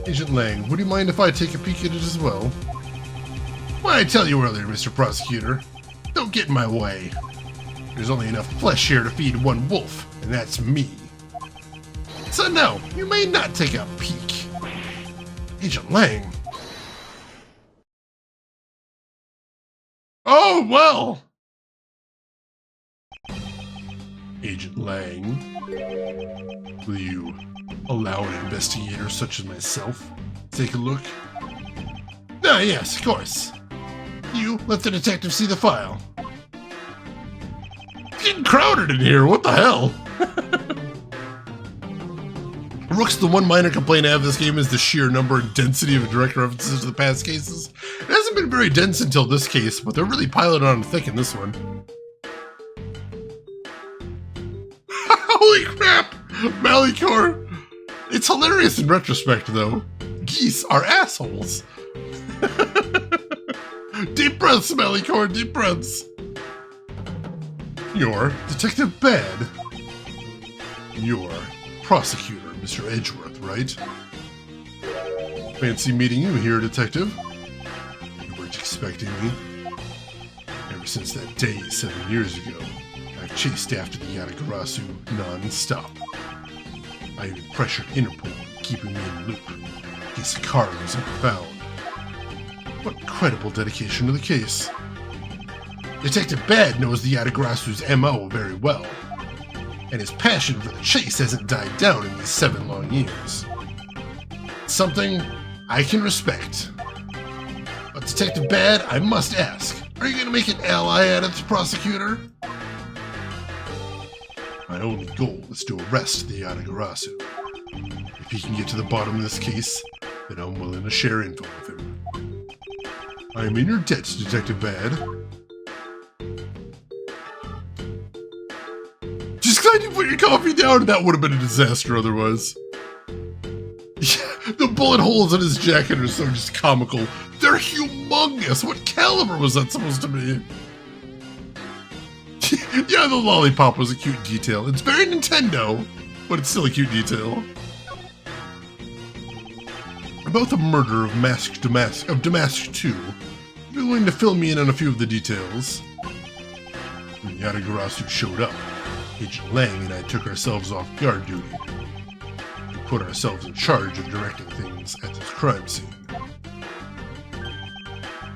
Agent Lang, would you mind if I take a peek at it as well? Why I tell you earlier, Mr. Prosecutor, don't get in my way. There's only enough flesh here to feed one wolf, and that's me. So no, you may not take a peek. Agent Lang. Oh, well. Agent Lang, will you allow an investigator such as myself to take a look? Ah, yes, of course. You let the detective see the file. It's getting crowded in here, what the hell? Rook's the one minor complaint I have of this game is the sheer number and density of direct references to the past cases. It hasn't been very dense until this case, but they're really piling on thick in this one. Holy crap! Malicor! It's hilarious in retrospect, though. Geese are assholes. Deep breaths, Malicor, deep breaths. You're Detective Bad. You're Prosecutor, Mr. Edgeworth, right? Fancy meeting you here, Detective. You weren't expecting me. Ever since that day 7 years ago, I've chased after the Yatagarasu non-stop. I even pressured Interpol, keeping me in the loop. His car was never found. What incredible dedication to the case. Detective Bad knows the Yatagarasu's MO very well, and his passion for the chase hasn't died down in these 7 long years. Something I can respect. But Detective Bad, I must ask, are you going to make an ally out of the prosecutor? My only goal is to arrest the Yatagarasu. If he can get to the bottom of this case, then I'm willing to share info with him. I am in your debt, Detective Bad. Just glad you put your coffee down. That would have been a disaster otherwise. Yeah, the bullet holes in his jacket are so just comical. They're humongous. What caliber was that supposed to be? Yeah, the lollipop was a cute detail. It's very Nintendo, but it's still a cute detail. About the murder of Damask 2, be willing to fill me in on a few of the details. When Yatagarasu showed up, Agent Lang and I took ourselves off guard duty. We put ourselves in charge of directing things at this crime scene.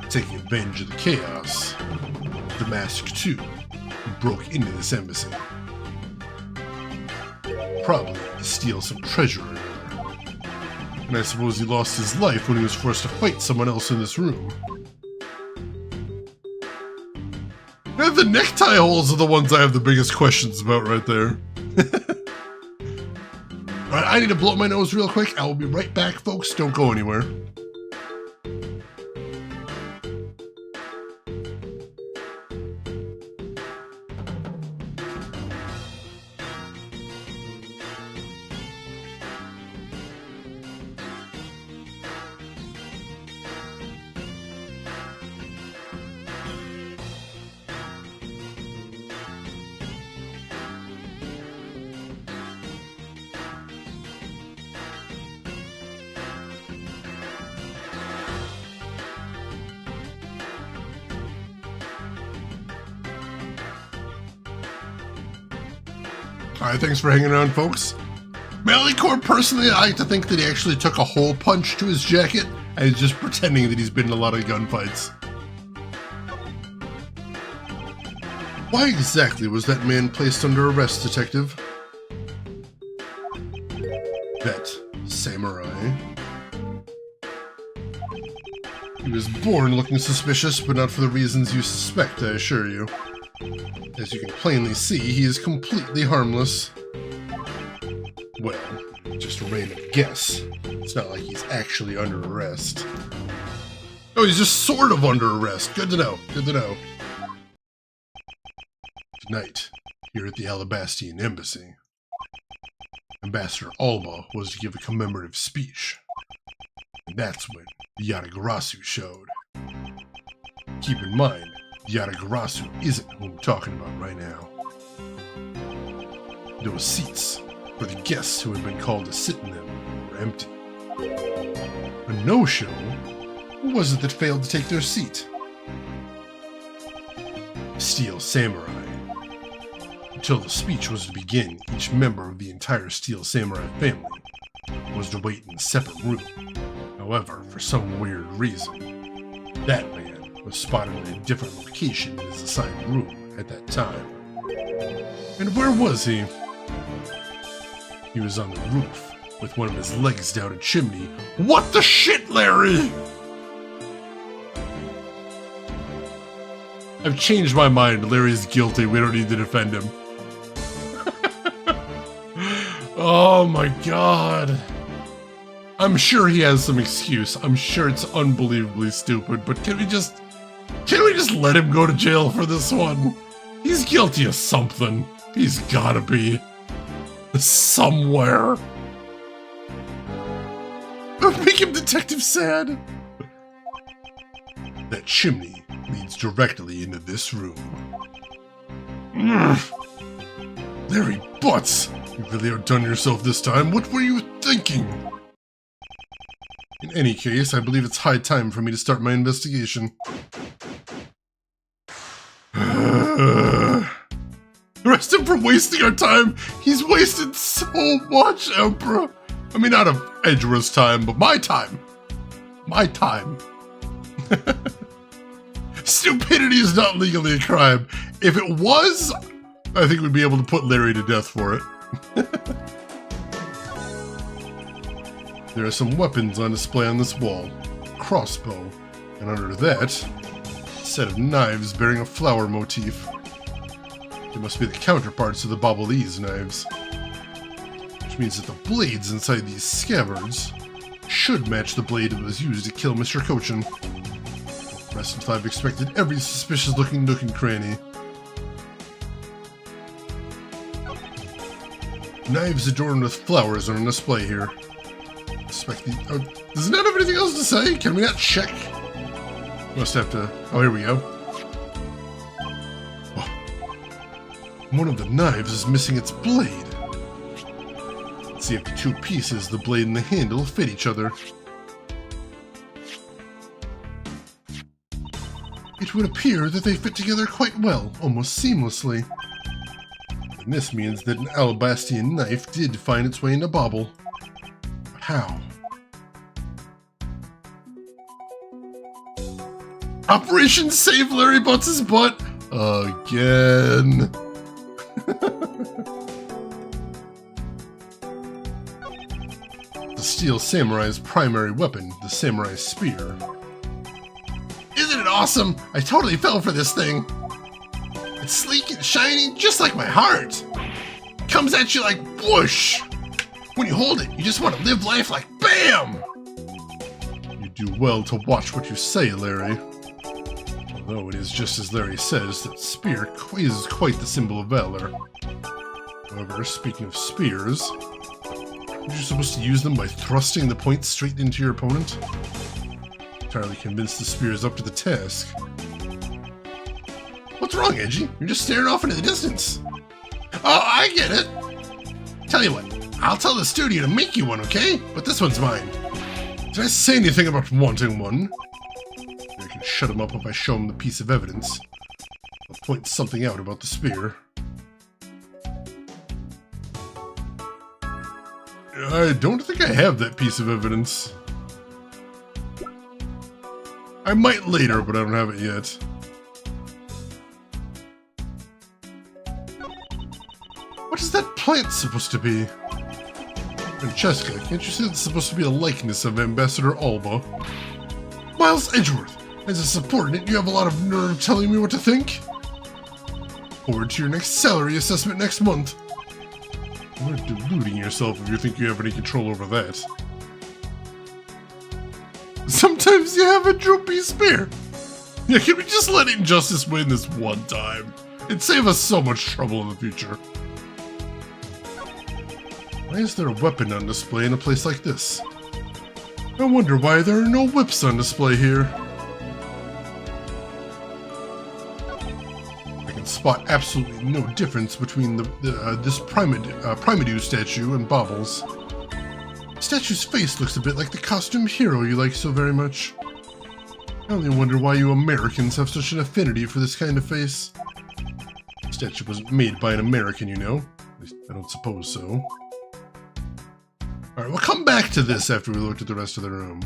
Taking advantage of the chaos, Damask 2 broke into this embassy. Probably to steal some treasure or another. And I suppose he lost his life when he was forced to fight someone else in this room. And the necktie holes are the ones I have the biggest questions about right there. Alright, I need to blow my nose real quick. I will be right back, folks. Don't go anywhere. Alright, thanks for hanging around, folks. Malicorp, personally, I like to think that he actually took a hole punch to his jacket and he's just pretending that he's been in a lot of gunfights. Why exactly was that man placed under arrest, Detective? That samurai. He was born looking suspicious, but not for the reasons you suspect, I assure you. As you can plainly see, he is completely harmless. Well, just a random guess. It's not like he's actually under arrest. Oh, he's just sort of under arrest. Good to know. Good to know. Tonight, here at the Alabastian Embassy, Ambassador Alba was to give a commemorative speech. And that's when Yatagarasu showed. Keep in mind, Yatagarasu isn't who I'm talking about right now. Those seats for the guests who had been called to sit in them were empty. A no-show? Who was it that failed to take their seat? Steel Samurai. Until the speech was to begin, each member of the entire Steel Samurai family was to wait in a separate room. However, for some weird reason, that man was spotted in a different location in his assigned room at that time. And where was he? He was on the roof, with one of his legs down a chimney. What the shit, Larry? I've changed my mind. Larry's guilty. We don't need to defend him. Oh my god. I'm sure he has some excuse. I'm sure it's unbelievably stupid, but can we just let him go to jail for this one? He's guilty of something. He's gotta be. Somewhere. Make him Detective Sad. That chimney leads directly into this room. Larry Butts! You really outdone yourself this time. What were you thinking? In any case, I believe it's high time for me to start my investigation. Arrest him for wasting our time. He's wasted so much, Emperor. I mean, not of Edgeworth's time, but my time. My time. Stupidity is not legally a crime. If it was, I think we'd be able to put Larry to death for it. There are some weapons on display on this wall. A crossbow, and under that, a set of knives bearing a flower motif. They must be the counterparts of the Ablaze knives. Which which means that the blades inside these scabbards should match the blade that was used to kill Mr. Cochin. Rest until I've expected every suspicious-looking nook and cranny. Knives adorned with flowers are on display here. Expect the... Oh, does it not have anything else to say? Can we not check? Must have to... Oh, here we go. Oh. One of the knives is missing its blade. Let's see if the two pieces, the blade and the handle, fit each other. It would appear that they fit together quite well, almost seamlessly. And this means that an Alabastian knife did find its way into Bobble. But how? Operation Save Larry Butts' Butt? Again. The Steel Samurai's primary weapon, the Samurai Spear. Isn't it awesome? I totally fell for this thing. It's sleek and shiny, just like my heart. Comes at you like whoosh. When you hold it, you just want to live life like BAM! You do well to watch what you say, Larry. Although it is just as Larry says, that spear is quite the symbol of valor. However, speaking of spears, aren't you supposed to use them by thrusting the point straight into your opponent? Entirely convinced the spear is up to the task. What's wrong, Edgy? You're just staring off into the distance. Oh, I get it. Tell you what, I'll tell the studio to make you one, okay? But this one's mine. Did I say anything about wanting one? I can shut him up if I show him the piece of evidence. I'll point something out about the spear. I don't think I have that piece of evidence. I might later, but I don't have it yet. What is that plant supposed to be? Francesca, can't you see that's supposed to be a likeness of Ambassador Alba? Miles Edgeworth, as a subordinate, you have a lot of nerve telling me what to think? Forward to your next salary assessment next month. You're deluding yourself if you think you have any control over that. Sometimes you have a droopy spear. Yeah, can we just let Injustice win this one time? It'd save us so much trouble in the future. Why is there a weapon on display in a place like this? I wonder why there are no whips on display here. I can spot absolutely no difference between this Primadou statue and Bobble's. The statue's face looks a bit like the costumed hero you like so very much. I only wonder why you Americans have such an affinity for this kind of face. The statue wasn't made by an American, you know. At least I don't suppose so. Alright, we'll come back to this after we looked at the rest of the room.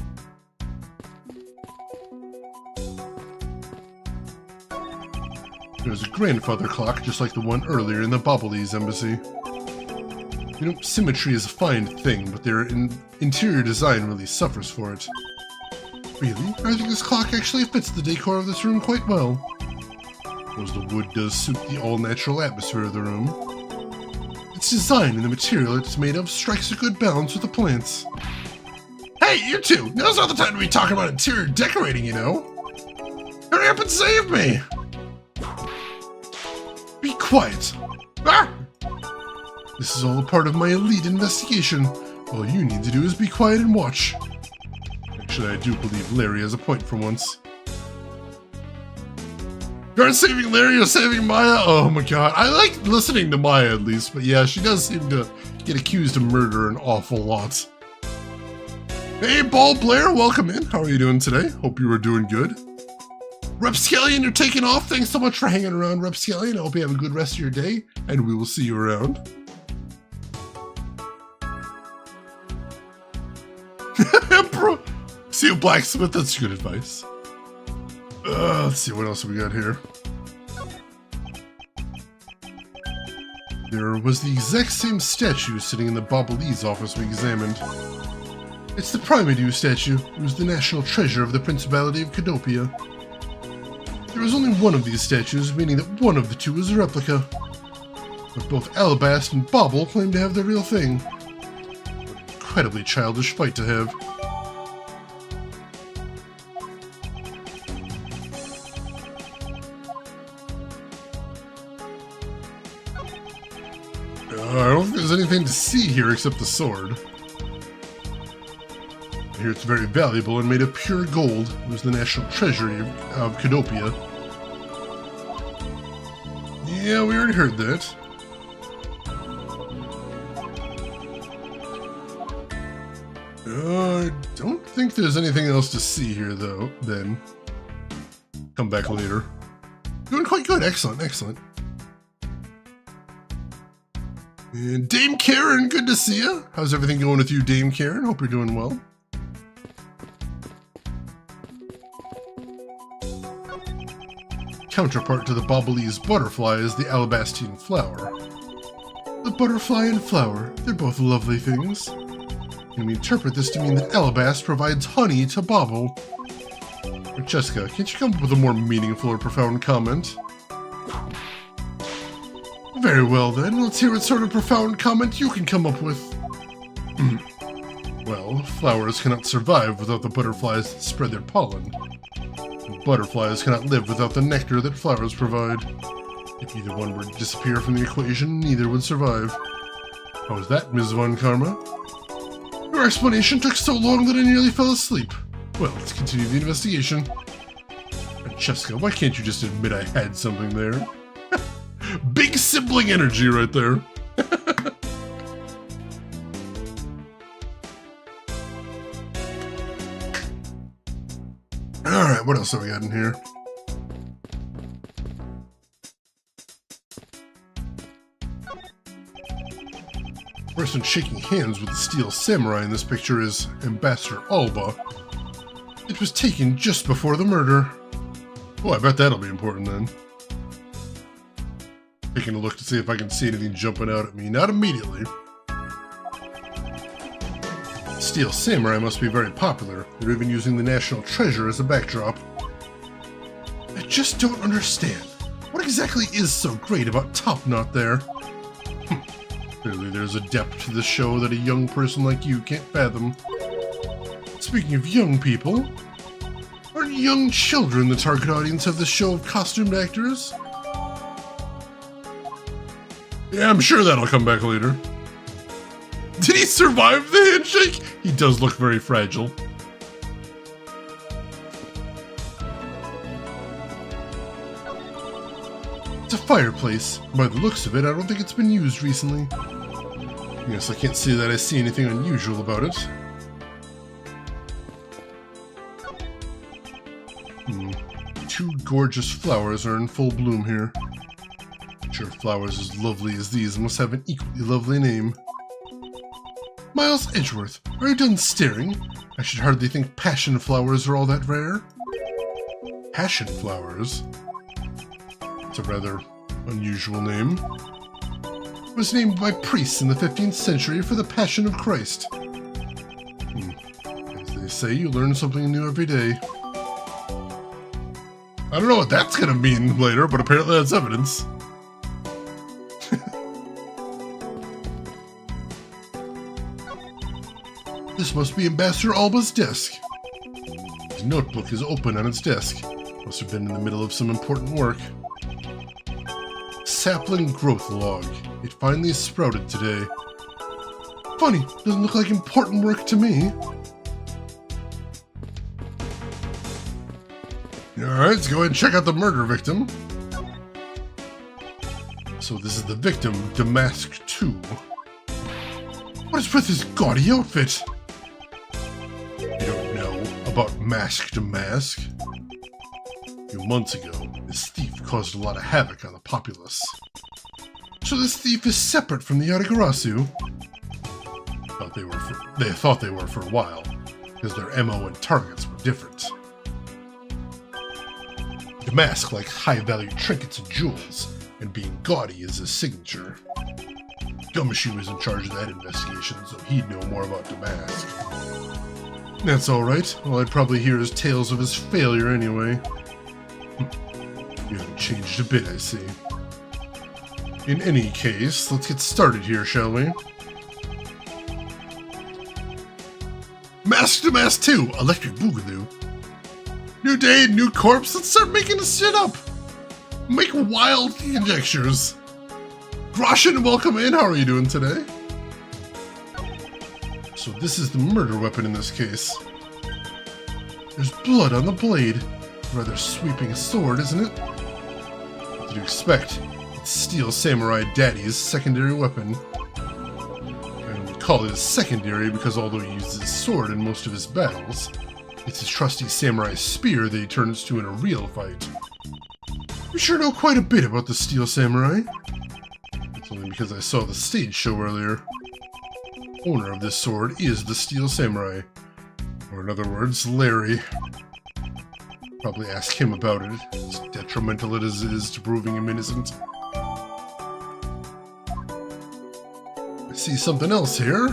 There's a grandfather clock just like the one earlier in the Ablaze embassy. You know, symmetry is a fine thing, but their interior design really suffers for it. Really? I think this clock actually fits the decor of this room quite well. Though the wood does suit the all-natural atmosphere of the room. Its design and the material it's made of strikes a good balance with the plants. Hey, you two! Now's not the time to be talking about interior decorating, you know! Hurry up and save me! Be quiet! Ah! This is all a part of my elite investigation. All you need to do is be quiet and watch. Actually, I do believe Larry has a point for once. You aren't saving Larry or saving Maya? Oh my god. I like listening to Maya at least, but yeah, she does seem to get accused of murder an awful lot. Hey, Ball Blair, welcome in. How are you doing today? Hope you are doing good. Repscallion, you're taking off. Thanks so much for hanging around, Repscallion. I hope you have a good rest of your day, and we will see you around. Bro, see you, blacksmith. That's good advice. Let's see what else we got here. There was the exact same statue sitting in the Ablaze office we examined. It's the Primadou statue. It was the national treasure of the Principality of Cadopia. There was only one of these statues, meaning that one of the two is a replica. But both Alabast and Bobble claim to have the real thing. incredibly childish fight to have. I don't think there's anything to see here except the sword. I hear it's very valuable and made of pure gold. It was the national treasury of Cadopia. Yeah, we already heard that. I don't think there's anything else to see here, though, then. Come back later. Doing quite good. Excellent, excellent. And Dame Karen, good to see you. How's everything going with you, Dame Karen? Hope you're doing well. Counterpart to the Ablaze butterfly is the alabastine flower. The butterfly and flower, they're both lovely things. And we interpret this to mean that Alabast provides honey to Bobble. Jessica, can't you come up with a more meaningful or profound comment? Very well then, let's hear what sort of profound comment you can come up with. Well, flowers cannot survive without the butterflies that spread their pollen. And butterflies cannot live without the nectar that flowers provide. If either one were to disappear from the equation, neither would survive. How was that, Ms. Von Karma? Your explanation took so long that I nearly fell asleep. Well, let's continue the investigation. Francesca, why can't you just admit I had something there? Big sibling energy right there. Alright, what else have we got in here? The person shaking hands with the steel samurai in this picture is Ambassador Alba. It was taken just before the murder. Oh, I bet that'll be important then. Taking a look to see if I can see anything jumping out at me. Not immediately. Steel Samurai must be very popular. They're even using the National Treasure as a backdrop. I just don't understand. What exactly is so great about Top Knot there? Clearly there's a depth to the show that a young person like you can't fathom. Speaking of young people, aren't young children the target audience of this show of costumed actors? Yeah, I'm sure that'll come back later. Did he survive the handshake? He does look very fragile. It's a fireplace. By the looks of it, I don't think it's been used recently. Yes, I can't say that I see anything unusual about it. Two gorgeous flowers are in full bloom here. Sure, flowers as lovely as these must have an equally lovely name. Miles Edgeworth, are you done staring? I should hardly think passion flowers are all that rare. Passion flowers? It's a rather unusual name. It was named by priests in the 15th century for the Passion of Christ. As they say, you learn something new every day. I don't know what that's gonna mean later, but apparently that's evidence. This must be Ambassador Alba's desk. His notebook is open on its desk. Must have been in the middle of some important work. Sapling growth log. It finally sprouted today. Funny, doesn't look like important work to me. Alright, let's go ahead and check out the murder victim. So this is the victim, Damask 2. What is with his gaudy outfit? You don't know about Mask Damask? A few months ago, this thief caused a lot of havoc on the populace. So this thief is separate from the Yatagarasu? They thought they were for a while, because their MO and targets were different. Damask likes high-value trinkets and jewels, and being gaudy is his signature. Gumshoe is in charge of that investigation, so he'd know more about Damask. That's alright. Well, I'd probably hear his tales of his failure anyway. You haven't changed a bit, I see. In any case, let's get started here, shall we? Mask Damask 2, Electric Boogaloo. New day, new corpse, let's start making this shit up. Make wild conjectures. Groshin, welcome in, how are you doing today? So this is the murder weapon in this case. There's blood on the blade. Rather sweeping sword, isn't it? What did you expect? It's Steel Samurai Daddy's secondary weapon. And we call it secondary because although he uses his sword in most of his battles, it's his trusty samurai spear that he turns to in a real fight. We sure know quite a bit about the Steel Samurai. It's only because I saw the stage show earlier. Owner of this sword is the Steel Samurai. Or in other words, Larry. Probably ask him about it, as detrimental as it is to proving him innocent. I see something else here.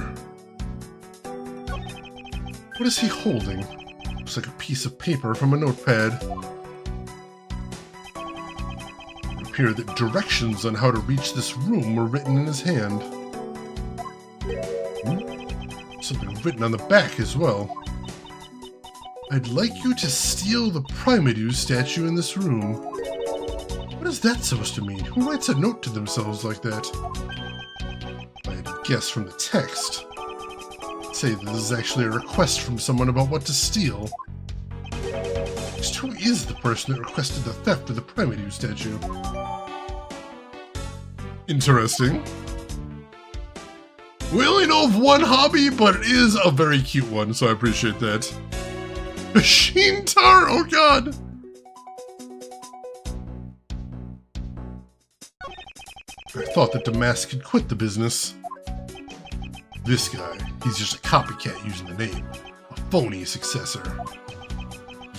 What is he holding? Looks like a piece of paper from a notepad. It would appear that directions on how to reach this room were written in his hand. Something written on the back as well. I'd like you to steal the Primedu statue in this room. What is that supposed to mean? Who writes a note to themselves like that? I had to guess from the text. I'd say that this is actually a request from someone about what to steal. Just who is the person that requested the theft of the Primedu statue? Interesting. We only know of one hobby, but it is a very cute one, so I appreciate that. Machine tar, oh god! I thought that Damask had quit the business. This guy, he's just a copycat using the name. A phony successor.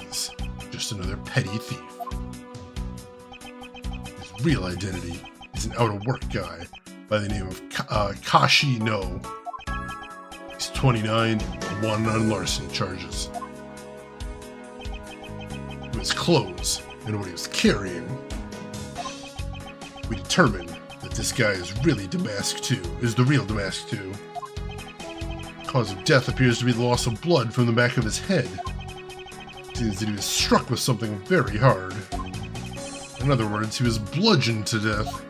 He's just another petty thief. His real identity is an out-of-work guy by the name of Kashi No. He's 29, wanted on larceny charges. His clothes and what he was carrying, we determined that this guy is really Damask 2, is the real Damask 2. Cause of death appears to be the loss of blood from the back of his head. It seems that he was struck with something very hard. In other words, he was bludgeoned to death.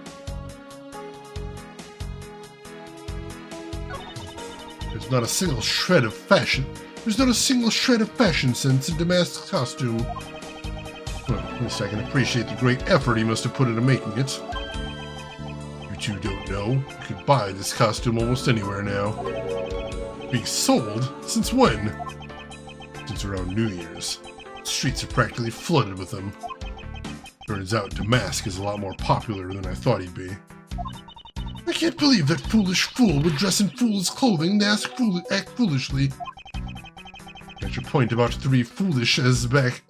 There's not a single shred of fashion. There's not a single shred of fashion sense in Damask's costume. Well, at least I can appreciate the great effort he must have put into making it. You two don't know, you could buy this costume almost anywhere now. Being sold? Since when? Since around New Year's. The streets are practically flooded with them. Turns out Damask is a lot more popular than I thought he'd be. I can't believe that foolish fool would dress in fool's clothing and act foolishly. Got your point about three foolish as back,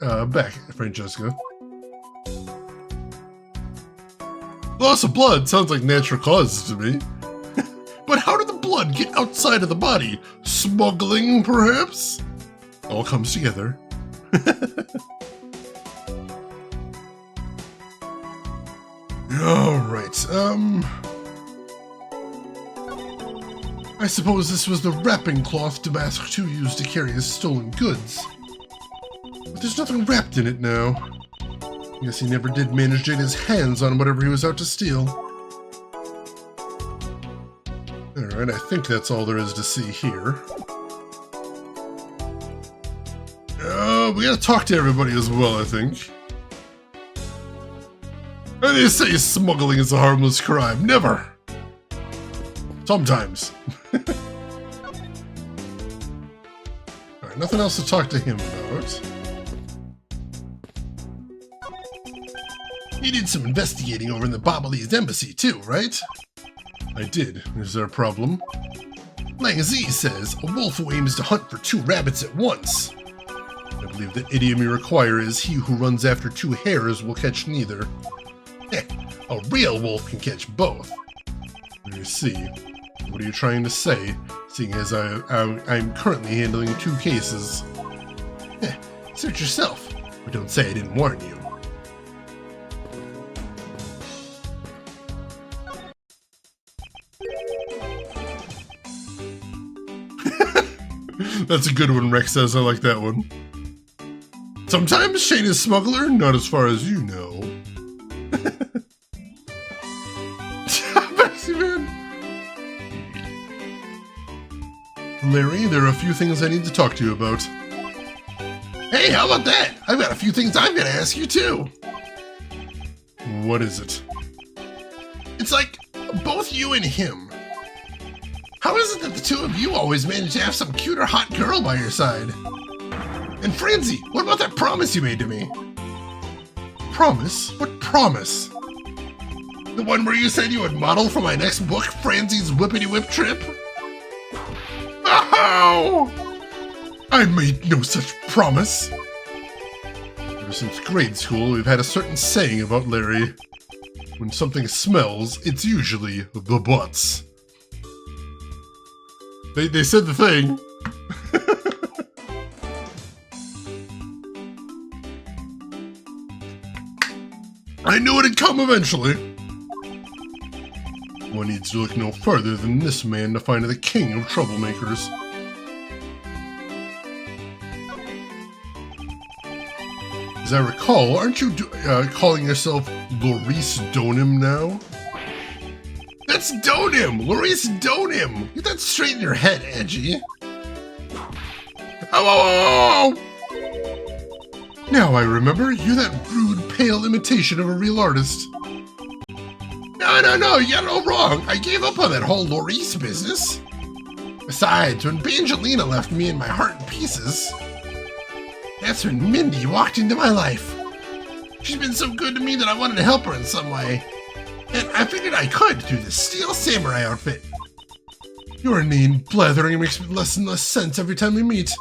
Francesca. Loss of blood sounds like natural causes to me. But how did the blood get outside of the body? Smuggling, perhaps? All comes together. Alright, I suppose this was the wrapping cloth Damask 2 used to carry his stolen goods. But there's nothing wrapped in it now. Guess he never did manage to get his hands on whatever he was out to steal. Alright, I think that's all there is to see here. We gotta talk to everybody as well, I think. And they say smuggling is a harmless crime. Never! Sometimes. Alright, nothing else to talk to him about. You did some investigating over in the Ablaze embassy too, right? I did. Is there a problem? Lang Z says, a wolf who aims to hunt for two rabbits at once. I believe the idiom you require is he who runs after two hares will catch neither. A real wolf can catch both. Let me see. What are you trying to say, seeing as I'm currently handling two cases? Search yourself, but don't say I didn't warn you. That's a good one, Rex says. I like that one. Sometimes Shane is smuggler, not as far as you know. Bessie man. Larry, there are a few things I need to talk to you about. Hey, how about that? I've got a few things I'm gonna ask you too. What is it? It's like, both you and him. How is it that the two of you always manage to have some cute or hot girl by your side? And Francie, what about that promise you made to me? Promise? What promise? The one where you said you would model for my next book, Francie's Whippity Whip Trip? Oh! I made no such promise. Ever since grade school, we've had a certain saying about Larry. When something smells, it's usually the butts. They said the thing. I knew it'd come eventually. One needs to look no further than this man to find the king of troublemakers. As I recall, aren't you calling yourself Laurice Donim now? That's Donim! Laurice Donim! Get that straight in your head, Edgy. Oh! Now I remember, you're that rude, pale imitation of a real artist. No, you got it all wrong. I gave up on that whole Laurice business. Besides, when Bangelina left me in my heart in pieces, that's when Mindy walked into my life. She's been so good to me that I wanted to help her in some way. And I figured I could through the Steel Samurai outfit. Your name blathering makes less and less sense every time we meet.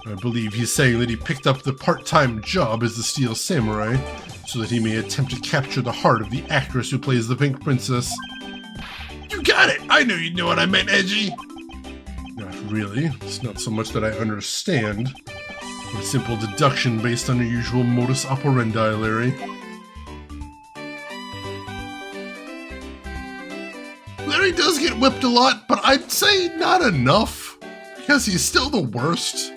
I believe he's saying that he picked up the part-time job as the Steel Samurai so that he may attempt to capture the heart of the actress who plays the Pink Princess. You got it! I knew you'd know what I meant, Edgy! Not really. It's not so much that I understand, but a simple deduction based on your usual modus operandi, Larry. Larry does get whipped a lot, but I'd say not enough, because he's still the worst.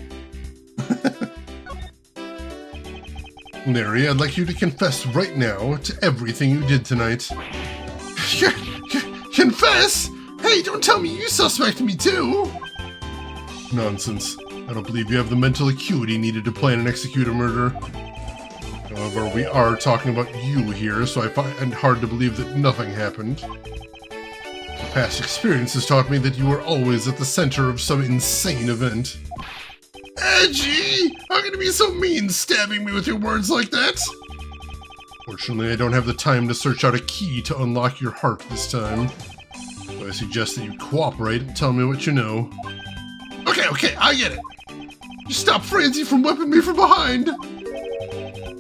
Larry, I'd like you to confess right now to everything you did tonight. Confess? Hey, don't tell me you suspect me too! Nonsense. I don't believe you have the mental acuity needed to plan and execute a murder. However, we are talking about you here, so I find it hard to believe that nothing happened. Past experience has taught me that you are always at the center of some insane event. Edgy! How can you be so mean, stabbing me with your words like that? Fortunately, I don't have the time to search out a key to unlock your heart this time. So I suggest that you cooperate and tell me what you know. Okay, I get it. You stop Francie from whipping me from behind.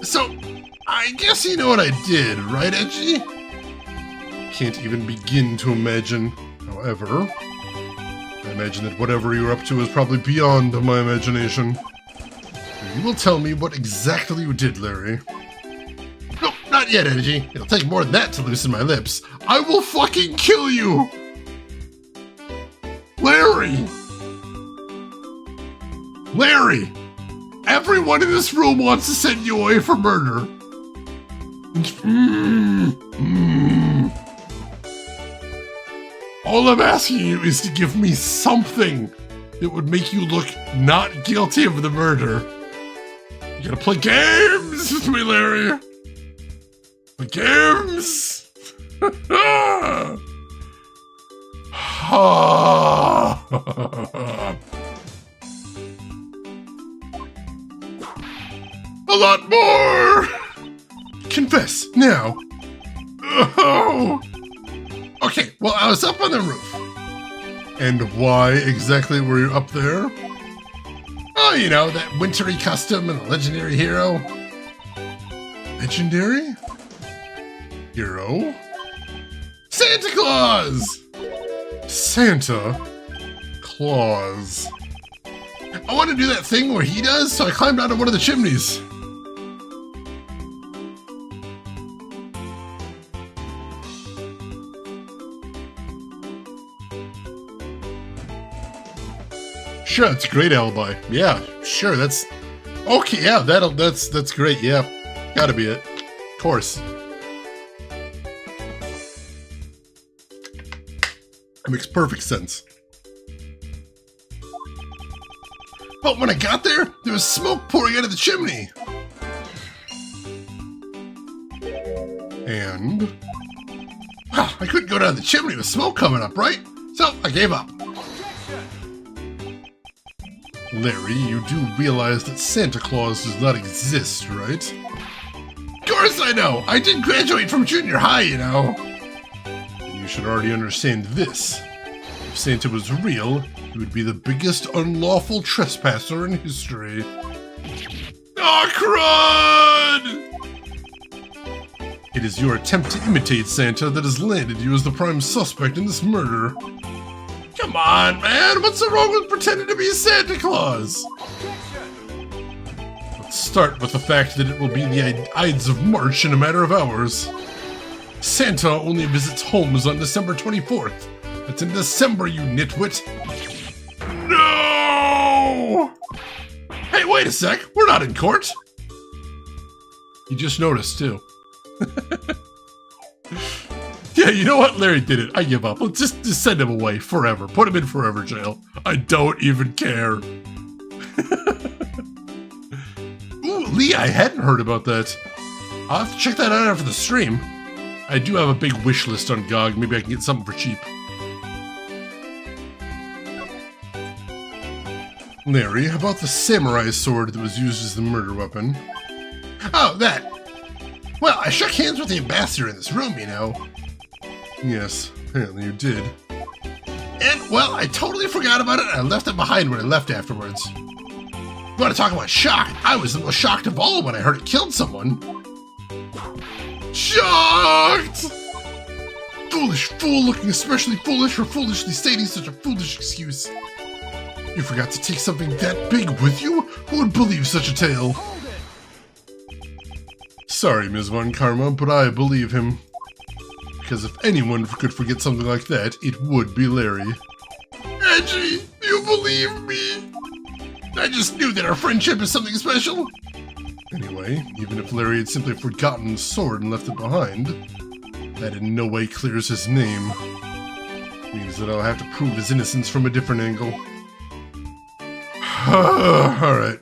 So, I guess you know what I did, right, Edgy? Can't even begin to imagine. However, I imagine that whatever you're up to is probably beyond my imagination. You will tell me what exactly you did, Larry. Nope, not yet, Edgy. It'll take more than that to loosen my lips. I will fucking kill you! Larry! Larry! Everyone in this room wants to send you away for murder. All I'm asking you is to give me something that would make you look not guilty of the murder. You gotta play games with me, Larry. Play games. A lot more. Confess now. Oh. Okay, well, I was up on the roof. And why exactly were you up there? Oh, you know, that wintry custom and the legendary hero. Legendary? Hero? Santa Claus! Santa Claus. I want to do that thing where he does, so I climbed out of one of the chimneys. Sure, that's a great alibi. Yeah, sure, that's... Okay, yeah, that's great, yeah. Gotta be it. Of course. That makes perfect sense. But when I got there was smoke pouring out of the chimney. And... I couldn't go down the chimney with smoke coming up, right? So, I gave up. Larry, you do realize that Santa Claus does not exist, right? Of course I know! I did graduate from junior high, you know! You should already understand this. If Santa was real, he would be the biggest unlawful trespasser in history. Aw, crud! It is your attempt to imitate Santa that has landed you as the prime suspect in this murder. Come on, man! What's so wrong with pretending to be Santa Claus? Let's start with the fact that it will be the Ides of March in a matter of hours. Santa only visits homes on December 24th. It's in December, you nitwit. No! Hey, wait a sec! We're not in court! You just noticed, too. Yeah, you know what? Larry did it. I give up. Let's just send him away forever. Put him in forever jail. I don't even care. Ooh, Lee, I hadn't heard about that. I'll have to check that out after the stream. I do have a big wish list on GOG. Maybe I can get something for cheap. Larry, how about the samurai sword that was used as the murder weapon? Oh, that. Well, I shook hands with the ambassador in this room, you know. Yes, apparently you did. And, well, I totally forgot about it and I left it behind when I left afterwards. You want to talk about shock? I was the most shocked of all when I heard it killed someone. Shocked! Foolish fool, looking especially foolish for foolishly stating such a foolish excuse. You forgot to take something that big with you? Who would believe such a tale? Sorry, Ms. Von Karma, but I believe him. Because if anyone could forget something like that, it would be Larry. Edgy, do you believe me? I just knew that our friendship is something special. Anyway, even if Larry had simply forgotten the sword and left it behind, that in no way clears his name. Means that I'll have to prove his innocence from a different angle. Alright.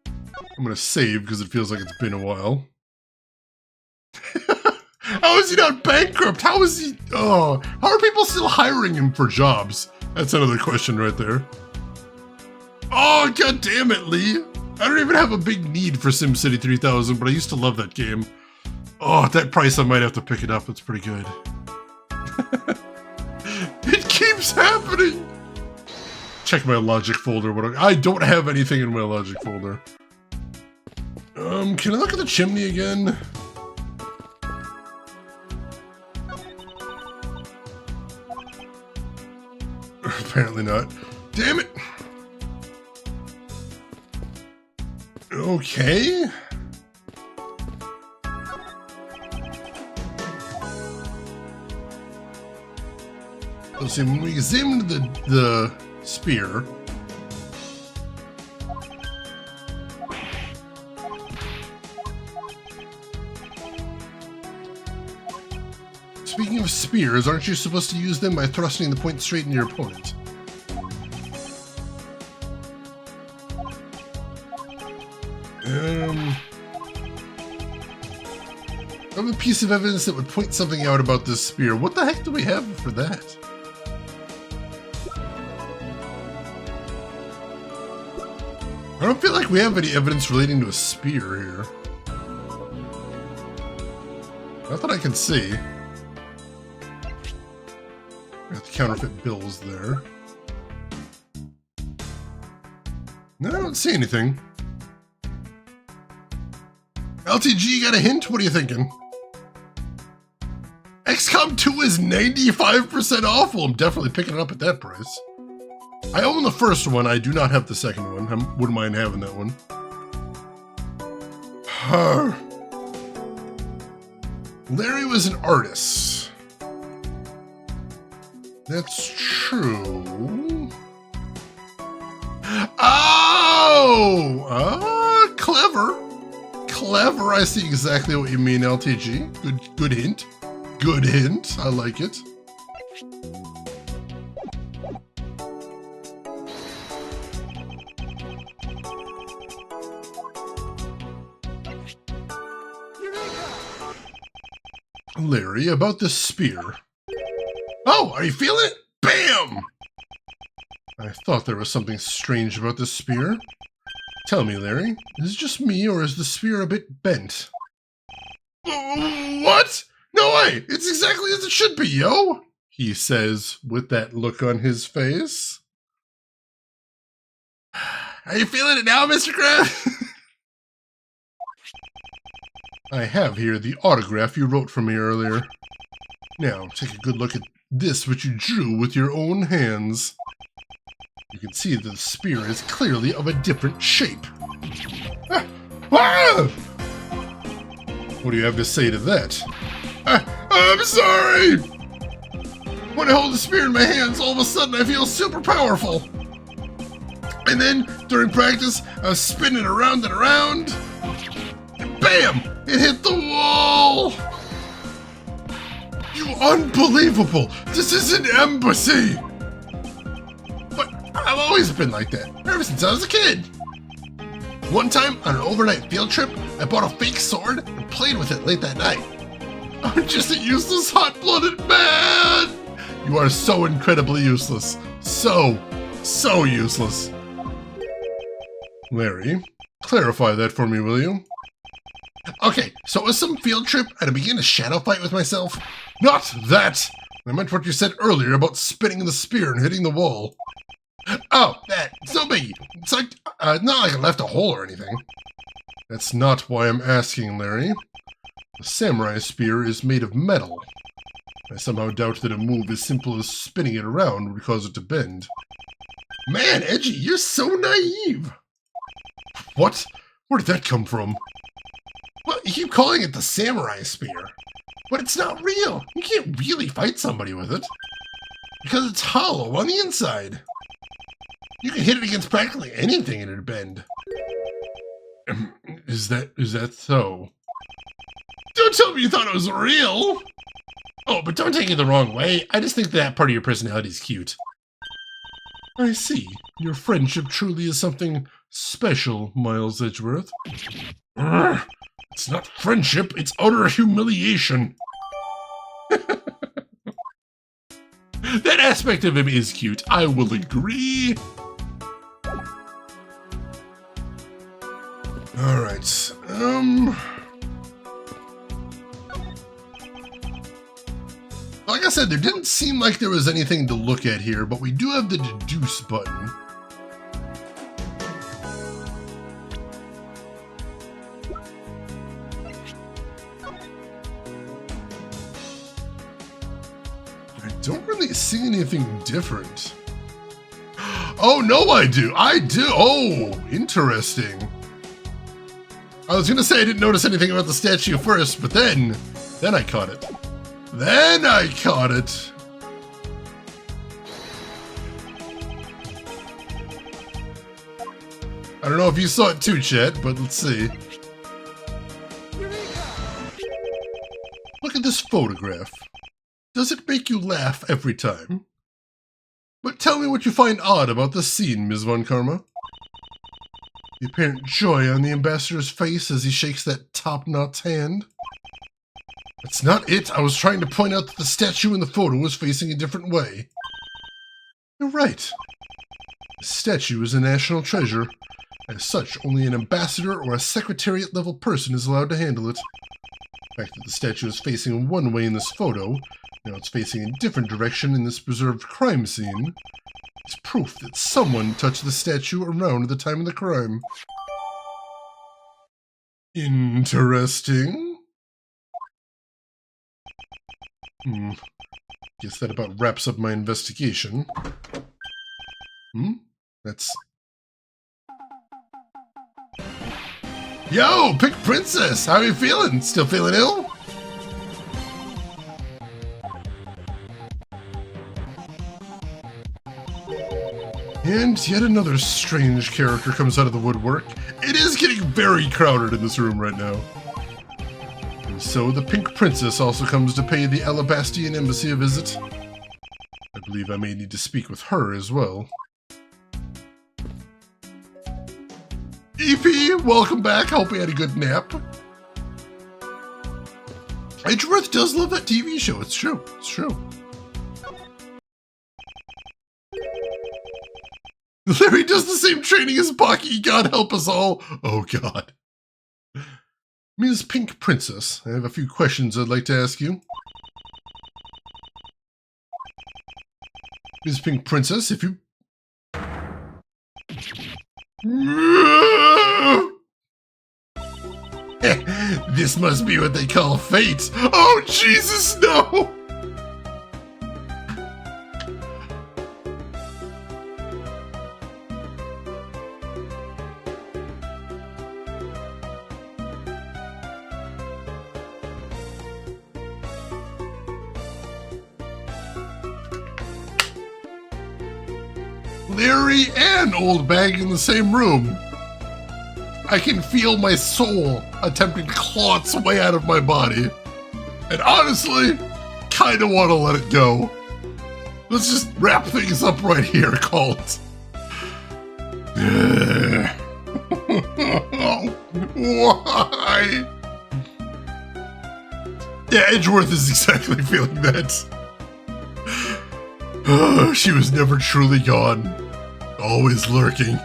I'm gonna save because it feels like it's been a while. How is he not bankrupt? How is he... Oh, how are people still hiring him for jobs? That's another question right there. Oh, god damn it, Lee. I don't even have a big need for SimCity 3000, but I used to love that game. Oh, at that price I might have to pick it up. It's pretty good. It keeps happening! Check my logic folder. I don't have anything in my logic folder. Can I look at the chimney again? Apparently not. Damn it! Okay. Let's see, when we examined the spear, speaking of spears, aren't you supposed to use them by thrusting the point straight into your opponent? I have a piece of evidence that would point something out about this spear. What the heck do we have for that? I don't feel like we have any evidence relating to a spear here. Not that I can see. Got the counterfeit bills there. No, I don't see anything. LTG, got a hint? What are you thinking? XCOM 2 is 95% off? Well, I'm definitely picking it up at that price. I own the first one. I do not have the second one. I wouldn't mind having that one. Larry was an artist. That's true. Oh! Clever. Clever. I see exactly what you mean, LTG. Good hint. Good hint. I like it. Larry, about the spear. Oh, are you feeling it? Bam! I thought there was something strange about the spear. Tell me, Larry, is it just me or is the spear a bit bent? What? No way! It's exactly as it should be, yo! He says with that look on his face. Are you feeling it now, Mr. Krabs? I have here the autograph you wrote for me earlier. Now, take a good look at this which you drew with your own hands. You can see that the spear is clearly of a different shape. What do you have to say to that? I'm sorry! When I hold the spear in my hands, all of a sudden I feel super powerful. And then, during practice, I was spinning around and around. And bam! It hit the wall! You unbelievable! This is an embassy! But I've always been like that, ever since I was a kid. One time, on an overnight field trip, I bought a fake sword and played with it late that night. I'm just a useless, hot-blooded man! You are so incredibly useless. So useless. Larry, clarify that for me, will you? Okay, so it was some field trip and I began a shadow fight with myself. Not that! I meant what you said earlier about spinning the spear and hitting the wall. Oh, that. It's no biggie. It's like, not like I left a hole or anything. That's not why I'm asking, Larry. The samurai spear is made of metal. I somehow doubt that a move as simple as spinning it around would cause it to bend. Man, Edgy, you're so naive! What? Where did that come from? Well, you keep calling it the samurai spear. But it's not real. You can't really fight somebody with it. Because it's hollow on the inside. You can hit it against practically anything and it'll bend. Is that so? Don't tell me you thought it was real! Oh, but don't take it the wrong way. I just think that part of your personality is cute. I see. Your friendship truly is something special, Miles Edgeworth. It's not friendship, it's utter humiliation. That aspect of him is cute, I will agree. Alright, like I said, there didn't seem like there was anything to look at here, but we do have the deduce button. I don't really see anything different. Oh, no, I do. I do. Oh, interesting. I was going to say I didn't notice anything about the statue first, but then I caught it. Then I caught it. I don't know if you saw it too, Chet, but let's see. Look at this photograph. Does it make you laugh every time? But tell me what you find odd about the scene, Ms. Von Karma. The apparent joy on the ambassador's face as he shakes that top-knot's hand. That's not it. I was trying to point out that the statue in the photo was facing a different way. You're right. The statue is a national treasure. As such, only an ambassador or a secretariat-level person is allowed to handle it. The fact that the statue is facing one way in this photo, now it's facing a different direction in this preserved crime scene, is proof that someone touched the statue around at the time of the crime. Interesting. Guess that about wraps up my investigation. That's... Yo, Pick Princess! How are you feeling? Still feeling ill? And yet another strange character comes out of the woodwork. It is getting very crowded in this room right now. And so the Pink Princess also comes to pay the Alabastian Embassy a visit. I believe I may need to speak with her as well. EP, welcome back. Hope you had a good nap. Edgeworth does love that TV show. It's true. It's true. Larry does the same training as Baki. God help us all. Oh, God. Ms. Pink Princess, I have a few questions I'd like to ask you. Ms. Pink Princess, if you... This must be what they call fate. Oh, Jesus, no! Larry and Old Bag in the same room. I can feel my soul attempting to claw its way out of my body. And honestly, kinda wanna let it go. Let's just wrap things up right here, call it. Why? Yeah, Edgeworth is exactly feeling that. She was never truly gone. Always lurking.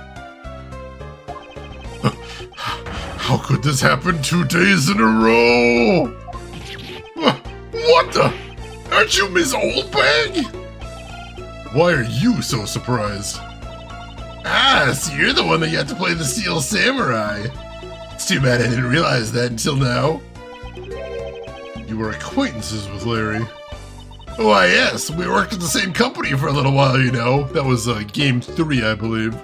How could this happen 2 days in a row? What the? Aren't you Miss Oldbag? Why are you so surprised? Ah, so you're the one that got to play the Steel Samurai. It's too bad I didn't realize that until now. You were acquaintances with Larry. Why, yes, we worked at the same company for a little while, you know. That was game 3, I believe.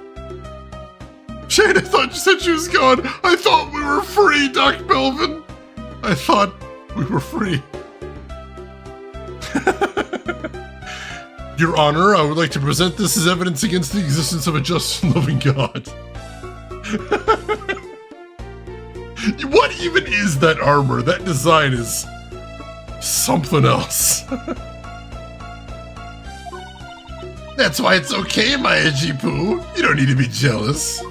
Shane, I thought you said she was gone. I thought we were free, Doc Belvin. I thought we were free. Your Honor, I would like to present this as evidence against the existence of a just and loving God. What even is that armor? That design is something else. That's why it's okay, my edgy poo. You don't need to be jealous.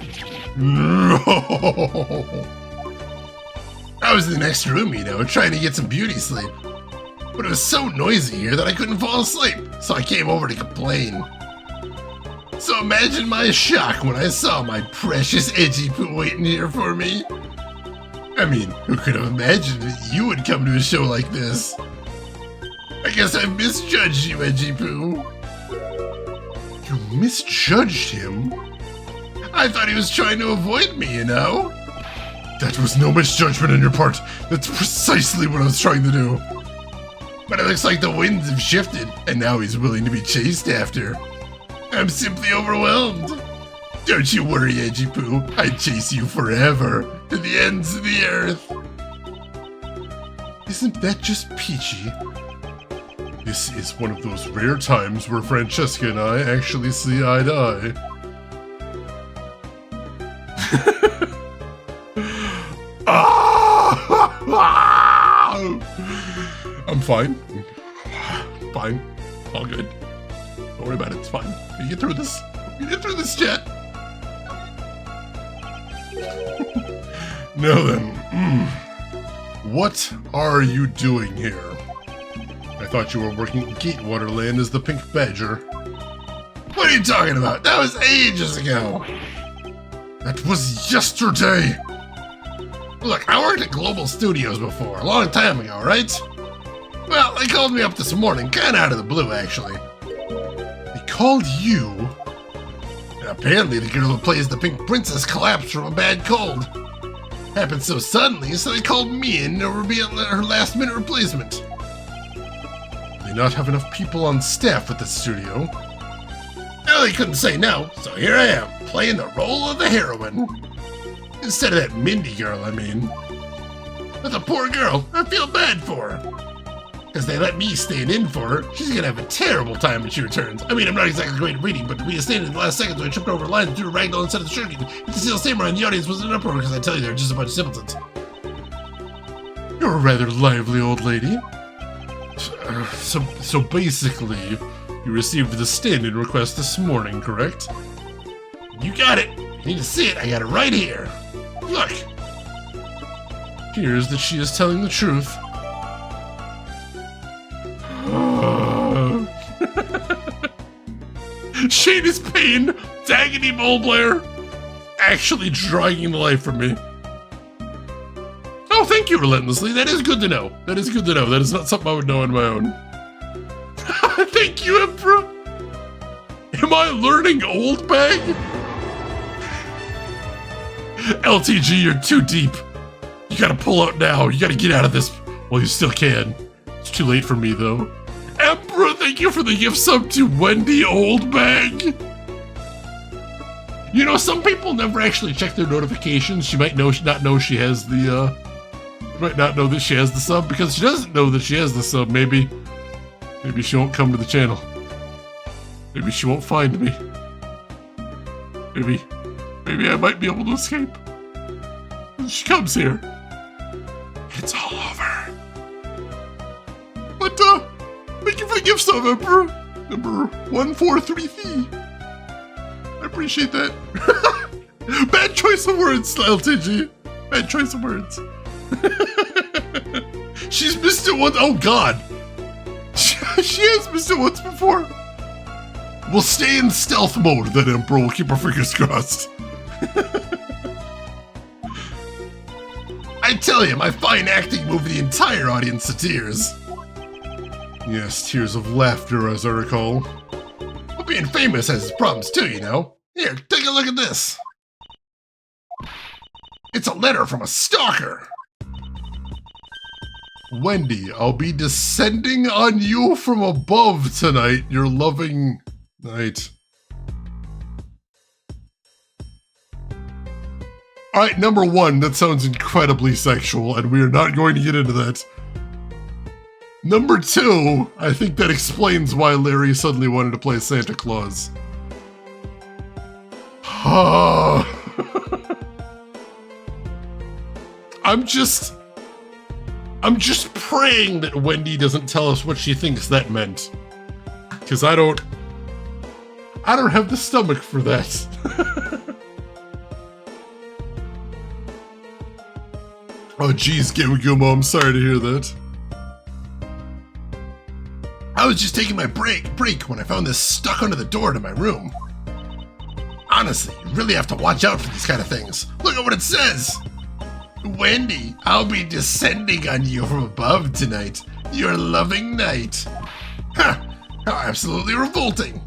No. I was in the next room, you know, trying to get some beauty sleep. But it was so noisy here that I couldn't fall asleep, so I came over to complain. So imagine my shock when I saw my precious edgy poo waiting here for me. I mean, who could have imagined that you would come to a show like this? I guess I misjudged you, edgy poo. You misjudged him? I thought he was trying to avoid me, you know? That was no misjudgment on your part. That's precisely what I was trying to do. But it looks like the winds have shifted, and now he's willing to be chased after. I'm simply overwhelmed. Don't you worry, edgy poo. I'd chase you forever, to the ends of the earth. Isn't that just peachy? This is one of those rare times where Francesca and I actually see eye to eye. I'm fine. Fine. All good. Don't worry about it. It's fine. We get through this. We get through this, chat. Now then. What are you doing here? I thought you were working at Gatewaterland as the Pink Badger. What are you talking about? That was ages ago. That was yesterday. Look, I worked at Global Studios before, a long time ago, right? Well, they called me up this morning, kinda out of the blue, actually. They called you? And apparently the girl who plays the Pink Princess collapsed from a bad cold. Happened so suddenly, so they called me in to be her last-minute replacement. They not have enough people on staff at the studio. Well, they couldn't say no, so here I am, playing the role of the heroine. Instead of that Mindy girl, I mean. But the poor girl, I feel bad for her. Because they let me stand in for her. She's gonna have a terrible time when she returns. I mean, I'm not exactly great at reading, but to be a stand in the last seconds when I tripped over a line and threw a ragdoll instead of the shuriken, and to see the samurai in the audience was an uproar because I tell you they're just a bunch of simpletons. You're a rather lively old lady. So basically, you received the stand-in request this morning, correct? You got it. You need to see it. I got it right here. Look. Here's that she is telling the truth. Shade is pain, Daggity Bullblair, actually dragging the life from me. Oh, thank you, Relentlessly. That is good to know. That is good to know. That is not something I would know on my own. Thank you, Emperor. Am I learning old bag? LTG, you're too deep. You gotta pull out now. You gotta get out of this while you still can. It's too late for me, though. Emperor, thank you for the gift sub to Wendy Oldbag. You know, some people never actually check their notifications. She might not know she has the, might not know that she has the sub because she doesn't know that she has the sub. Maybe she won't come to the channel. Maybe she won't find me. Maybe I might be able to escape. When she comes here, it's all over. But, thank you for the gift sub, Emperor. Number 1433. I appreciate that. Bad choice of words, LTG. Bad choice of words. She's missed it once. Oh, God. She has missed it once before. We'll stay in stealth mode, then, Emperor. We'll keep our fingers crossed. I tell you, my fine acting moved the entire audience to tears. Yes, tears of laughter, as I recall. But being famous has its problems too, you know. Here, take a look at this. It's a letter from a stalker. Wendy, I'll be descending on you from above tonight, your loving night. Alright, number one, that sounds incredibly sexual, and we are not going to get into that. Number two, I think that explains why Larry suddenly wanted to play Santa Claus. I'm just praying that Wendy doesn't tell us what she thinks that meant. Because I don't have the stomach for that. Oh geez, Gumo, I'm sorry to hear that. I was just taking my break when I found this stuck under the door to my room. Honestly, you really have to watch out for these kind of things. Look at what it says. Wendy, I'll be descending on you from above tonight. Your loving night. Huh, how absolutely revolting.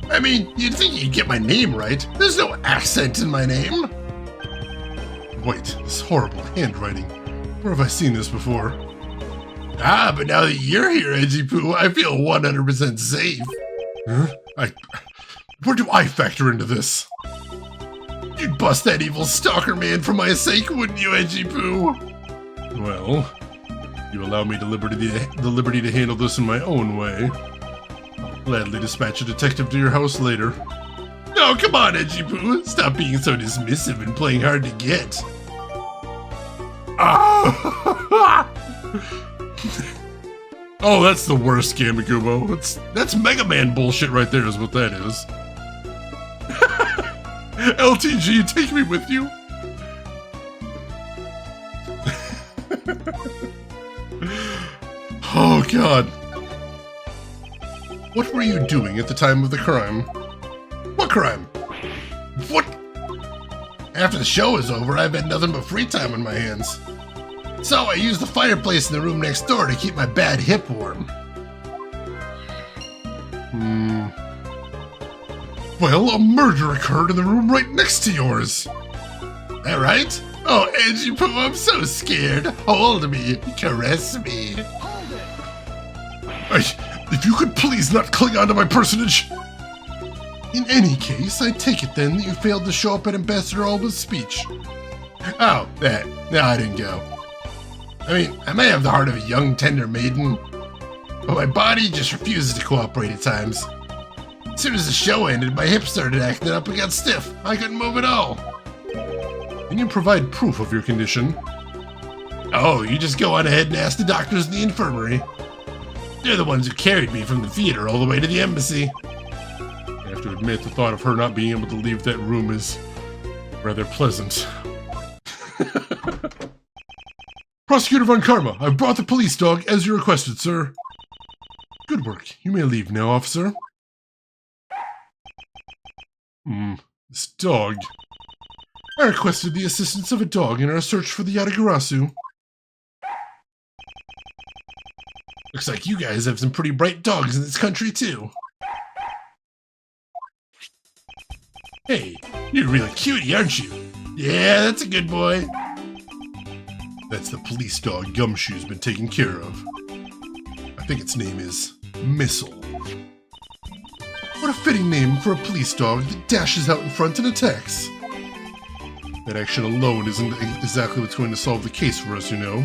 I mean, you'd think you'd get my name right. There's no accent in my name. Wait, this horrible handwriting. Where have I seen this before? Ah, but now that you're here, Edgy Poo, I feel 100% safe. Huh? Where do I factor into this? You'd bust that evil stalker man for my sake, wouldn't you, Edgy Poo? Well, you allow me the liberty to handle this in my own way. I'll gladly dispatch a detective to your house later. Oh, come on, Edgy Poo. Stop being so dismissive and playing hard to get. Ah! Oh, that's the worst, Gamagumo. That's Mega Man bullshit right there is what that is. LTG, take me with you. Oh, God. What were you doing at the time of the crime? What crime? What? After the show is over, I've had nothing but free time on my hands. So I used the fireplace in the room next door to keep my bad hip warm. Well, a murder occurred in the room right next to yours. That right? Oh, Edgy Poo, I'm so scared. Hold me. Caress me. Hold it! If you could please not cling on to my personage. In any case, I take it then that you failed to show up at Ambassador Alba's speech. Oh, that. No, I didn't go. I mean, I may have the heart of a young, tender maiden, but my body just refuses to cooperate at times. As soon as the show ended, my hips started acting up and got stiff. I couldn't move at all. Can you provide proof of your condition? Oh, you just go on ahead and ask the doctors in the infirmary. They're the ones who carried me from the theater all the way to the embassy. I have to admit, the thought of her not being able to leave that room is rather pleasant. Prosecutor Von Karma, I've brought the police dog as you requested, sir. Good work. You may leave now, officer. This dog. I requested the assistance of a dog in our search for the Yatagarasu. Looks like you guys have some pretty bright dogs in this country, too. Hey, you're a real cutie, aren't you? Yeah, that's a good boy. That's the police dog Gumshoe's been taken care of. I think its name is Missile. What a fitting name for a police dog that dashes out in front and attacks. That action alone isn't exactly what's going to solve the case for us, you know.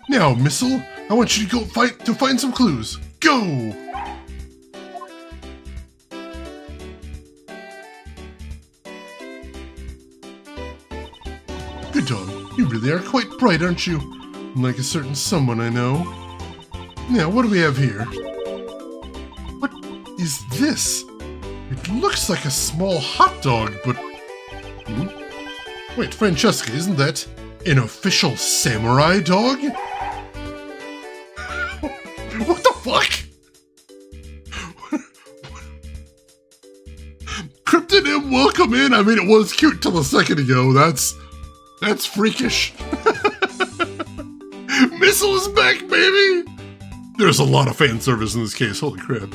Now, Missile, I want you to go find some clues. Go! Good dog. You really are quite bright, aren't you? Like a certain someone I know. Now, what do we have here? What is this? It looks like a small hot dog, but... Wait, Francesca, isn't that an official samurai dog? What the fuck? Kryptonym, welcome in. I mean, it was cute till a second ago. That's freakish. Missile is back, baby! There's a lot of fan service in this case, holy crap.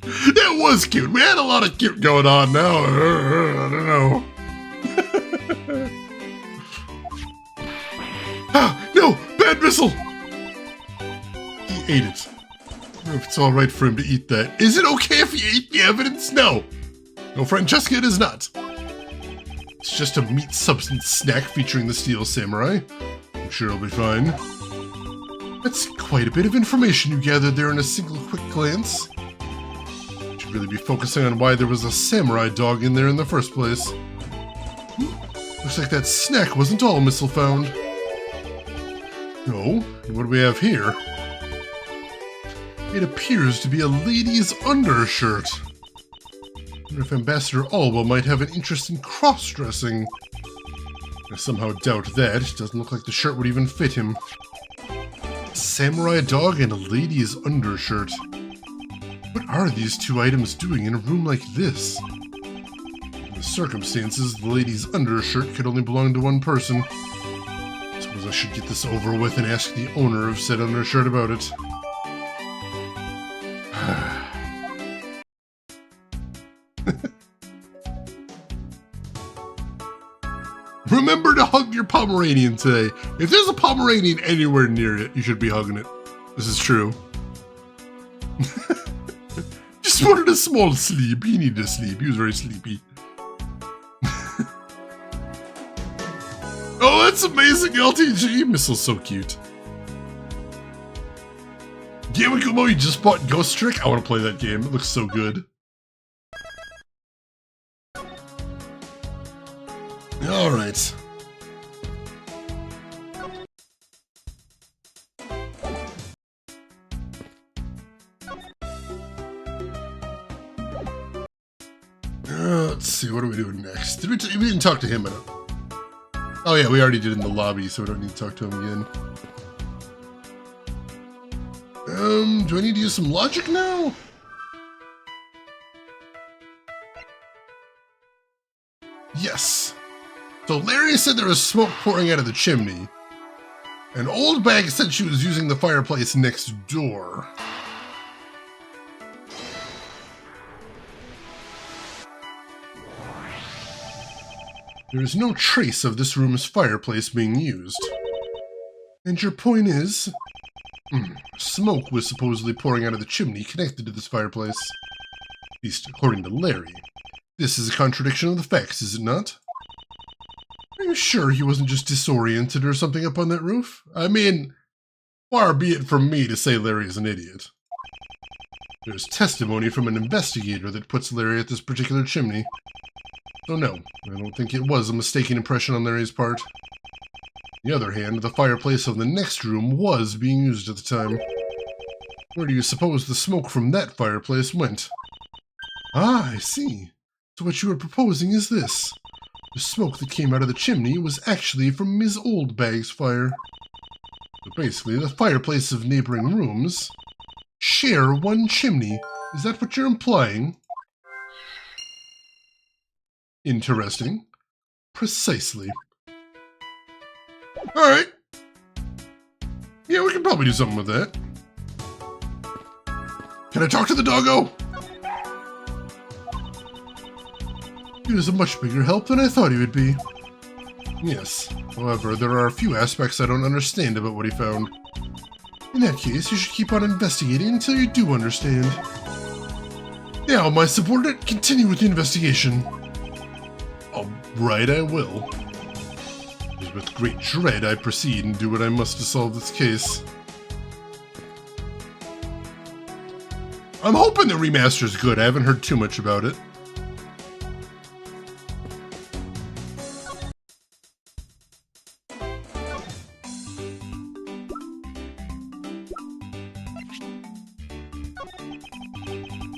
It was cute. We had a lot of cute going on now. I don't know. Ah, no! Bad Missile! He ate it. I don't know if it's alright for him to eat that. Is it okay if he ate the evidence? No. No, Francesca, it is not. It's just a meat substance snack featuring the Steel Samurai. I'm sure it'll be fine. That's quite a bit of information you gathered there in a single quick glance. Should really be focusing on why there was a samurai dog in there in the first place. Looks like that snack wasn't all Missile found. No, and what do we have here? It appears to be a lady's undershirt. I wonder if Ambassador Alba might have an interest in cross-dressing. I somehow doubt that. It doesn't look like the shirt would even fit him. A samurai dog and a lady's undershirt. What are these two items doing in a room like this? In the circumstances, the lady's undershirt could only belong to one person. Suppose I should get this over with and ask the owner of said undershirt about it. Remember to hug your Pomeranian today. If there's a Pomeranian anywhere near it, you should be hugging it. This is true. Just wanted a small sleep. He needed a sleep. He was very sleepy. Oh, that's amazing, LTG. Missile's so cute. Game of Kumo, you just bought Ghost Trick? I want to play that game. It looks so good. Alright. Let's see, what are we doing next? We didn't talk to him. Oh yeah, we already did in the lobby, so we don't need to talk to him again. Do I need to use some logic now? Yes. So Larry said there was smoke pouring out of the chimney. An old bag said she was using the fireplace next door. There is no trace of this room's fireplace being used. And your point is? Smoke was supposedly pouring out of the chimney connected to this fireplace. At least according to Larry. This is a contradiction of the facts, is it not? Are you sure he wasn't just disoriented or something up on that roof? I mean, Far be it from me to say Larry is an idiot. There's testimony from an investigator that puts Larry at this particular chimney. So no, I don't think it was a mistaken impression on Larry's part. On the other hand, the fireplace of the next room was being used at the time. Where do you suppose the smoke from that fireplace went? Ah, I see. So what you are proposing is this. The smoke that came out of the chimney was actually from Ms. Oldbag's fire. So basically, the fireplace of neighboring rooms share one chimney. Is that what you're implying? Interesting. Precisely. Alright. Yeah, we can probably do something with that. Can I talk to the doggo? He was a much bigger help than I thought he would be. Yes, however, there are a few aspects I don't understand about what he found. In that case, you should keep on investigating until you do understand. Now, my subordinate, continue with the investigation. Alright, I will. It is with great dread I proceed and do what I must to solve this case. I'm hoping the remaster's good. I haven't heard too much about it.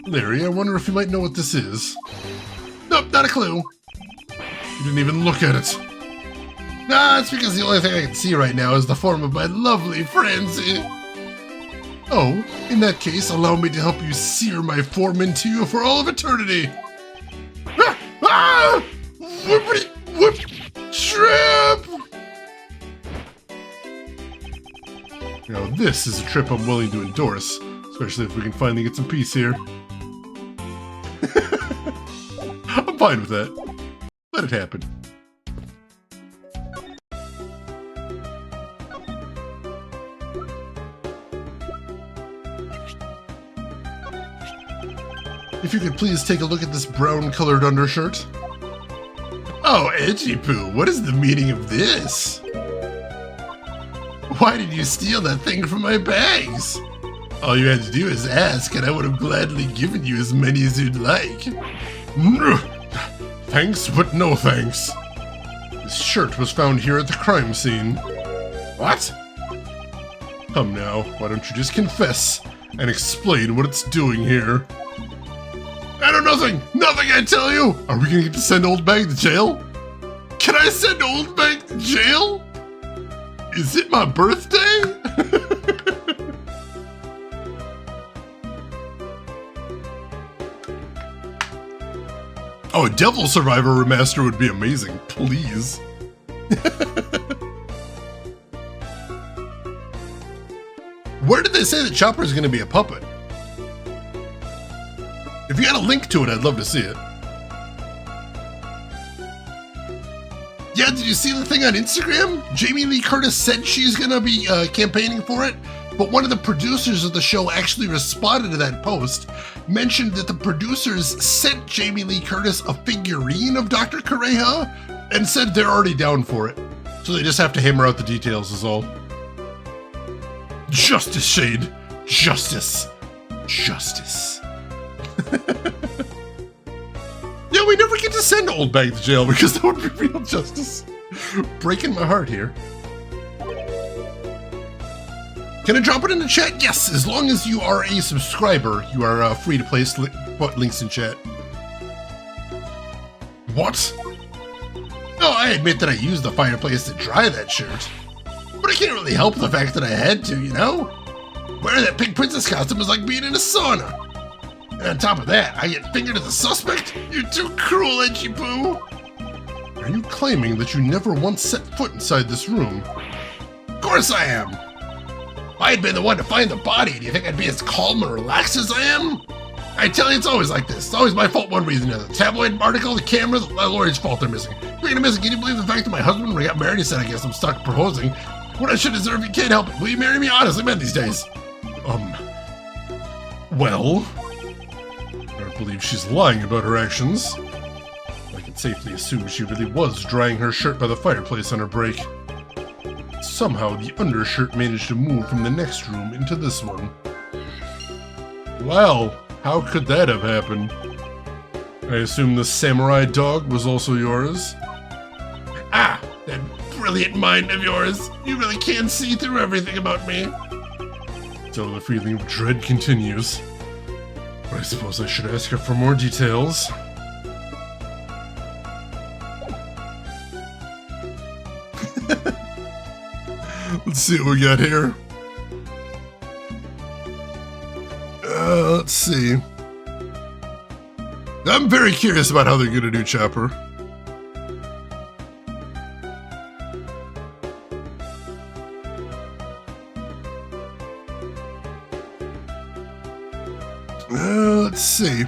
Larry, I wonder if you might know what this is. Nope, not a clue. You didn't even look at it. Nah, it's because the only thing I can see right now is the form of my lovely Francie. Oh, in that case, allow me to help you sear my form into you for all of eternity. Ah! Ah! Whoopity whoop! Trip! Now this is a trip I'm willing to endorse, especially if we can finally get some peace here. I'm fine with that. Let it happen. If you could please take a look at this brown-colored undershirt. Oh, Edgy Poo, what is the meaning of this? Why did you steal that thing from my bags? All you had to do is ask, and I would have gladly given you as many as you'd like. Thanks, but no thanks. This shirt was found here at the crime scene. What? Come now, why don't you just confess and explain what it's doing here? I know nothing! Nothing, I tell you! Are we gonna get to send Old Bag to jail? Can I send Old Bag to jail? Is it my birthday? Oh, a Devil Survivor remaster would be amazing, please. Where did they say that Chopper's gonna be a puppet? If you got a link to it, I'd love to see it. Yeah, did you see the thing on Instagram? Jamie Lee Curtis said she's gonna be campaigning for it, but one of the producers of the show actually responded to that post, mentioned that the producers sent Jamie Lee Curtis a figurine of Dr. Correja, and said they're already down for it. So they just have to hammer out the details is all. Justice, Shade. Justice. Justice. Yeah, we never get to send Old Bag to jail because that would be real justice. Breaking my heart here. Can I drop it in the chat? Yes, as long as you are a subscriber, you are free to place links in chat. What? Oh, I admit that I used the fireplace to dry that shirt. But I can't really help the fact that I had to, you know? Wearing that pink princess costume is like being in a sauna. And on top of that, I get fingered as a suspect? You're too cruel, Edgy Poo! Are you claiming that you never once set foot inside this room? Of course I am! If I had been the one to find the body, do you think I'd be as calm and relaxed as I am? I tell you, it's always like this. It's always my fault one reason or another. The tabloid article, the camera, the lawyer's fault they're missing. Speaking of missing, can you believe the fact that my husband, when we got married, he said, I guess I'm stuck proposing. What I should deserve, you can't help it. Will you marry me? Honestly, man, these days. Well... I believe she's lying about her actions. I can safely assume she really was drying her shirt by the fireplace on her break. Somehow the undershirt managed to move from the next room into this one. Well, how could that have happened? I assume the samurai dog was also yours? Ah, that brilliant mind of yours. You really can see through everything about me. So the feeling of dread continues. I suppose I should ask her for more details. Let's see what we got here. Let's see. I'm very curious about how they're gonna do Chopper. Let's see.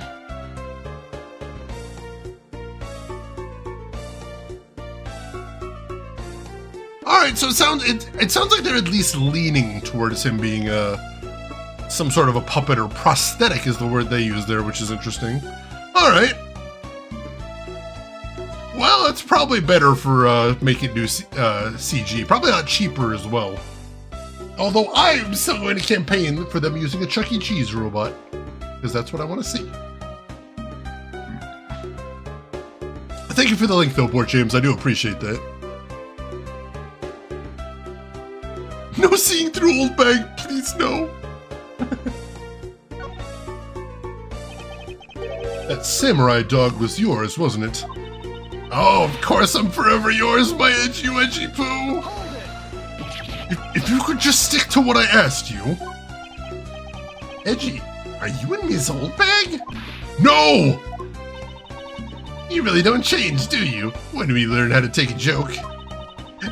Alright, so it sounds like they're at least leaning towards him being some sort of a puppet, or prosthetic is the word they use there, which is interesting. Alright. Well, it's probably better for making new CG. Probably not cheaper as well. Although I'm still going to campaign for them using a Chuck E. Cheese robot. Because that's what I want to see. Thank you for the link though, Port James. I do appreciate that. No seeing through, old bag. Please, no. That samurai dog was yours, wasn't it? Oh, of course I'm forever yours, my edgy poo. If you could just stick to what I asked you. Edgy, are you in Ms. Oldbag? No! You really don't change, do you? When we learn how to take a joke.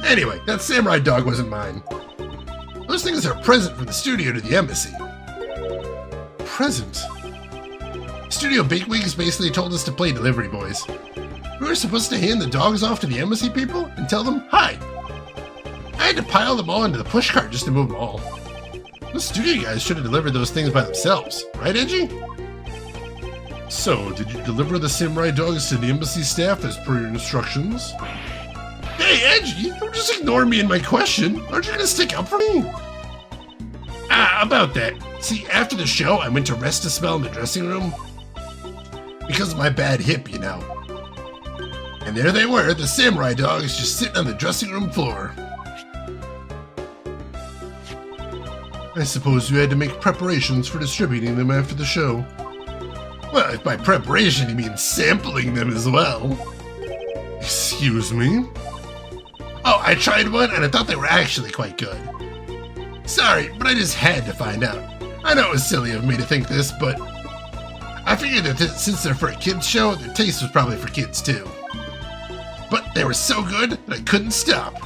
Anyway, that samurai dog wasn't mine. Those things are a present from the studio to the embassy. Present? Studio bigwigs basically told us to play delivery boys. We were supposed to hand the dogs off to the embassy people and tell them hi. I had to pile them all into the pushcart just to move them all. The studio guys should have delivered those things by themselves, right, Edgy? So, did you deliver the samurai dogs to the embassy staff as per your instructions? Hey, Edgy, don't just ignore me and my question. Aren't you gonna stick up for me? About that. See, after the show, I went to rest a spell in the dressing room. Because of my bad hip, you know. And there they were, the samurai dogs, just sitting on the dressing room floor. I suppose you had to make preparations for distributing them after the show. Well, if by preparation you mean sampling them as well. Excuse me? Oh, I tried one and I thought they were actually quite good. Sorry, but I just had to find out. I know it was silly of me to think this, but I figured that since they're for a kids show, their taste was probably for kids too. But they were so good that I couldn't stop.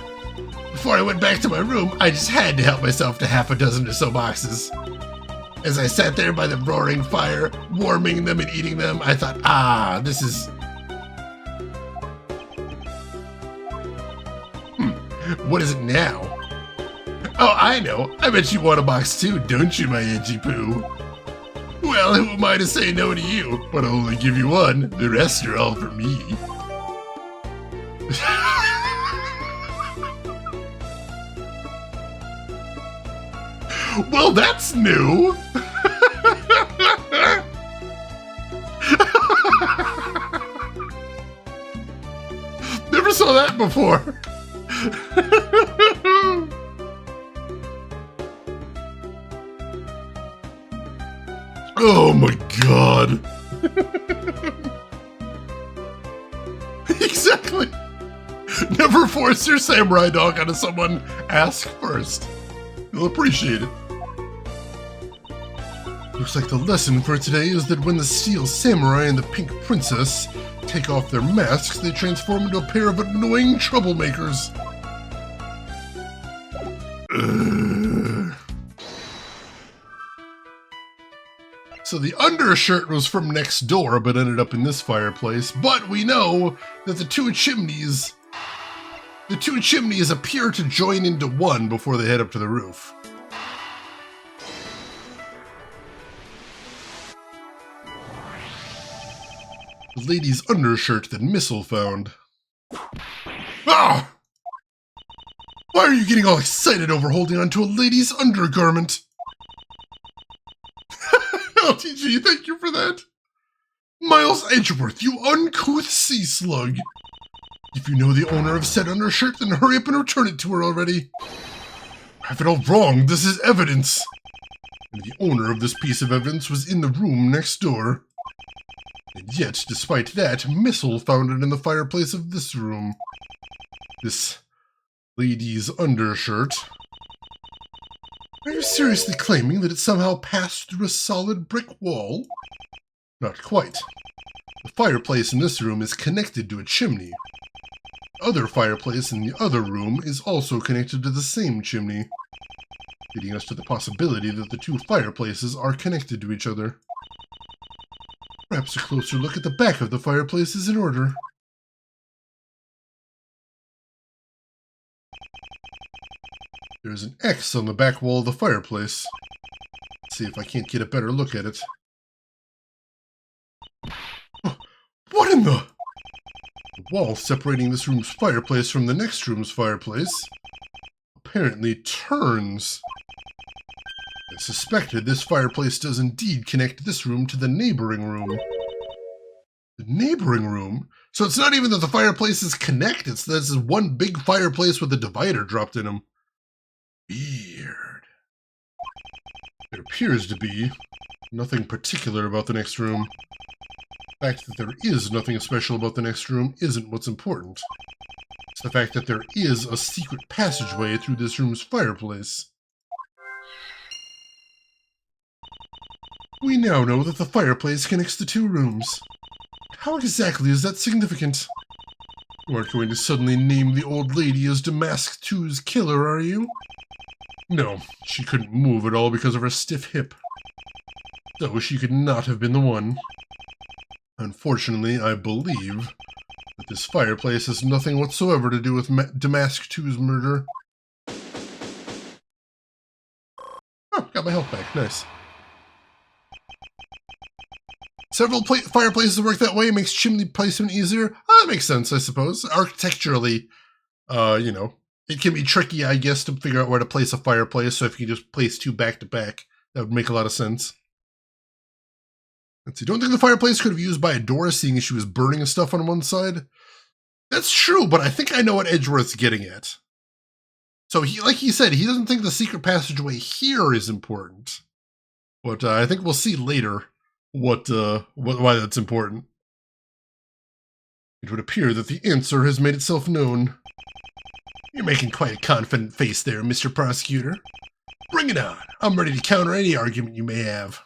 Before I went back to my room, I just had to help myself to half a dozen or so boxes. As I sat there by the roaring fire, warming them and eating them, I thought, this is... What is it now? Oh, I know. I bet you want a box too, don't you, my edgy poo? Well, who am I to say no to you? But I'll only give you one. The rest are all for me. Well, that's new. Never saw that before. Oh my god. Exactly. Never force your samurai dog onto someone. Ask first. You'll appreciate it. Looks like the lesson for today is that when the Steel Samurai and the Pink Princess take off their masks, they transform into a pair of annoying troublemakers. So the undershirt was from next door, but ended up in this fireplace. But we know that the two chimneys appear to join into one before they head up to the roof. The lady's undershirt that Missile found. Ah! Why are you getting all excited over holding onto a lady's undergarment? LTG, thank you for that. Miles Edgeworth, you uncouth sea slug. If you know the owner of said undershirt, then hurry up and return it to her already. I have it all wrong. This is evidence. And the owner of this piece of evidence was in the room next door. And yet, despite that, Missile found it in the fireplace of this room. This lady's undershirt. Are you seriously claiming that it somehow passed through a solid brick wall? Not quite. The fireplace in this room is connected to a chimney. The other fireplace in the other room is also connected to the same chimney, leading us to the possibility that the two fireplaces are connected to each other. Perhaps a closer look at the back of the fireplace is in order. There's an X on the back wall of the fireplace. Let's see if I can't get a better look at it. What in the... The wall separating this room's fireplace from the next room's fireplace apparently turns. I suspected this fireplace does indeed connect this room to the neighboring room. The neighboring room? So it's not even that the fireplaces connect, it's that this is one big fireplace with a divider dropped in them. Weird. There appears to be nothing particular about the next room. The fact that there is nothing special about the next room isn't what's important. It's the fact that there is a secret passageway through this room's fireplace. We now know that the fireplace connects the two rooms. How exactly is that significant? You aren't going to suddenly name the old lady as Damask 2's killer, are you? No, she couldn't move at all because of her stiff hip. So she could not have been the one. Unfortunately, I believe that this fireplace has nothing whatsoever to do with Damask 2's murder. Oh, got my health back. Nice. Several fireplaces work that way, makes chimney placement easier. That makes sense, I suppose. Architecturally, you know, it can be tricky, I guess, to figure out where to place a fireplace, so if you just place two back to back, that would make a lot of sense. Let's see, don't think the fireplace could have used by a door, seeing as she was burning stuff on one side? That's true, but I think I know what Edgeworth's getting at. So, like he said, he doesn't think the secret passageway here is important. But I think we'll see later why that's important. It would appear that the answer has made itself known. You're making quite a confident face there, Mr. Prosecutor. Bring it on. I'm ready to counter any argument you may have.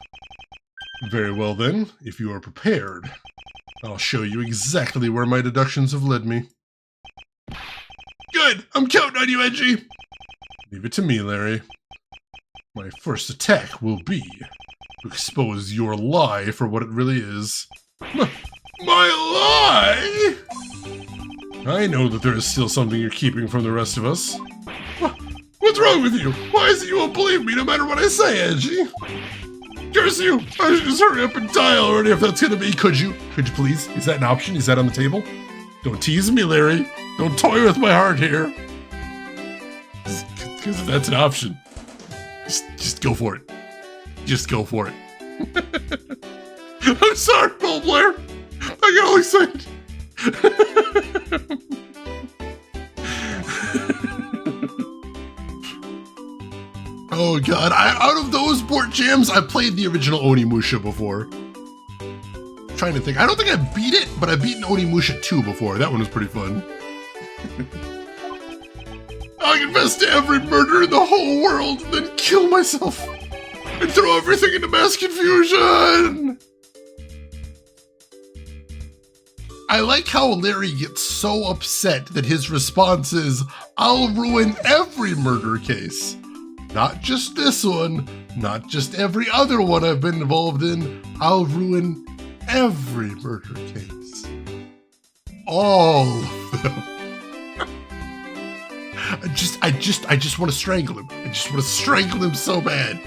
Very well then, if you are prepared, I'll show you exactly where my deductions have led me. Good! I'm counting on you, Edgy! Leave it to me, Larry. My first attack will be to expose your lie for what it really is. My lie?! I know that there is still something you're keeping from the rest of us. What's wrong with you? Why is it you won't believe me no matter what I say, Edgy? Curse you! I should just hurry up and die already if that's gonna be. Could you please? Is that an option? Is that on the table? Don't tease me, Larry. Don't toy with my heart here. Because if that's an option, just go for it. Just go for it. I'm sorry, Paul Blair. I got all excited. Oh god, out of those board jams, I played the original Onimusha before. I'm trying to think. I don't think I beat it, but I've beaten Onimusha 2 before. That one was pretty fun. I confess to every murder in the whole world, then kill myself and throw everything into mass confusion! I like how Larry gets so upset that his response is, I'll ruin every murder case. Not just this one, not just every other one I've been involved in. I'll ruin every murder case. All of them. I just want to strangle him. I just want to strangle him so bad.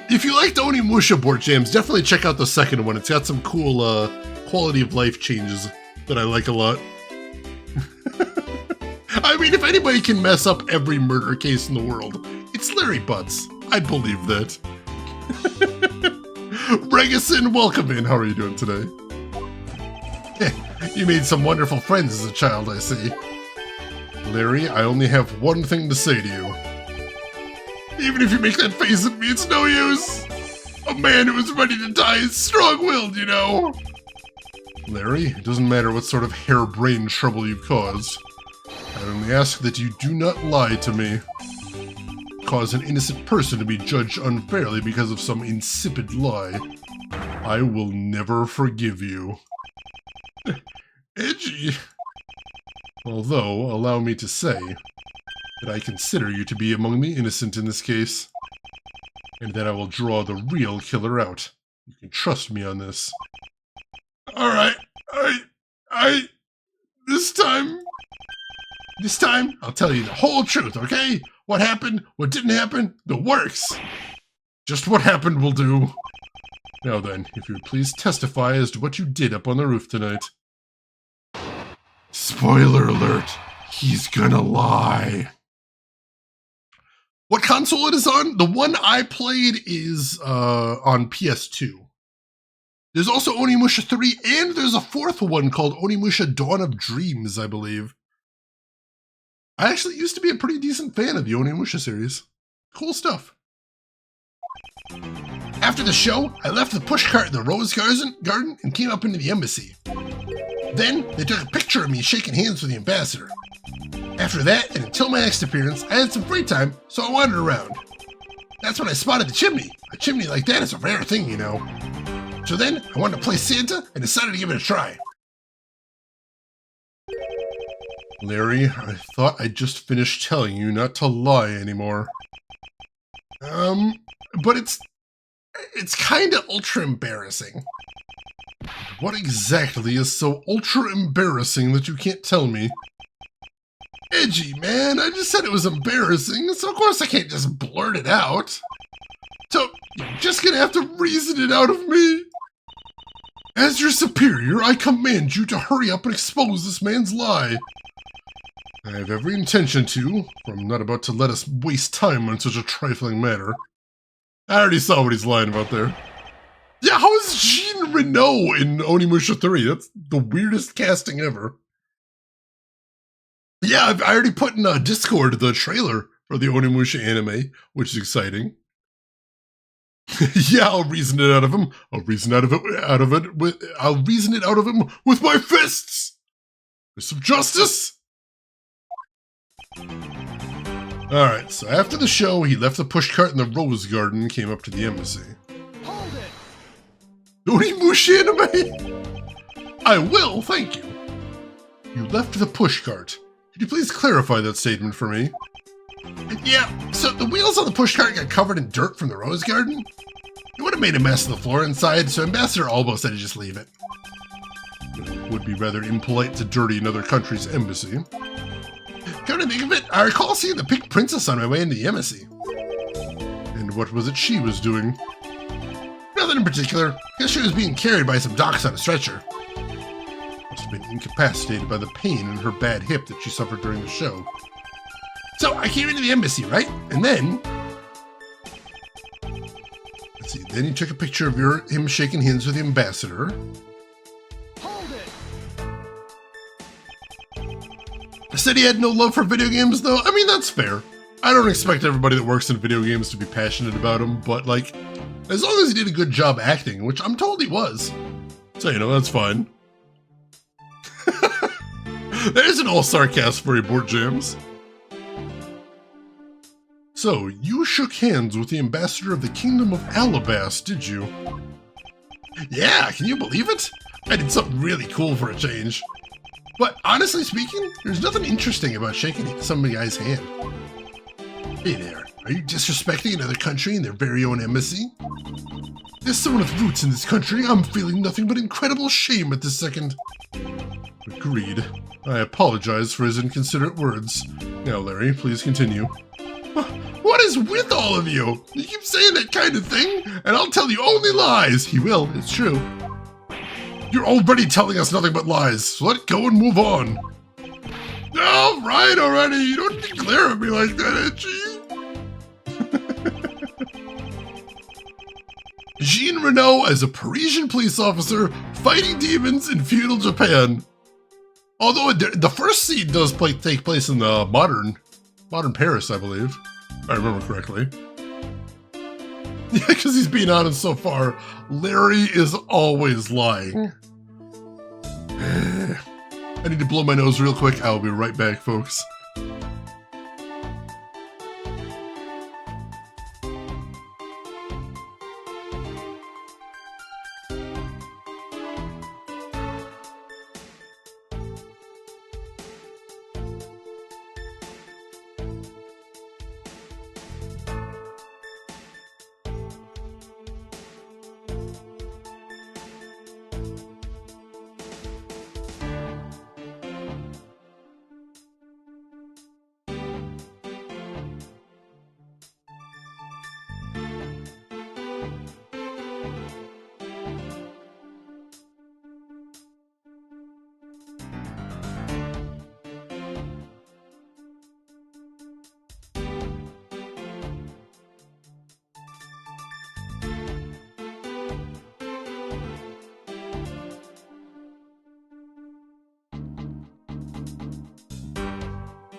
If you liked Onimusha board jams, definitely check out the second one. It's got some cool quality of life changes that I like a lot. I mean, if anybody can mess up every murder case in the world, it's Larry Butts. I believe that. Regison, welcome in. How are you doing today? You made some wonderful friends as a child, I see. Larry, I only have one thing to say to you. Even if you make that face at me, it's no use. A man who was ready to die is strong-willed, you know. Larry, it doesn't matter what sort of harebrained trouble you've caused. I only ask that you do not lie to me. Cause an innocent person to be judged unfairly because of some insipid lie. I will never forgive you. Edgy. Although, allow me to say that I consider you to be among the innocent in this case, and that I will draw the real killer out. You can trust me on this. Alright, this time, I'll tell you the whole truth, okay? What happened, what didn't happen, the works. Just what happened will do. Now then, if you would please testify as to what you did up on the roof tonight. Spoiler alert, he's gonna lie. What console it is on? The one I played is on PS2. There's also Onimusha 3, and there's a fourth one called Onimusha Dawn of Dreams, I believe. I actually used to be a pretty decent fan of the Onimusha series. Cool stuff. After the show, I left the pushcart in the Rose Garden and came up into the embassy. Then, they took a picture of me shaking hands with the ambassador. After that, and until my next appearance, I had some free time, so I wandered around. That's when I spotted the chimney. A chimney like that is a rare thing, you know. So then, I wanted to play Santa and decided to give it a try. Larry, I thought I'd just finished telling you not to lie anymore. But it's kinda ultra embarrassing. What exactly is so ultra embarrassing that you can't tell me? Edgy, man, I just said it was embarrassing, so of course I can't just blurt it out. So, you're just gonna have to reason it out of me. As your superior, I command you to hurry up and expose this man's lie. I have every intention to, for I'm not about to let us waste time on such a trifling matter. I already saw what he's lying about there. Yeah, how is Jean Renault in Onimusha 3? That's the weirdest casting ever. Yeah, I already put in Discord the trailer for the Onimusha anime, which is exciting. Yeah, I'll reason it out of him. I'll reason it out of him with my fists. There's some justice. Alright, so after the show, he left the pushcart in the Rose Garden and came up to the embassy. Hold it! Onimusha anime? I will, thank you. You left the pushcart. Could you please clarify that statement for me? Yeah, so the wheels on the pushcart got covered in dirt from the Rose Garden. It would have made a mess of the floor inside, so Ambassador Albo said to just leave it. It would be rather impolite to dirty another country's embassy. Come to think of it, I recall seeing the Pink Princess on my way into the embassy. And what was it she was doing? Nothing in particular. Guess she was being carried by some docs on a stretcher. Must have been incapacitated by the pain in her bad hip that she suffered during the show. So I came into the embassy, right? And then... Let's see, then he took a picture of him shaking hands with the ambassador. Hold it! Said he had no love for video games, though. I mean, that's fair. I don't expect everybody that works in video games to be passionate about them, but, like, as long as he did a good job acting, which I'm told he was. So, you know, that's fine. There's an all sarcasm for you, Board Jams. So, you shook hands with the ambassador of the Kingdom of Ablaze, did you? Yeah, can you believe it? I did something really cool for a change. But honestly speaking, there's nothing interesting about shaking some guy's hand. Hey there, are you disrespecting another country in their very own embassy? As someone with roots in this country, I'm feeling nothing but incredible shame at this second. Agreed. I apologize for his inconsiderate words. Now, Larry, please continue. What is with all of you? You keep saying that kind of thing, and I'll tell you only lies. He will, it's true. You're already telling us nothing but lies, so let go and move on. All right already, you don't need to glare at me like that, Edgy. Jean Renault as a Parisian police officer fighting demons in feudal Japan. Although the first scene does take place in the modern Paris, I believe, if I remember correctly. Yeah, because he's being honest so far. Larry is always lying. I need to blow my nose real quick. I'll be right back, folks.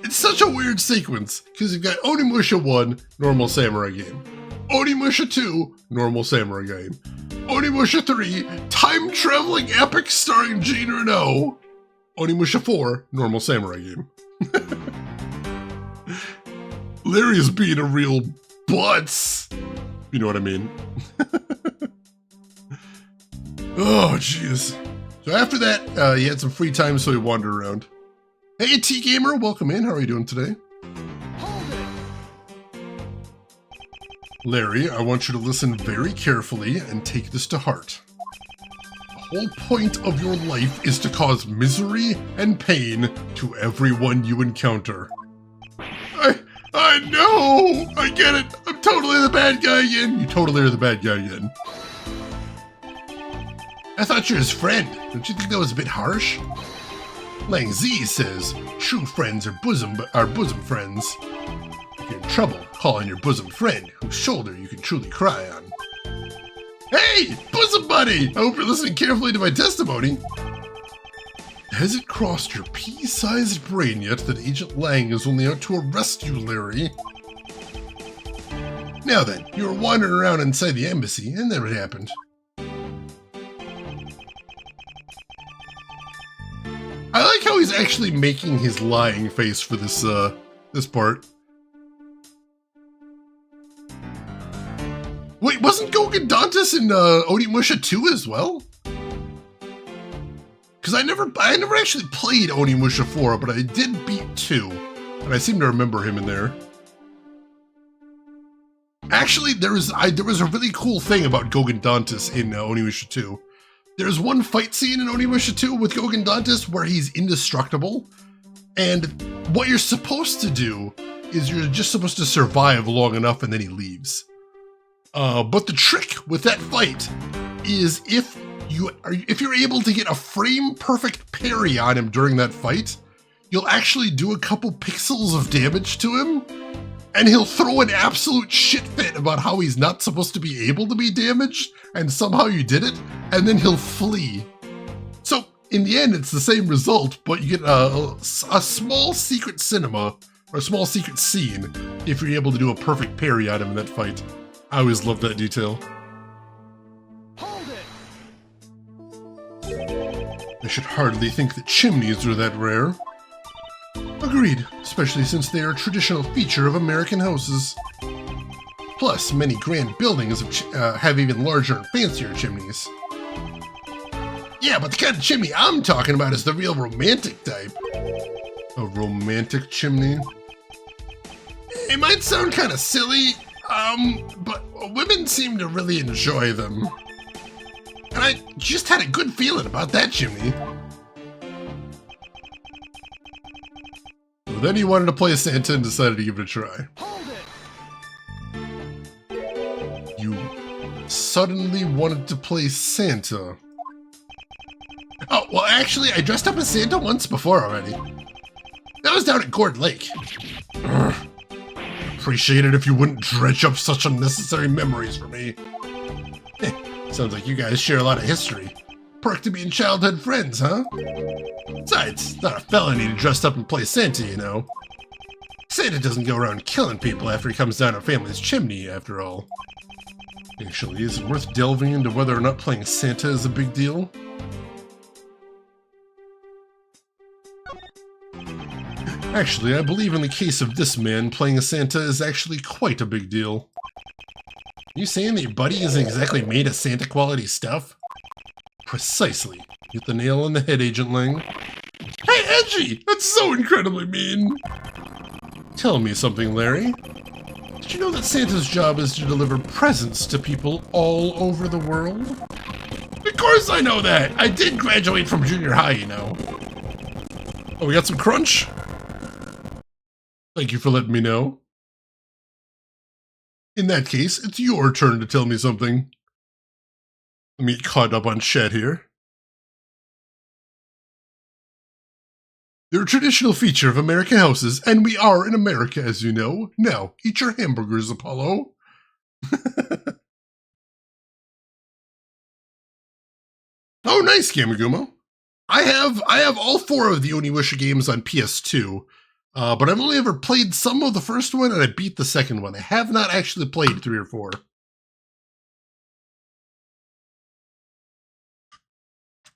It's such a weird sequence, because you've got Onimusha 1, normal samurai game. Onimusha 2, normal samurai game. Onimusha 3, time-traveling epic starring Jean Renault. Onimusha 4, normal samurai game. Larry is being a real butts. You know what I mean? Oh, jeez. So after that, he had some free time, so he wandered around. Hey, T-Gamer, welcome in. How are you doing today? Hold it. Larry, I want you to listen very carefully and take this to heart. The whole point of your life is to cause misery and pain to everyone you encounter. I know! I get it! I'm totally the bad guy again! You totally are the bad guy again. I thought you're his friend. Don't you think that was a bit harsh? Lang Z says, true friends are bosom friends. If you're in trouble, call on your bosom friend, whose shoulder you can truly cry on. Hey, bosom buddy! I hope you're listening carefully to my testimony. Has it crossed your pea-sized brain yet that Agent Lang is only out to arrest you, Larry? Now then, you were wandering around inside the embassy, and then it happened. I like how he's actually making his lying face for this this part. Wait, wasn't Gogen Dantas in Onimusha 2 as well? Because I never actually played Onimusha 4, but I did beat 2, and I seem to remember him in there. Actually, there was a really cool thing about Gogen Dantas in Onimusha 2. There's one fight scene in Onimusha 2 with Gogen Dantas where he's indestructible, and what you're supposed to do is you're just supposed to survive long enough and then he leaves. But the trick with that fight is if you're able to get a frame-perfect parry on him during that fight, you'll actually do a couple pixels of damage to him, and he'll throw an absolute shit fit about how he's not supposed to be able to be damaged, and somehow you did it, and then he'll flee. So, in the end, it's the same result, but you get a small secret cinema, or a small secret scene, if you're able to do a perfect parry on him in that fight. I always love that detail. Hold it. I should hardly think that chimneys are that rare. Agreed, especially since they are a traditional feature of American houses. Plus, many grand buildings have even larger and fancier chimneys. Yeah, but the kind of chimney I'm talking about is the real romantic type. A romantic chimney? It might sound kind of silly, but women seem to really enjoy them. And I just had a good feeling about that chimney. So then he wanted to play Santa and decided to give it a try. Hold it. You suddenly wanted to play Santa. Well, actually, I dressed up as Santa once before already. That was down at Gourd Lake. Urgh. Appreciate it if you wouldn't dredge up such unnecessary memories for me. Sounds like you guys share a lot of history. Perk to being childhood friends, huh? Besides, it's not a felony to dress up and play Santa, you know. Santa doesn't go around killing people after he comes down a family's chimney, after all. Actually, is it worth delving into whether or not playing Santa is a big deal? Actually, I believe in the case of this man, playing a Santa is actually quite a big deal. You saying that your buddy isn't exactly made of Santa-quality stuff? Precisely. Hit the nail on the head, Agent Lang. Hey, Edgy! That's so incredibly mean! Tell me something, Larry. Did you know that Santa's job is to deliver presents to people all over the world? Of course I know that! I did graduate from junior high, you know. Oh, we got some crunch? Thank you for letting me know. In that case, it's your turn to tell me something. Let me get caught up on chat here. They're a traditional feature of American houses, and we are in America, as you know. Now, eat your hamburgers, Apollo. Oh, nice, Gamagumo. I have all 4 of the Onimusha games on PS2, but I've only ever played some of the first one, and I beat the second one. I have not actually played 3 or 4.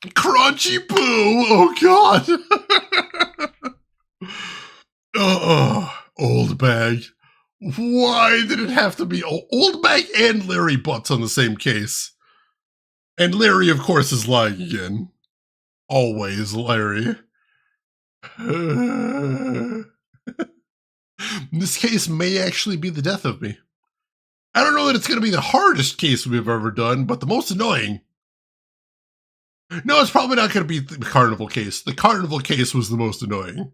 Crunchy poo! Oh god! Old bag. Why did it have to be Old Bag and Larry Butts on the same case? And Larry, of course, is lying again. Always Larry. This case may actually be the death of me. I don't know that it's going to be the hardest case we've ever done, but the most annoying. No, it's probably not going to be the carnival case. The carnival case was the most annoying.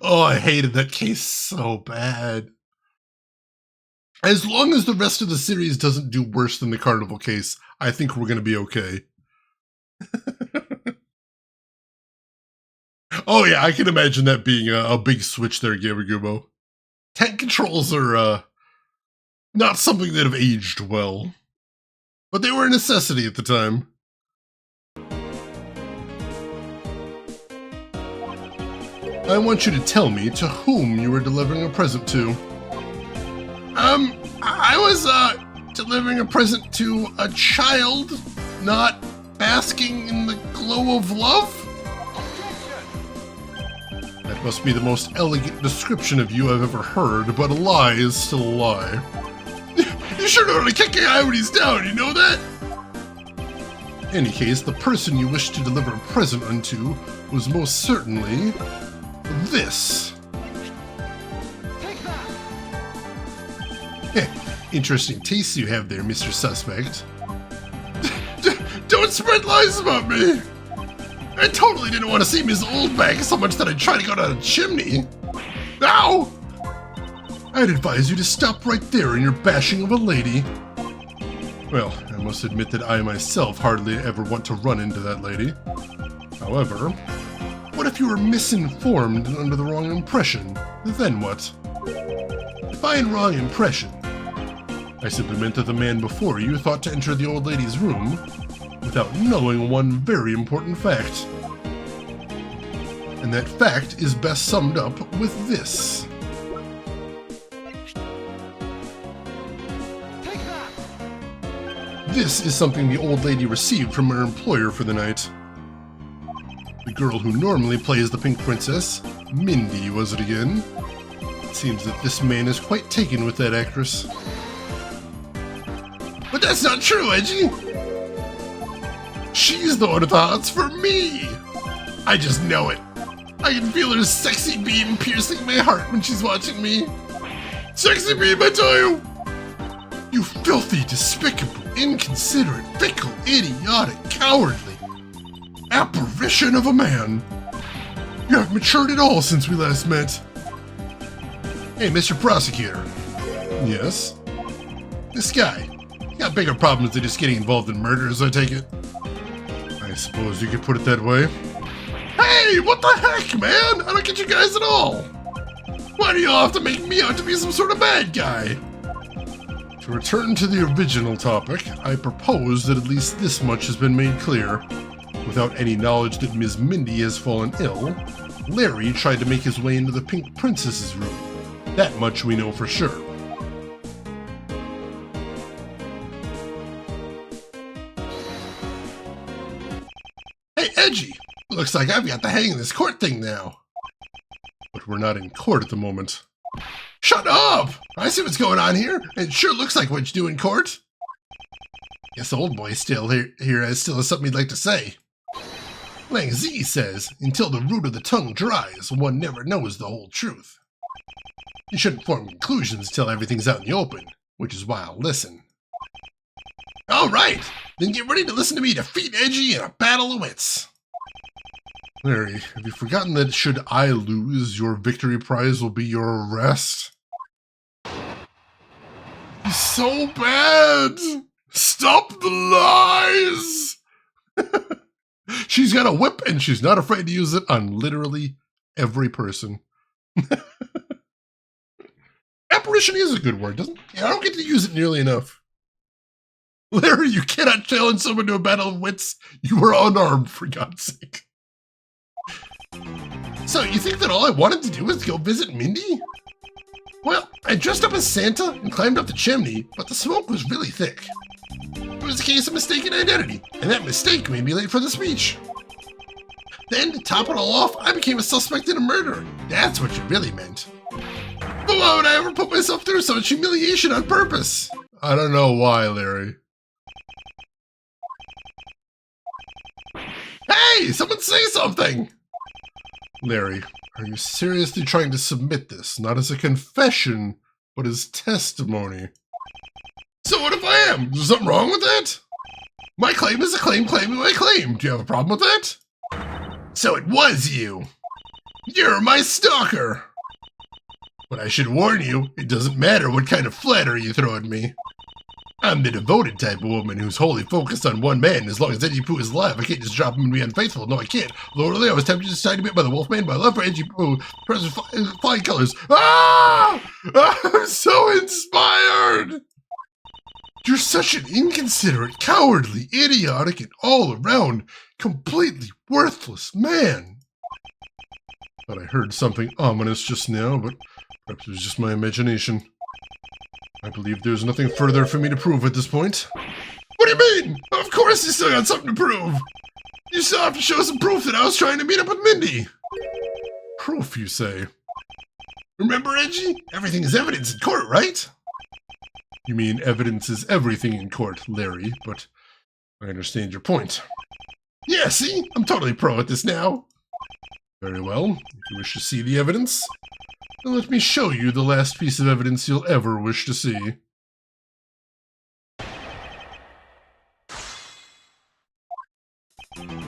Oh, I hated that case so bad. As long as the rest of the series doesn't do worse than the carnival case, I think we're going to be okay. Oh yeah, I can imagine that being a big switch there, Gamagumo. Tank controls are not something that have aged well. But they were a necessity at the time. I want you to tell me to whom you were delivering a present to. I was, delivering a present to a child, not basking in the glow of love? That must be the most elegant description of you I've ever heard, but a lie is still a lie. You sure know how to kick a guy when he's down, you know that? In any case, the person you wished to deliver a present unto was most certainly this. Interesting taste you have there, Mr. Suspect. Don't spread lies about me! I totally didn't want to see Ms. Oldbag so much that I tried to go down a chimney. Ow! I'd advise you to stop right there in your bashing of a lady. Well, I must admit that I myself hardly ever want to run into that lady. However, what if you were misinformed and under the wrong impression? Then what? Define wrong impression. I simply meant that the man before you thought to enter the old lady's room without knowing one very important fact. And that fact is best summed up with this. This is something the old lady received from her employer for the night. The girl who normally plays the Pink Princess, Mindy was it again? It seems that this man is quite taken with that actress. But that's not true, Edgy! She's the one with the hots for me! I just know it. I can feel her sexy beam piercing my heart when she's watching me. Sexy beam, I tell you! You filthy, despicable, inconsiderate, fickle, idiotic, cowardly apparition of a man. You haven't matured at all since we last met. Hey, Mr. Prosecutor. Yes? This guy. Got bigger problems than just getting involved in murders, I take it. I suppose you could put it that way. Hey, what the heck, man? I don't get you guys at all. Why do you all have to make me out to be some sort of bad guy? To return to the original topic, I propose that at least this much has been made clear. Without any knowledge that Ms. Mindy has fallen ill, Larry tried to make his way into the Pink Princess's room. That much we know for sure. Hey, Edgy! Looks like I've got the hang of this court thing now. But we're not in court at the moment. Shut up! I see what's going on here. It sure looks like what you do in court. Guess the old boy still here has something he'd like to say. Lang Z says, until the root of the tongue dries, one never knows the whole truth. You shouldn't form conclusions till everything's out in the open, which is why I'll listen. All right, then get ready to listen to me defeat Edgy in a battle of wits. Larry, have you forgotten that should I lose, your victory prize will be your arrest? He's so bad! Stop the lies! She's got a whip and she's not afraid to use it on literally every person. Apparition is a good word, doesn't it? I don't get to use it nearly enough. Larry, you cannot challenge someone to a battle of wits. You are unarmed, for God's sake. So, you think that all I wanted to do was go visit Mindy? Well, I dressed up as Santa and climbed up the chimney, but the smoke was really thick. It was a case of mistaken identity, and that mistake made me late for the speech. Then, to top it all off, I became a suspect in a murder. That's what you really meant. But why would I ever put myself through so much humiliation on purpose? I don't know why, Larry. Hey, someone say something! Larry, are you seriously trying to submit this, not as a confession, but as testimony? So what if I am? Is there something wrong with that? My claim is a claim claiming my claim. Do you have a problem with that? So it was you. You're my stalker. But I should warn you, it doesn't matter what kind of flattery you throw at me. I'm the devoted type of woman who's wholly focused on one man. As long as Edgy Poo is alive, I can't just drop him and be unfaithful. No, I can't. Literally, I was tempted to decide to be by the Wolfman, but I love for Edgy Poo. Present flying colors. Ah! I'm so inspired! You're such an inconsiderate, cowardly, idiotic, and all-around, completely worthless man. But I heard something ominous just now, but perhaps it was just my imagination. I believe there's nothing further for me to prove at this point. What do you mean? Of course you still got something to prove. You still have to show some proof that I was trying to meet up with Mindy. Proof, you say? Remember, Edgy? Everything is evidence in court, right? You mean evidence is everything in court, Larry, but I understand your point. Yeah, see? I'm totally pro at this now. Very well. If you wish to see the evidence, then let me show you the last piece of evidence you'll ever wish to see.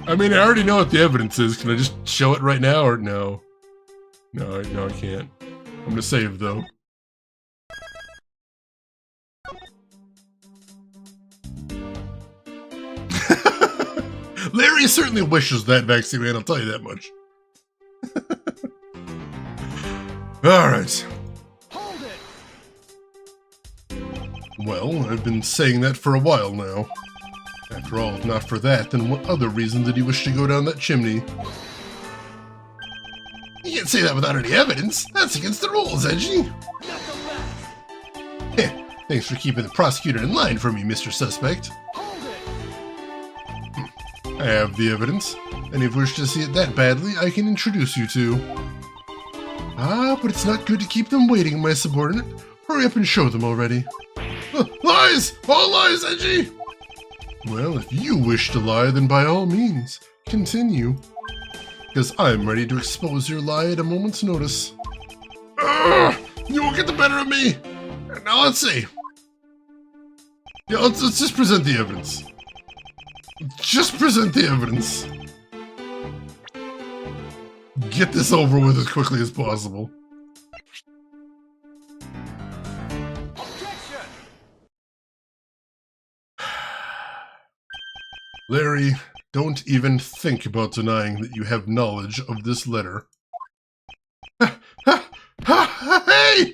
I mean, I already know what the evidence is. Can I just show it right now, or no? No, I can't. I'm gonna save, though. Larry certainly wishes that vaccine, man, I'll tell you that much. Alright. Hold it! Well, I've been saying that for a while now. After all, if not for that, then what other reason did he wish to go down that chimney? You can't say that without any evidence. That's against the rules, Edgy. Heh, thanks for keeping the prosecutor in line for me, Mr. Suspect. Hold it! I have the evidence, and if you wish to see it that badly, I can introduce you to... Ah, but it's not good to keep them waiting, my subordinate. Hurry up and show them already. Lies! All lies, Edgy! Well, if you wish to lie, then by all means, continue. Because I'm ready to expose your lie at a moment's notice. You won't get the better of me! Now let's see. Yeah, let's just present the evidence. Just present the evidence. Get this over with as quickly as possible. Objection! Larry, Don't even think about denying that you have knowledge of this letter. Hey!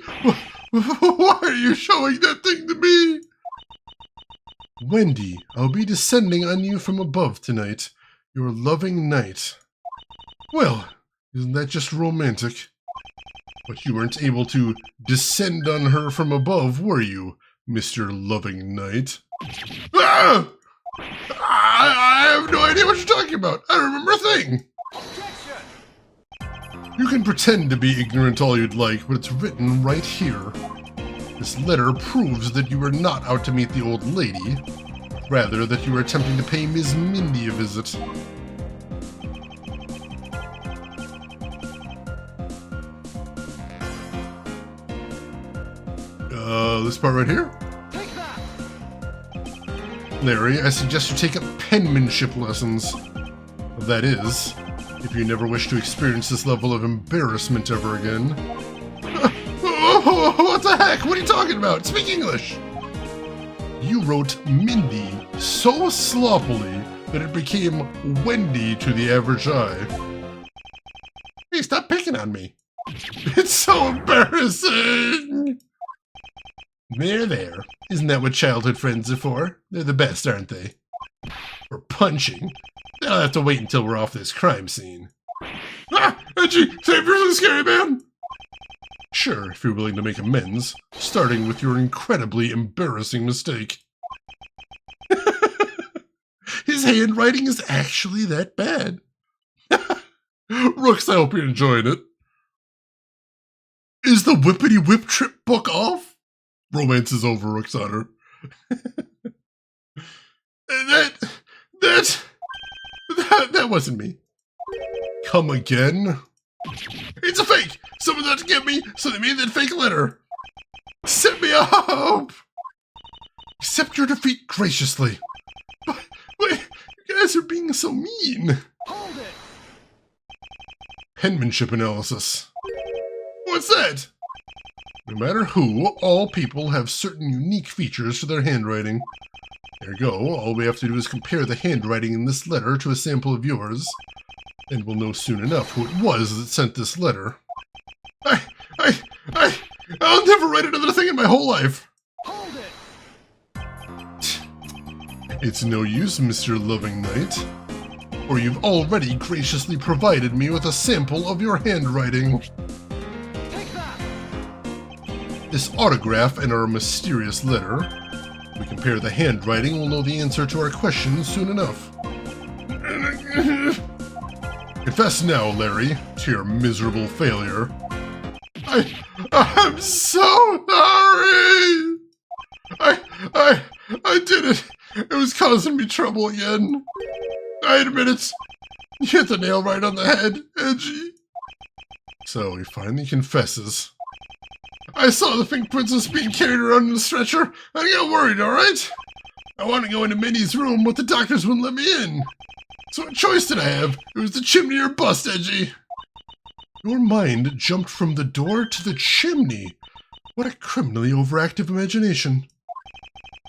Why are you showing that thing to me? Wendy, I'll be descending on you from above tonight, your loving knight. Well, isn't that just romantic? But you weren't able to descend on her from above, were you, Mr. Loving Knight? Ah! I have no idea what you're talking about. I don't remember a thing. Objection! You can pretend to be ignorant all you'd like, but it's written right here. This letter proves that you were not out to meet the old lady, rather that you were attempting to pay Ms. Mindy a visit. This part right here? Take that! Larry, I suggest you take up penmanship lessons. That is, if you never wish to experience this level of embarrassment ever again. What the heck? What are you talking about? Speak English! You wrote Mindy so sloppily that it became Wendy to the average eye. Hey, stop picking on me. It's so embarrassing! There. Isn't that what childhood friends are for? They're the best, aren't they? For punching. They'll have to wait until we're off this crime scene. Ah! Edgy! Save yourself, scary man! Sure, if you're willing to make amends, starting with your incredibly embarrassing mistake. His handwriting is actually that bad. Rooks, I hope you're enjoying it. Is the Whippity Whip Trip book off? Romance is over, Rooks Honor. That wasn't me. Come again? It's a fake! Someone's out to get me, so they made that fake letter. Set me up! Accept your defeat graciously. But you guys are being so mean. Hold it! Penmanship analysis. What's that? No matter who, all people have certain unique features to their handwriting. There you go. All we have to do is compare the handwriting in this letter to a sample of yours, and we'll know soon enough who it was that sent this letter. I'll never write another thing in my whole life. Hold it! It's no use, Mr. Loving Knight, or you've already graciously provided me with a sample of your handwriting. Take that! This autograph and our mysterious letter. If we compare the handwriting, we'll know the answer to our question soon enough. Confess now, Larry, to your miserable failure. I'm so sorry! I did it! It was causing me trouble again. I admit it. You hit the nail right on the head, Edgy. So he finally confesses. I saw the Pink Princess being carried around in a stretcher. I got worried, alright? I wanted to go into Minnie's room, but the doctors wouldn't let me in. So what choice did I have? It was the chimney or bust, Edgy. Your mind jumped from the door to the chimney. What a criminally overactive imagination.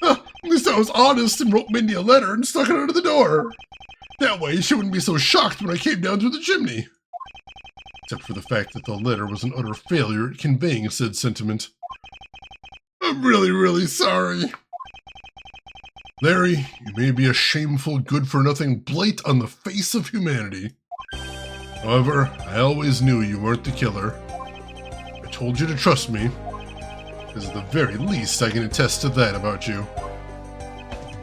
At least I was honest and wrote Mindy a letter and stuck it under the door. That way she wouldn't be so shocked when I came down through the chimney. Except for the fact that the letter was an utter failure at conveying said sentiment. I'm really, really sorry. Larry, you may be a shameful, good-for-nothing blight on the face of humanity. However, I always knew you weren't the killer. I told you to trust me, because at the very least I can attest to that about you.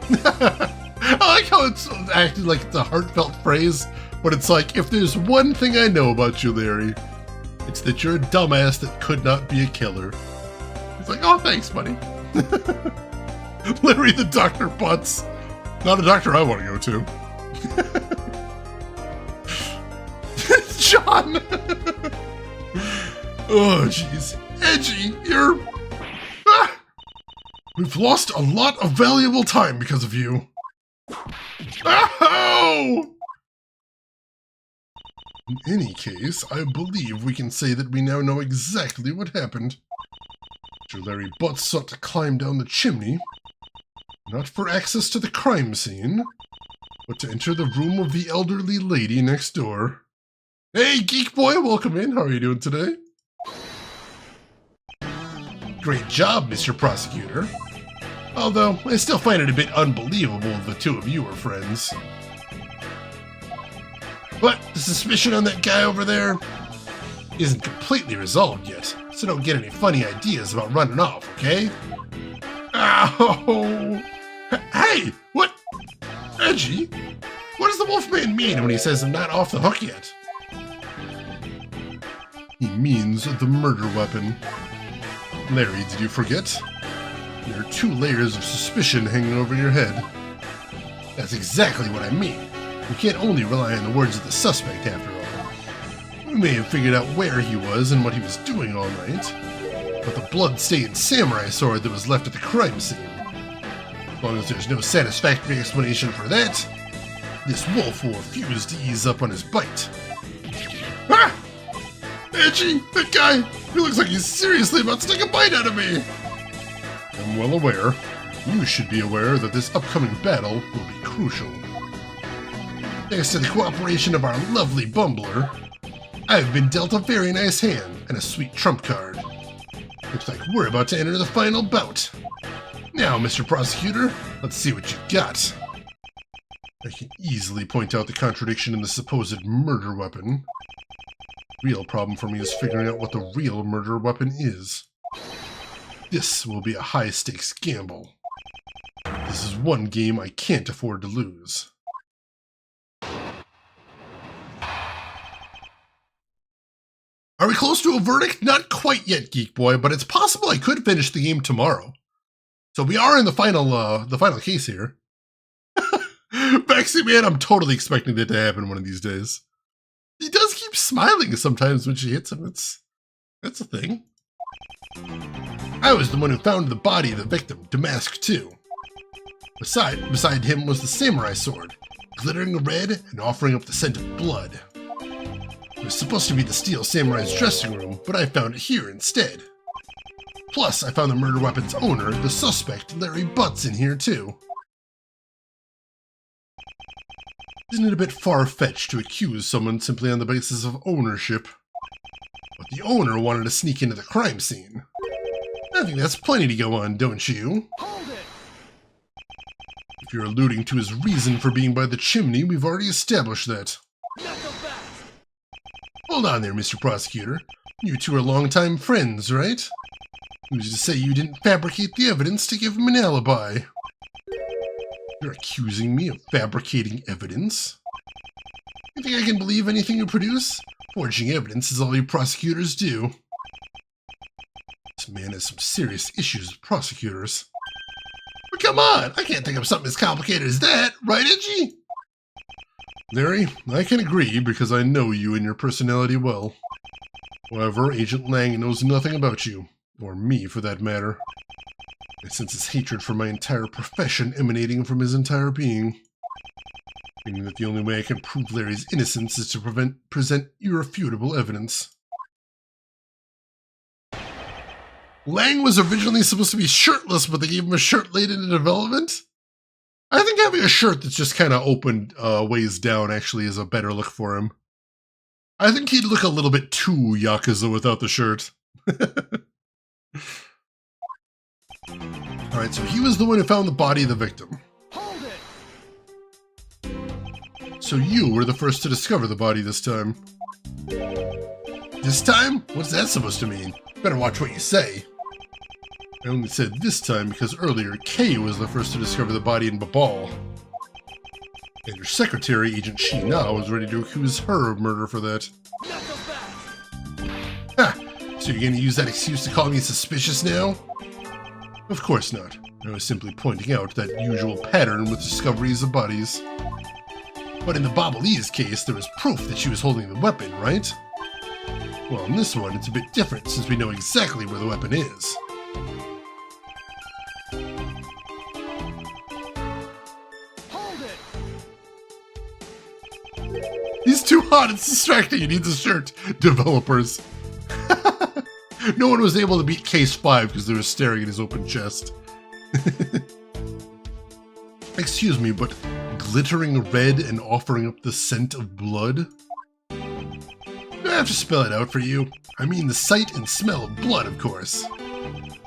I like how it's acted like it's a heartfelt phrase, but it's like, if there's one thing I know about you, Larry, it's that you're a dumbass that could not be a killer. It's like, oh, thanks, buddy. Larry the Dr. Butts. Not a doctor I want to go to. John! Oh, jeez. Edgy, you're... Ah! We've lost a lot of valuable time because of you. Ow! In any case, I believe we can say that we now know exactly what happened. Mr. Larry Butts sought to climb down the chimney, not for access to the crime scene, but to enter the room of the elderly lady next door. Hey, Geek Boy, welcome in. How are you doing today? Great job, Mr. Prosecutor. Although, I still find it a bit unbelievable the two of you are friends. But the suspicion on that guy over there isn't completely resolved yet, so don't get any funny ideas about running off, okay? Ow! Hey, what? Edgy? What does the Wolfman mean when he says I'm not off the hook yet? He means the murder weapon. Larry, did you forget? There are 2 layers of suspicion hanging over your head. That's exactly what I mean. You can't only rely on the words of the suspect after all. We may have figured out where he was and what he was doing all night, but the blood-stained samurai sword that was left at the crime scene. As long as there's no satisfactory explanation for that, this wolf will refuse to ease up on his bite. Ah! Edgy, that guy, he looks like he's seriously about to take a bite out of me! I'm well aware. You should be aware that this upcoming battle will be crucial. Thanks to the cooperation of our lovely bumbler, I've been dealt a very nice hand and a sweet trump card. Looks like we're about to enter the final bout. Now, Mr. Prosecutor, let's see what you got. I can easily point out the contradiction in the supposed murder weapon. Real problem for me is figuring out what the real murder weapon is. This will be a high-stakes gamble. This is one game I can't afford to lose. Are we close to a verdict? Not quite yet, Geek Boy, but it's possible I could finish the game tomorrow. So we are in the final case here. Baxi Man, I'm totally expecting that to happen one of these days. He does keep smiling sometimes when she hits him. That's a thing. I was the one who found the body of the victim, Damask too. Beside him was the samurai sword, glittering red and offering up the scent of blood. It was supposed to be the steel samurai's dressing room, but I found it here instead. Plus, I found the murder weapon's owner, the suspect, Larry Butts, in here too. Isn't it a bit far-fetched to accuse someone simply on the basis of ownership? But the owner wanted to sneak into the crime scene. I think that's plenty to go on, don't you? Hold it! If you're alluding to his reason for being by the chimney, we've already established that. Knuckle back! Hold on there, Mr. Prosecutor. You two are longtime friends, right? Who's to say you didn't fabricate the evidence to give him an alibi? You're accusing me of fabricating evidence? You think I can believe anything you produce? Forging evidence is all you prosecutors do. This man has some serious issues with prosecutors. But come on, I can't think of something as complicated as that, right, Edgy? Larry, I can agree because I know you and your personality well. However, Agent Lang knows nothing about you, or me for that matter. I sense his hatred for my entire profession emanating from his entire being. Meaning that the only way I can prove Larry's innocence is to present irrefutable evidence. Lang was originally supposed to be shirtless, but they gave him a shirt late into development? I think having a shirt that's just kind of opened ways down actually is a better look for him. I think he'd look a little bit too Yakuza without the shirt. Alright, so he was the one who found the body of the victim. Hold it! So you were the first to discover the body this time. This time? What's that supposed to mean? Better watch what you say. I only said this time because earlier Kay was the first to discover the body in Babal. And your secretary, Agent Sheena, was ready to accuse her of murder for that. Knuckle back! Ha! So you're gonna use that excuse to call me suspicious now? Of course not. I was simply pointing out that usual pattern with discoveries of bodies. But in the Babalee's case, there was proof that she was holding the weapon, right? Well, in this one, it's a bit different since we know exactly where the weapon is. Hold it! He's too hot, it's distracting, he needs a shirt. Developers. No one was able to beat Case 5 because they were staring at his open chest. Excuse me, but glittering red and offering up the scent of blood? I have to spell it out for you. I mean the sight and smell of blood, of course.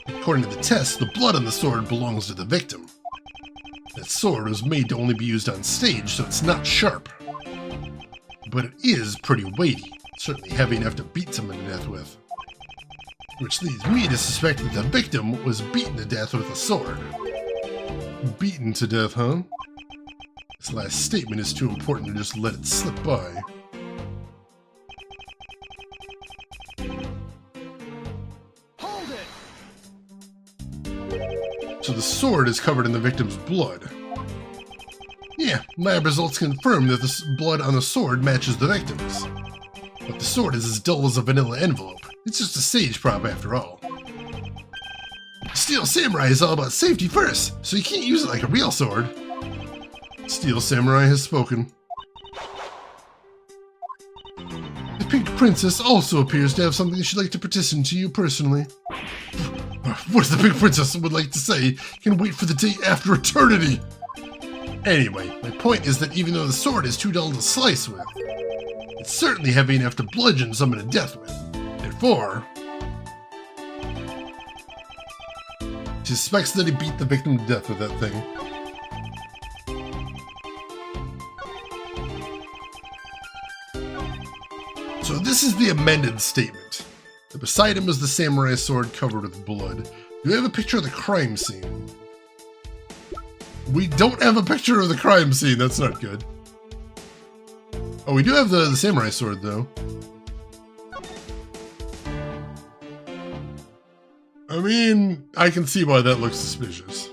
According to the test, the blood on the sword belongs to the victim. That sword was made to only be used on stage, so it's not sharp. But it is pretty weighty, certainly heavy enough to beat someone to death with. Which leads me to suspect that the victim was beaten to death with a sword. Beaten to death, huh? This last statement is too important to just let it slip by. Hold it! So the sword is covered in the victim's blood. Yeah, lab results confirm that the blood on the sword matches the victim's. But the sword is as dull as a vanilla envelope. It's just a stage prop after all. Steel Samurai is all about safety first, so you can't use it like a real sword. Steel Samurai has spoken. The Pink Princess also appears to have something she'd like to petition to you personally. What the Pink Princess would like to say can wait for the day after eternity. Anyway, my point is that even though the sword is too dull to slice with, it's certainly heavy enough to bludgeon someone to death with. Therefore, she suspects that he beat the victim to death with that thing. So this is the amended statement. The beside him was the samurai sword covered with blood. Do we have a picture of the crime scene? We don't have a picture of the crime scene, that's not good. Oh, we do have the samurai sword, though. I mean, I can see why that looks suspicious.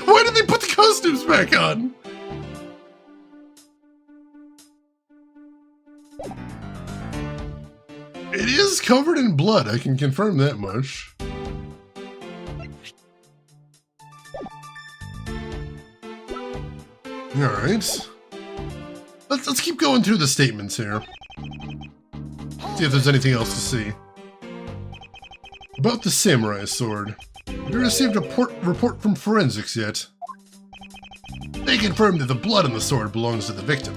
Why did they put the costumes back on? It is covered in blood, I can confirm that much. Alright. Let's keep going through the statements here. See if there's anything else to see. About the samurai sword. Have you received a report from forensics yet? They confirmed that the blood on the sword belongs to the victim.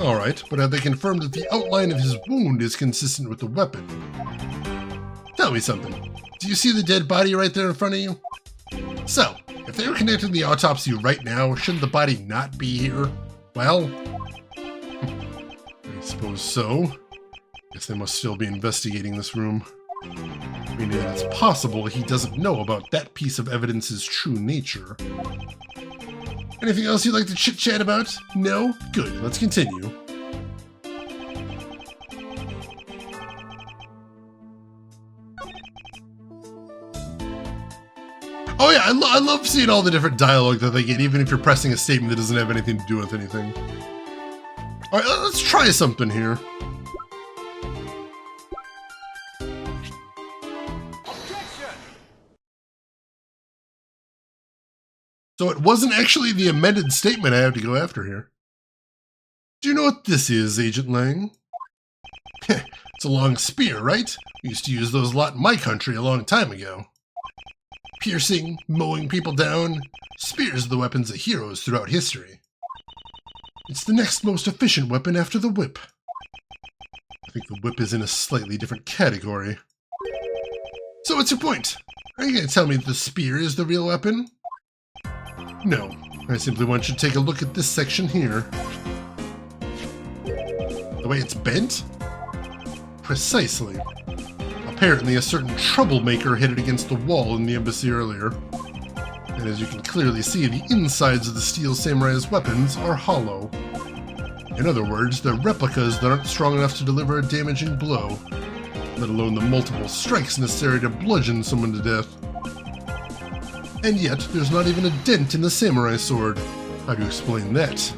Alright, but have they confirmed that the outline of his wound is consistent with the weapon? Tell me something. Do you see the dead body right there in front of you? So, if they were conducting the autopsy right now, shouldn't the body not be here? Well, I suppose so. Guess they must still be investigating this room. Meaning it's possible he doesn't know about that piece of evidence's true nature. Anything else you'd like to chit-chat about? No? Good, let's continue. Oh yeah, I love seeing all the different dialogue that they get, even if you're pressing a statement that doesn't have anything to do with anything. Alright, let's try something here. So it wasn't actually the amended statement I have to go after here. Do you know what this is, Agent Lang? It's a long spear, right? We used to use those a lot in my country a long time ago. Piercing, mowing people down, spears are the weapons of heroes throughout history. It's the next most efficient weapon after the whip. I think the whip is in a slightly different category. So what's your point? Are you going to tell me that the spear is the real weapon? No, I simply want you to take a look at this section here. The way it's bent? Precisely. Apparently a certain troublemaker hit it against the wall in the embassy earlier. And as you can clearly see, the insides of the Steel Samurai's weapons are hollow. In other words, they're replicas that aren't strong enough to deliver a damaging blow, let alone the multiple strikes necessary to bludgeon someone to death. And yet, there's not even a dent in the samurai sword. How do you explain that?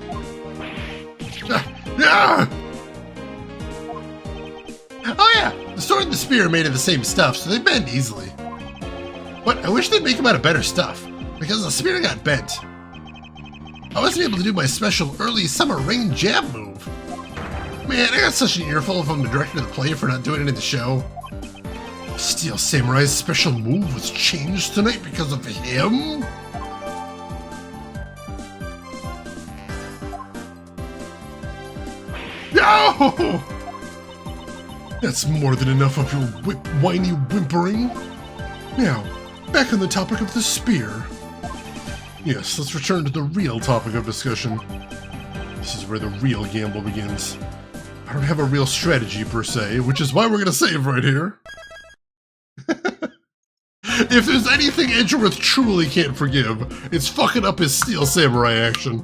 Oh yeah, the sword and the spear are made of the same stuff, so they bend easily. But I wish they'd make them out of better stuff, because the spear got bent. I wasn't able to do my special early summer rain jab move. Man, I got such an earful from the director of the play for not doing it in the show. Steel Samurai's special move was changed tonight because of him? No! That's more than enough of your whiny whimpering. Now, back on the topic of the spear. Yes, let's return to the real topic of discussion. This is where the real gamble begins. I don't have a real strategy per se, which is why we're gonna save right here. If there's anything Edgeworth truly can't forgive, it's fucking up his Steel Samurai action.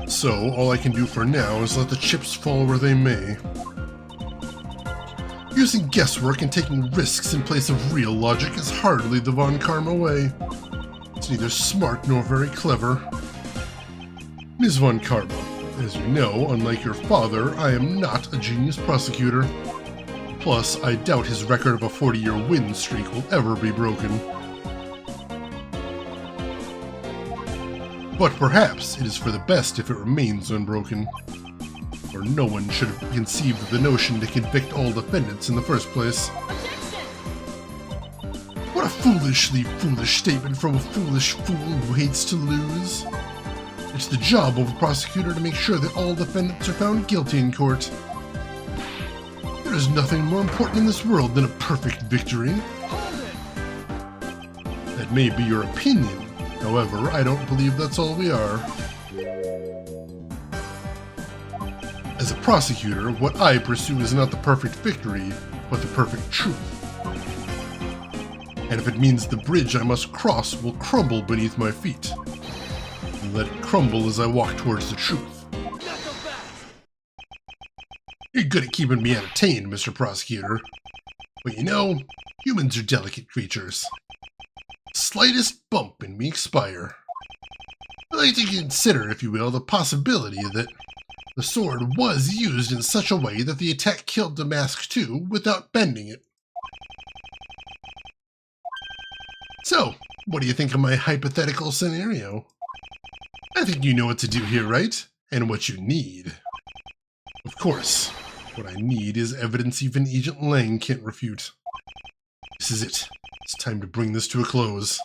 So, all I can do for now is let the chips fall where they may. Using guesswork and taking risks in place of real logic is hardly the Von Karma way. It's neither smart nor very clever. Ms. Von Karma, as you know, unlike your father, I am not a genius prosecutor. Plus, I doubt his record of a 40-year win streak will ever be broken. But perhaps it is for the best if it remains unbroken. Or no one should have conceived of the notion to convict all defendants in the first place. What a foolishly foolish statement from a foolish fool who hates to lose. It's the job of a prosecutor to make sure that all defendants are found guilty in court. There is nothing more important in this world than a perfect victory. That may be your opinion. However, I don't believe that's all we are. As a prosecutor, what I pursue is not the perfect victory, but the perfect truth. And if it means the bridge I must cross will crumble beneath my feet, then let it crumble as I walk towards the truth. You're good at keeping me entertained, Mr. Prosecutor. But you know, humans are delicate creatures. Slightest bump and we expire. I'd like to consider, if you will, the possibility that the sword was used in such a way that the attack killed Damask too without bending it. So, what do you think of my hypothetical scenario? I think you know what to do here, right? And what you need. Of course, what I need is evidence even Agent Lang can't refute. This is it. It's time to bring this to a close.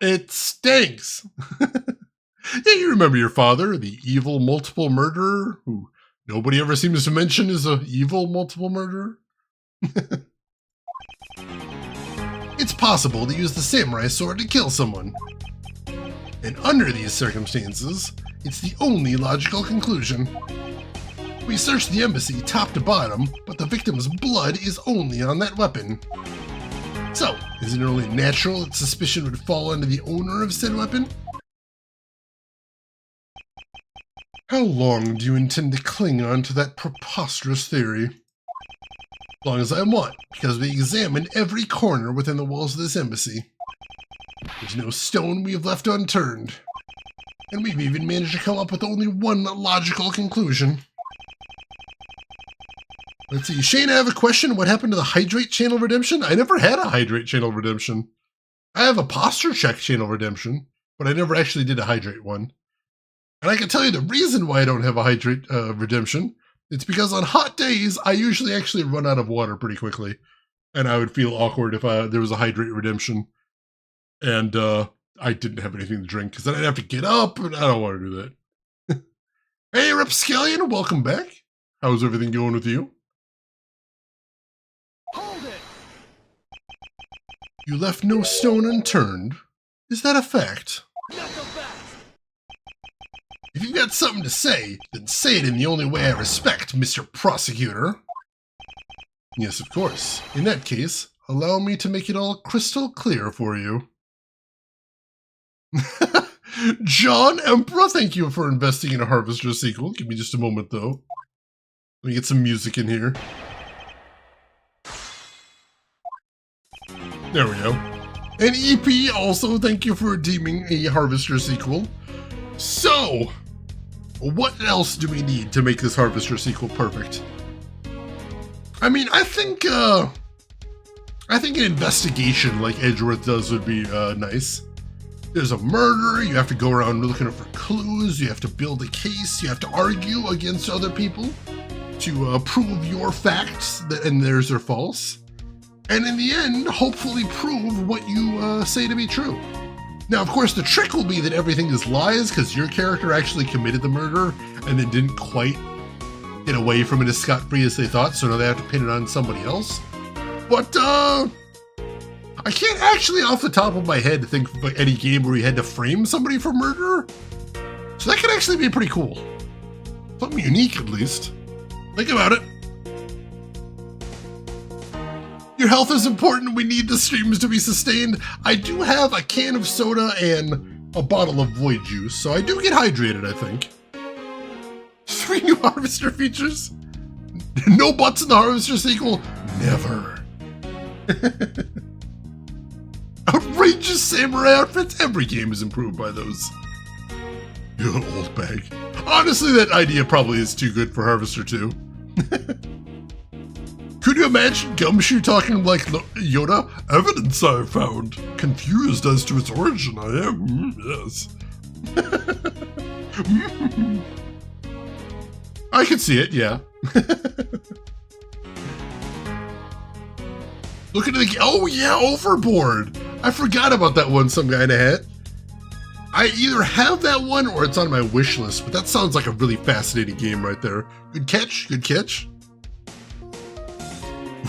It stinks! Yeah, you remember your father, the evil multiple murderer, who nobody ever seems to mention is an evil multiple murderer? It's possible to use the samurai sword to kill someone. And under these circumstances, it's the only logical conclusion. We searched the embassy top to bottom, but the victim's blood is only on that weapon. So, isn't it only natural that suspicion would fall onto the owner of said weapon? How long do you intend to cling on to that preposterous theory? As long as I want, because we examined every corner within the walls of this embassy. There's no stone we have left unturned. And we've even managed to come up with only one logical conclusion. Let's see, Shane, I have a question. What happened to the Hydrate channel redemption? I never had a Hydrate channel redemption. I have a posture check channel redemption, but I never actually did a Hydrate one. And I can tell you the reason why I don't have a Hydrate redemption. It's because on hot days, I usually actually run out of water pretty quickly. And I would feel awkward if there was a Hydrate redemption. And I didn't have anything to drink, because then I'd have to get up, and I don't want to do that. Hey, Rapscallion, welcome back. How's everything going with you? Hold it! You left no stone unturned. Is that a fact? Knuckle back! If you've got something to say, then say it in the only way I respect, Mr. Prosecutor. Yes, of course. In that case, allow me to make it all crystal clear for you. John Emperor, thank you for investing in a Harvester sequel. Give me just a moment, though. Let me get some music in here. There we go. And EP, also, thank you for redeeming a Harvester sequel. So, what else do we need to make this Harvester sequel perfect? I mean, I think an investigation like Edgeworth does would be nice. There's a murder, you have to go around looking for clues, you have to build a case, you have to argue against other people to prove your facts and theirs are false. And in the end, hopefully prove what you say to be true. Now, of course, the trick will be that everything is lies because your character actually committed the murder and then didn't quite get away from it as scot-free as they thought, so now they have to pin it on somebody else. But, I can't actually off the top of my head think of any game where you had to frame somebody for murder. So that could actually be pretty cool. Something unique, at least. Think about it. Your health is important. We need the streams to be sustained. I do have a can of soda and a bottle of void juice, so I do get hydrated, I think. 3 new Harvester features. No butts in the Harvester sequel. Never. Outrageous samurai outfits. Every game is improved by those. You old bag. Honestly, that idea probably is too good for Harvester 2. Could you imagine Gumshoe talking like Yoda? Evidence I've found. Confused as to its origin, I am. Yes. I could see it, yeah. Look at the... Oh, yeah, Overboard. I forgot about that one, some guy in a hat. I either have that one or it's on my wish list, but that sounds like a really fascinating game right there. Good catch, good catch.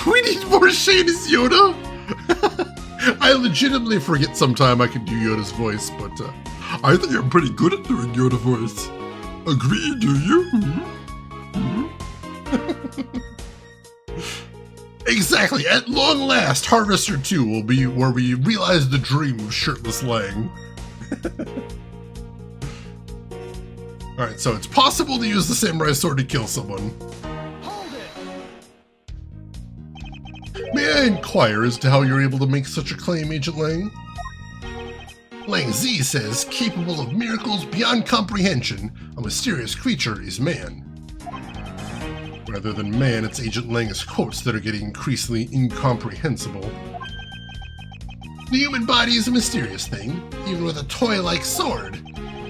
We need more Shane as Yoda. I legitimately forget sometime I can do Yoda's voice, but I think I'm pretty good at doing Yoda voice. Agree, do you? Exactly. At long last, Harvester 2 will be where we realize the dream of shirtless Lang. Alright, so it's possible to use the samurai sword to kill someone. May I inquire as to how you're able to make such a claim, Agent Lang? Lang Z says, capable of miracles beyond comprehension, a mysterious creature is man. Rather than man, it's Agent Lang's quotes that are getting increasingly incomprehensible. The human body is a mysterious thing, even with a toy-like sword.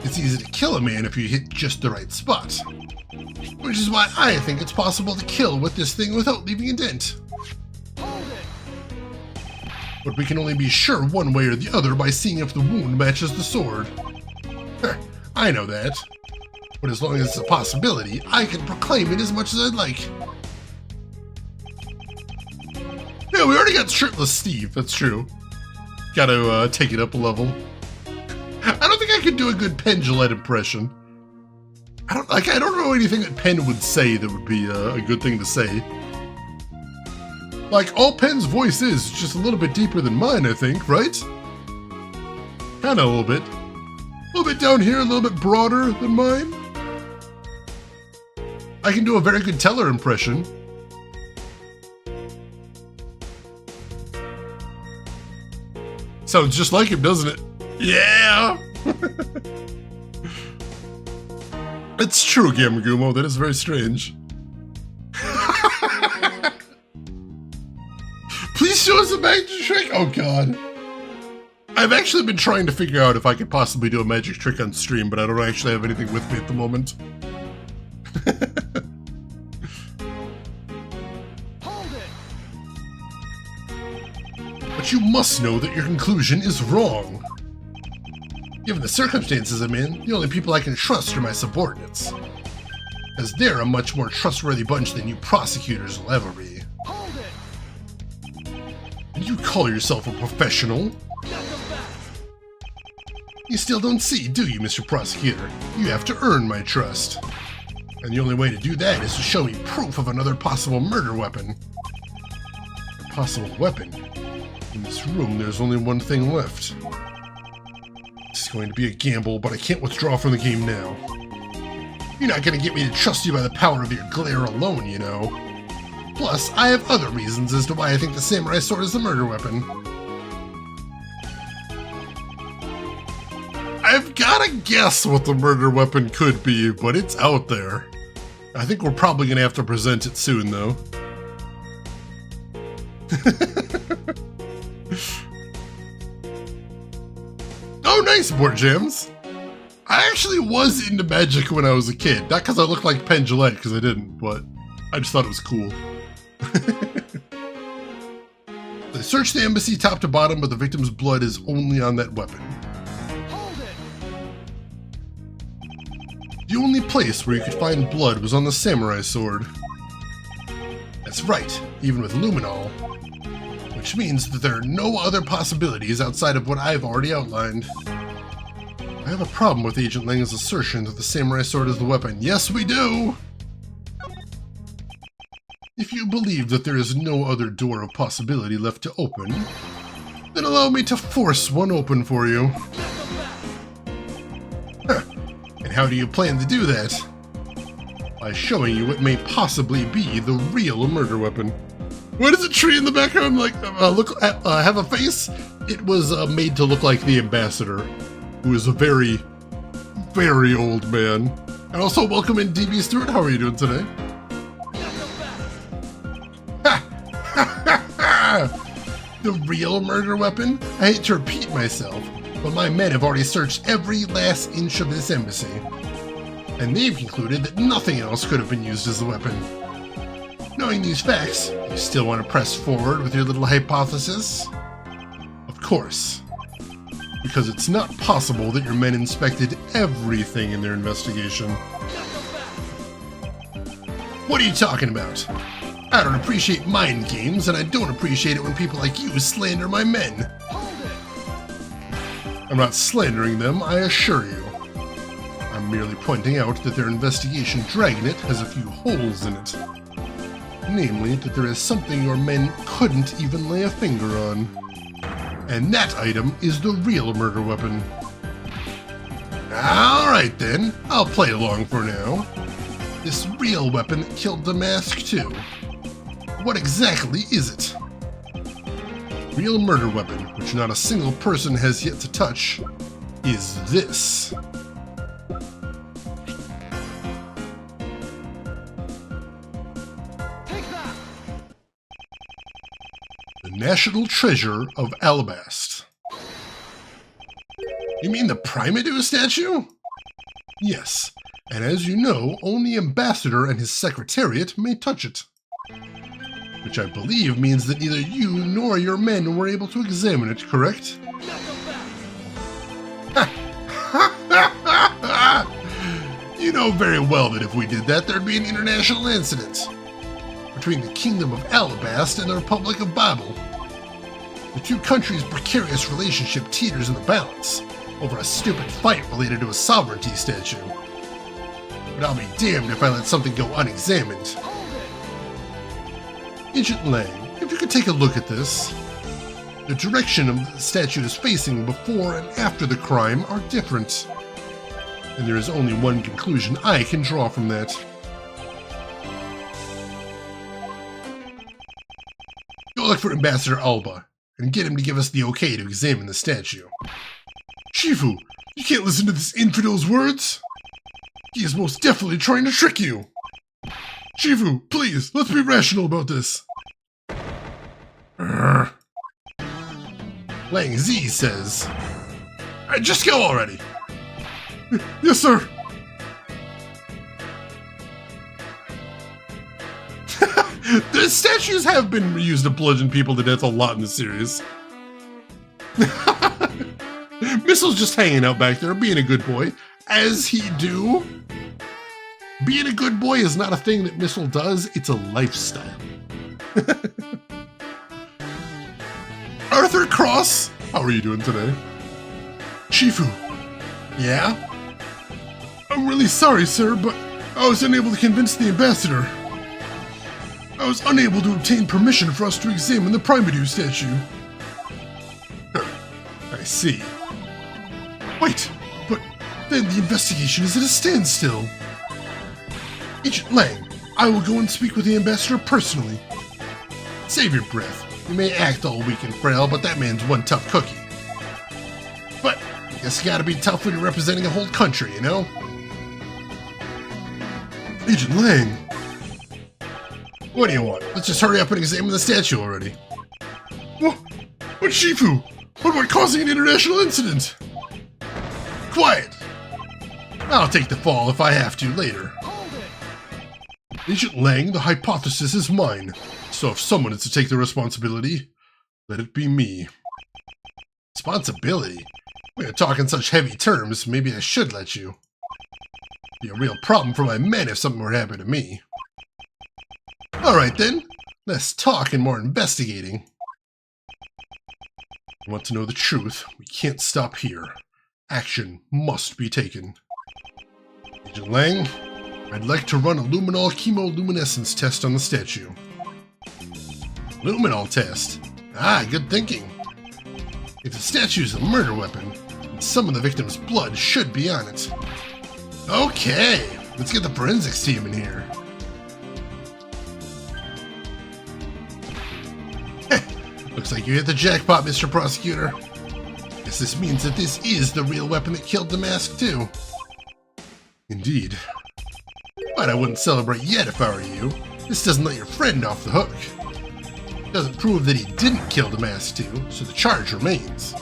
It's easy to kill a man if you hit just the right spot. Which is why I think it's possible to kill with this thing without leaving a dent. But we can only be sure one way or the other by seeing if the wound matches the sword. I know that. But as long as it's a possibility, I can proclaim it as much as I'd like. Yeah, we already got shirtless Steve, that's true. Gotta take it up a level. I don't think I could do a good Penn Jillette impression. I don't know anything that Penn would say that would be a good thing to say. Like, all Penn's voice is just a little bit deeper than mine, I think, right? Kinda a little bit. A little bit down here, a little bit broader than mine. I can do a very good Teller impression. Sounds just like him, doesn't it? Yeah! It's true, Gamagumo, that is very strange. Please show us a magic trick! Oh god. I've actually been trying to figure out if I could possibly do a magic trick on stream, but I don't actually have anything with me at the moment. But you must know that your conclusion is wrong. Given the circumstances I'm in, the only people I can trust are my subordinates. As they're a much more trustworthy bunch than you prosecutors will ever be. And you call yourself a professional? You still don't see, do you, Mr. Prosecutor? You have to earn my trust. And the only way to do that is to show me proof of another possible murder weapon. A possible weapon? In this room, there's only one thing left. This is going to be a gamble, but I can't withdraw from the game now. You're not going to get me to trust you by the power of your glare alone, you know. Plus, I have other reasons as to why I think the samurai sword is the murder weapon. I've got to guess what the murder weapon could be, but it's out there. I think we're probably going to have to present it soon, though. Oh, nice, Board Jams. I actually was into magic when I was a kid. Not because I looked like Penn Jillette, because I didn't, but I just thought it was cool. They searched the embassy top to bottom, but the victim's blood is only on that weapon. Hold it. The only place where you could find blood was on the samurai sword. That's right, even with luminol. Which means that there are no other possibilities outside of what I've already outlined. I have a problem with Agent Lang's assertion that the samurai sword is the weapon. Yes, we do! If you believe that there is no other door of possibility left to open, then allow me to force one open for you. Huh. And how do you plan to do that? By showing you what may possibly be the real murder weapon. What is a tree in the background? Like, have a face? It was made to look like the ambassador, who is a very, very old man. And also, welcome in DB Stewart. How are you doing today? The real murder weapon? I hate to repeat myself, but my men have already searched every last inch of this embassy. And they've concluded that nothing else could have been used as the weapon. Knowing these facts, you still want to press forward with your little hypothesis? Of course. Because it's not possible that your men inspected everything in their investigation. What are you talking about? I don't appreciate mind games, and I don't appreciate it when people like you slander my men. I'm not slandering them, I assure you. I'm merely pointing out that their investigation dragnet has a few holes in it. Namely, that there is something your men couldn't even lay a finger on. And that item is the real murder weapon. Alright then, I'll play along for now. This real weapon killed the mask too. What exactly is it? Real murder weapon, which not a single person has yet to touch, is this. Take that. The National Treasure of Alabast. You mean the Primadou statue? Yes, and as you know, only Ambassador and his Secretariat may touch it. Which I believe means that neither you nor your men were able to examine it, correct? You know very well that if we did that, there'd be an international incident between the Kingdom of Alabast and the Republic of Babel. The two countries' precarious relationship teeters in the balance over a stupid fight related to a sovereignty statue. But I'll be damned if I let something go unexamined. Agent Lang, if you could take a look at this. The direction of the statue is facing before and after the crime are different. And there is only one conclusion I can draw from that. Go look for Ambassador Alba, and get him to give us the okay to examine the statue. Shifu, you can't listen to this infidel's words! He is most definitely trying to trick you! Shifu, please, let's be rational about this. Lang Z says, just go already. Yes, sir. The statues have been used to bludgeon people to death a lot in the series. Missile's just hanging out back there, being a good boy, as he do. Being a good boy is not a thing that Missile does, it's a lifestyle. Arthur Cross, how are you doing today? Shifu. Yeah? I'm really sorry, sir, but I was unable to convince the ambassador. I was unable to obtain permission for us to examine the Primadou statue. I see. Wait, but then the investigation is at a standstill. Agent Lang, I will go and speak with the ambassador personally. Save your breath. You may act all weak and frail, but that man's one tough cookie. But I guess you gotta be tough when you're representing a whole country, you know? Agent Lang. What do you want? Let's just hurry up and examine the statue already. What? What, Shifu? What about causing an international incident? Quiet! I'll take the fall if I have to later. Hold it! Agent Lang, the hypothesis is mine. So if someone is to take the responsibility, let it be me. Responsibility? We're gonna talk in such heavy terms, maybe I should let you. Be a real problem for my men if something were to happen to me. Alright then, less talk and more investigating. I want to know the truth. We can't stop here. Action must be taken. Agent Lang, I'd like to run a luminol chemoluminescence test on the statue. Luminol test? Ah, good thinking. If the statue is a murder weapon, then some of the victim's blood should be on it. Okay, let's get the forensics team in here. Looks like you hit the jackpot, Mr. Prosecutor. Guess this means that this is the real weapon that killed the mask, too. Indeed. But I wouldn't celebrate yet if I were you. This doesn't let your friend off the hook. It doesn't prove that he didn't kill the mask, too, so the charge remains.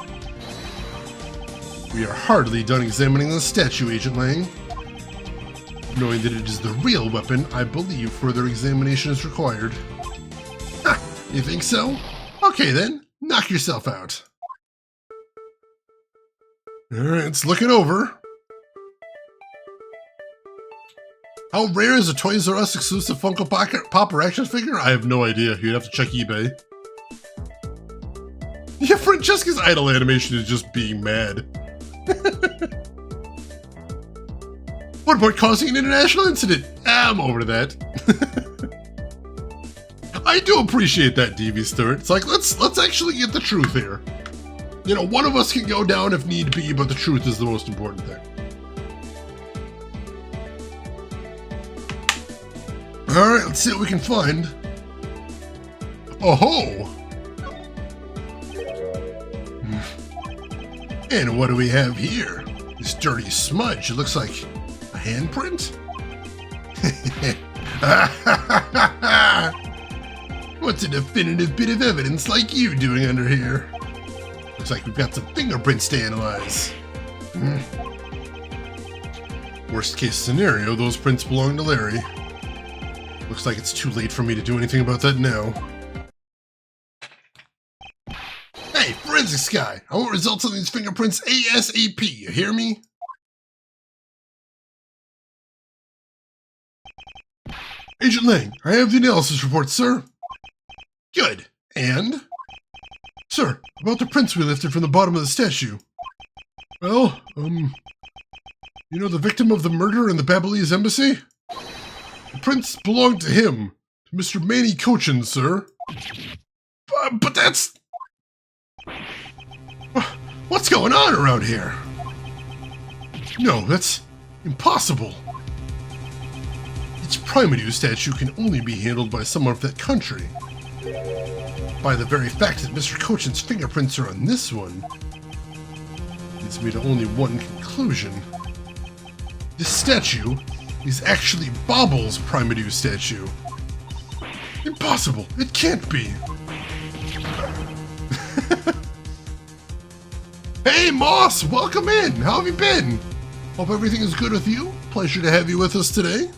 We are hardly done examining the statue, Agent Lang. Knowing that it is the real weapon, I believe further examination is required. Ha! You think so? Okay then, knock yourself out. Alright, it's looking over. How rare is a Toys R Us exclusive Funko Popper action figure? I have no idea. You'd have to check eBay. Yeah, Francesca's idle animation is just being mad. What about causing an international incident? I'm over that. I do appreciate that, DV Stewart. It's like, let's actually get the truth here. You know, one of us can go down if need be, but the truth is the most important thing. Alright, let's see what we can find. Oh-ho! And what do we have here? This dirty smudge. It looks like a handprint? What's a definitive bit of evidence like you doing under here? Looks like we've got some fingerprints to analyze. Worst case scenario, those prints belong to Larry. Looks like it's too late for me to do anything about that now. Hey, forensics guy! I want results on these fingerprints ASAP, you hear me? Agent Lang, I have the analysis report, sir. Good. And? Sir, about the prints we lifted from the bottom of the statue. Well, you know the victim of the murder in the Ablaze embassy? The prints belong to him, to Mr. Manny Cochin, sir. But that's... What's going on around here? No, that's impossible. Each Primadew statue can only be handled by someone of that country. By the very fact that Mr. Cochin's fingerprints are on this one, leads me to only one conclusion. This statue is actually Bobble's Primadew statue. Impossible! It can't be! Hey, Moss! Welcome in! How have you been? Hope everything is good with you. Pleasure to have you with us today.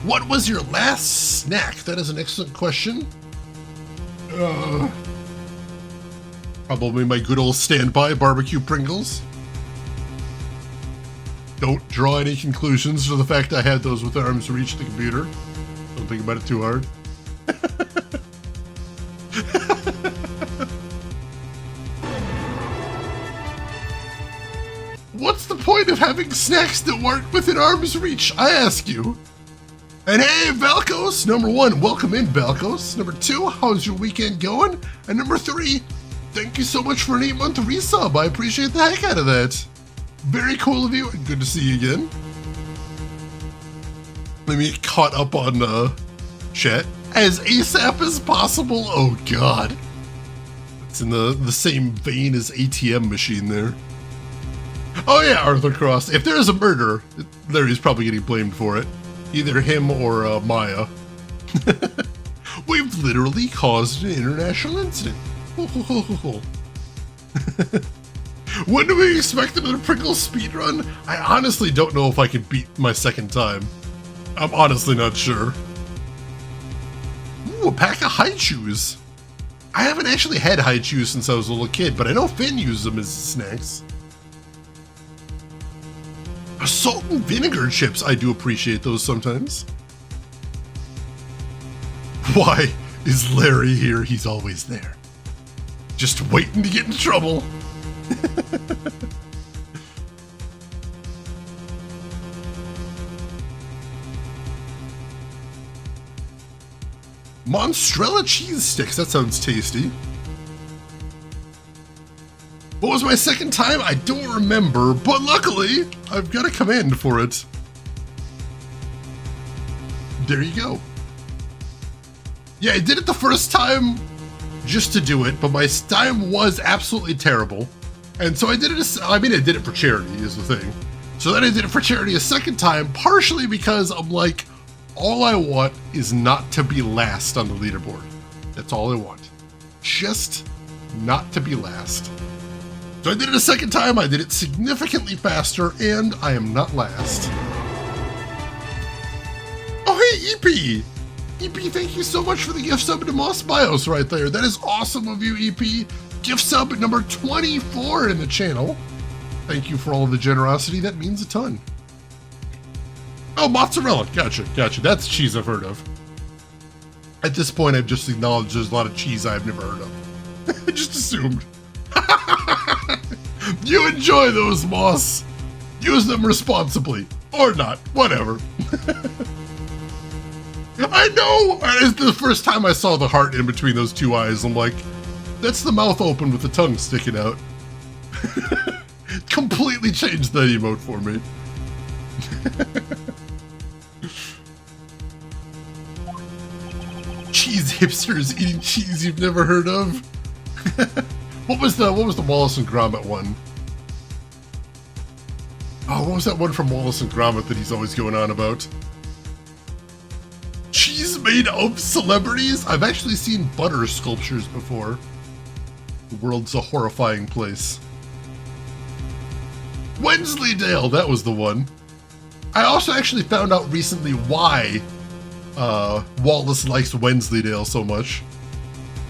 What was your last snack? That is an excellent question. Probably my good old standby barbecue Pringles. Don't draw any conclusions to the fact I had those with arm's reach of the computer. Don't think about it too hard. What's the point of having snacks that weren't within arm's reach, I ask you? And hey, Valkos! Number 1, welcome in, Valkos. Number 2, how's your weekend going? And number 3, thank you so much for an 8-month resub. I appreciate the heck out of that. Very cool of you, and good to see you again. Let me get caught up on chat as ASAP as possible. Oh god. It's in the same vein as ATM machine there. Oh yeah, Arthur Cross. If there's a murder, Larry's probably getting blamed for it. Either him or Maya. We've literally caused an international incident. When do we expect another Pringles speedrun? I honestly don't know if I can beat my second time. I'm honestly not sure. Ooh, a pack of Haichus. I haven't actually had Haichus since I was a little kid, but I know Finn used them as snacks. Salt and vinegar chips, I do appreciate those sometimes. Why is Larry here? He's always there. Just waiting to get in trouble. Monstrella cheese sticks, that sounds tasty. What was my second time? I don't remember, but luckily, I've got a command for it. There you go. Yeah, I did it the first time just to do it, but my time was absolutely terrible. And so I did it, I did it for charity is the thing. So then I did it for charity a second time, partially because I'm like, all I want is not to be last on the leaderboard. That's all I want. Just not to be last. So I did it a second time, I did it significantly faster, and I am not last. Oh hey, EP! EP, thank you so much for the gift sub to Moss Bios right there. That is awesome of you, EP. Gift sub number 24 in the channel. Thank you for all of the generosity, that means a ton. Oh, mozzarella, gotcha. That's cheese I've heard of. At this point, I've just acknowledged there's a lot of cheese I've never heard of. I just assumed. You enjoy those, Moss. Use them responsibly. Or not. Whatever. I know! It's the first time I saw the heart in between those two eyes. I'm like, that's the mouth open with the tongue sticking out. Completely changed that emote for me. Cheese hipsters eating cheese you've never heard of. What was the Wallace and Gromit one? Oh, what was that one from Wallace and Gromit that he's always going on about? Cheese made of celebrities? I've actually seen butter sculptures before. The world's a horrifying place. Wensleydale, that was the one. I also actually found out recently why Wallace likes Wensleydale so much.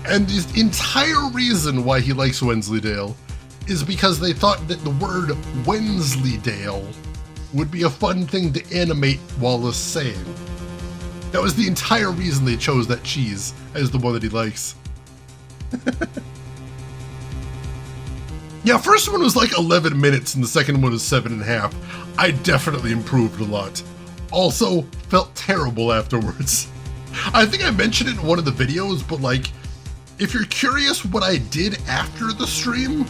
And the entire reason why he likes Wensleydale is because they thought that the word Wensleydale would be a fun thing to animate Wallace saying. That was the entire reason they chose that cheese as the one that he likes. Yeah, first one was like 11 minutes and the second one was 7.5. I definitely improved a lot. Also, felt terrible afterwards. I think I mentioned it in one of the videos, but like, if you're curious what I did after the stream,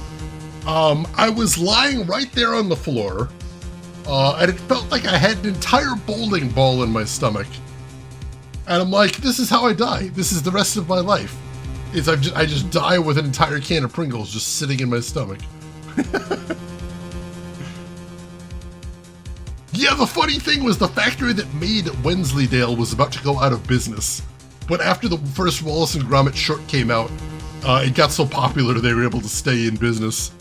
I was lying right there on the floor, and it felt like I had an entire bowling ball in my stomach. And I'm like, this is how I die. This is the rest of my life. I just die with an entire can of Pringles just sitting in my stomach. Yeah, the funny thing was the factory that made Wensleydale was about to go out of business. But after the first Wallace and Gromit short came out, it got so popular they were able to stay in business.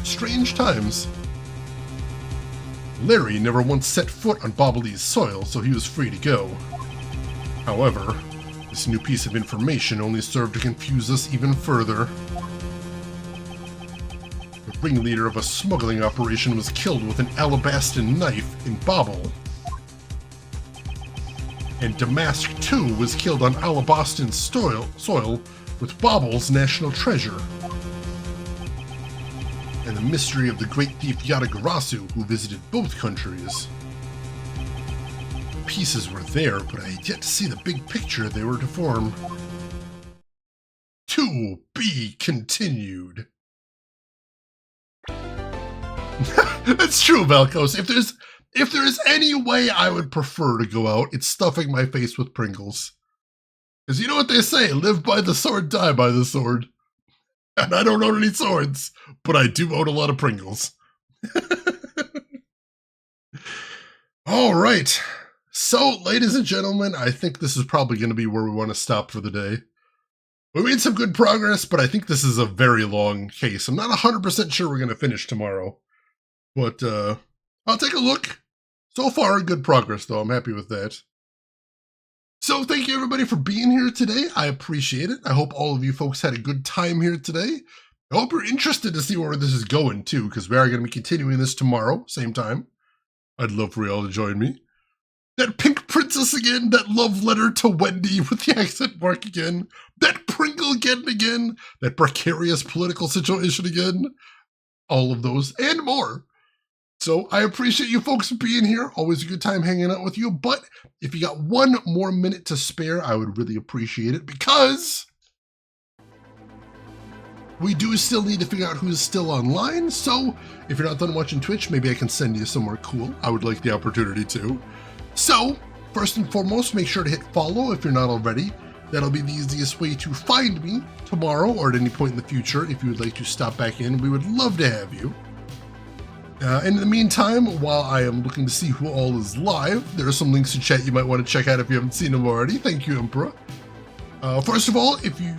Strange times. Larry never once set foot on Bobbly's soil, so he was free to go. However, this new piece of information only served to confuse us even further. The ringleader of a smuggling operation was killed with an alabastin knife in Bobble. And Damask too was killed on Alabastin soil with Bobble's national treasure. And the mystery of the great thief Yadagarasu, who visited both countries. The pieces were there, but I had yet to see the big picture they were to form. To be continued. That's true, Valkos. If there is any way I would prefer to go out, it's stuffing my face with Pringles. Because you know what they say, live by the sword, die by the sword. And I don't own any swords, but I do own a lot of Pringles. All right. So, ladies and gentlemen, I think this is probably going to be where we want to stop for the day. We made some good progress, but I think this is a very long case. I'm not 100% sure we're going to finish tomorrow, but I'll take a look. So far, good progress, though. I'm happy with that. So thank you, everybody, for being here today. I appreciate it. I hope all of you folks had a good time here today. I hope you're interested to see where this is going, too, because we are going to be continuing this tomorrow, same time. I'd love for you all to join me. That pink princess again, that love letter to Wendy with the accent mark again, that Pringle again, that precarious political situation again, all of those and more. So I appreciate you folks being here. Always a good time hanging out with you. But if you got one more minute to spare, I would really appreciate it because we do still need to figure out who's still online. So if you're not done watching Twitch, maybe I can send you somewhere cool. I would like the opportunity to. So first and foremost, make sure to hit follow if you're not already. That'll be the easiest way to find me tomorrow or at any point in the future. If you would like to stop back in, we would love to have you. In the meantime, while I am looking to see who all is live, there are some links to chat you might want to check out if you haven't seen them already. Thank you, Emperor. First of all, if you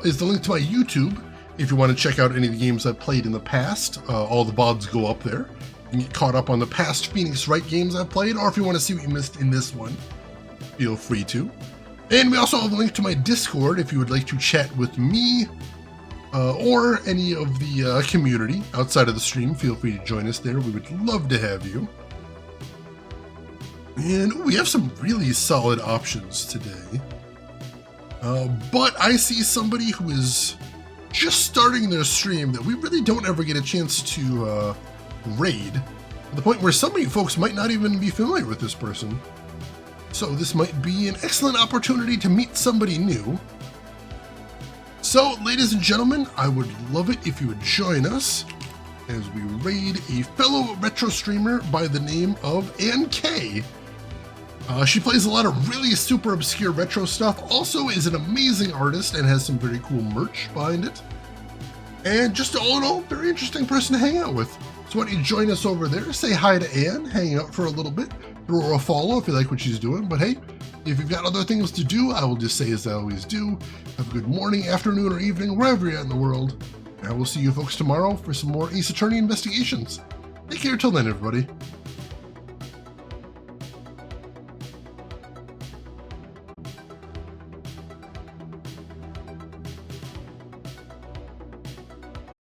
is the link to my YouTube. If you want to check out any of the games I've played in the past, all the VODs go up there. You can get caught up on the past Phoenix Wright games I've played, or if you want to see what you missed in this one, feel free to. And we also have a link to my Discord if you would like to chat with me, or any of the community outside of the stream. Feel free to join us there. We would love to have you. And we have some really solid options today. But I see somebody who is just starting their stream that we really don't ever get a chance to raid, to the point where some of you folks might not even be familiar with this person. So this might be an excellent opportunity to meet somebody new. So, ladies and gentlemen, I would love it if you would join us as we raid a fellow retro streamer by the name of Ann K. She plays a lot of really super obscure retro stuff, also is an amazing artist and has some very cool merch behind it. And just all in all, very interesting person to hang out with. So why don't you join us over there, say hi to Ann, hang out for a little bit, throw her a follow if you like what she's doing. But hey, if you've got other things to do, I will just say as I always do, have a good morning, afternoon, or evening, wherever you're at in the world. And I will see you folks tomorrow for some more Ace Attorney investigations. Take care till then, everybody.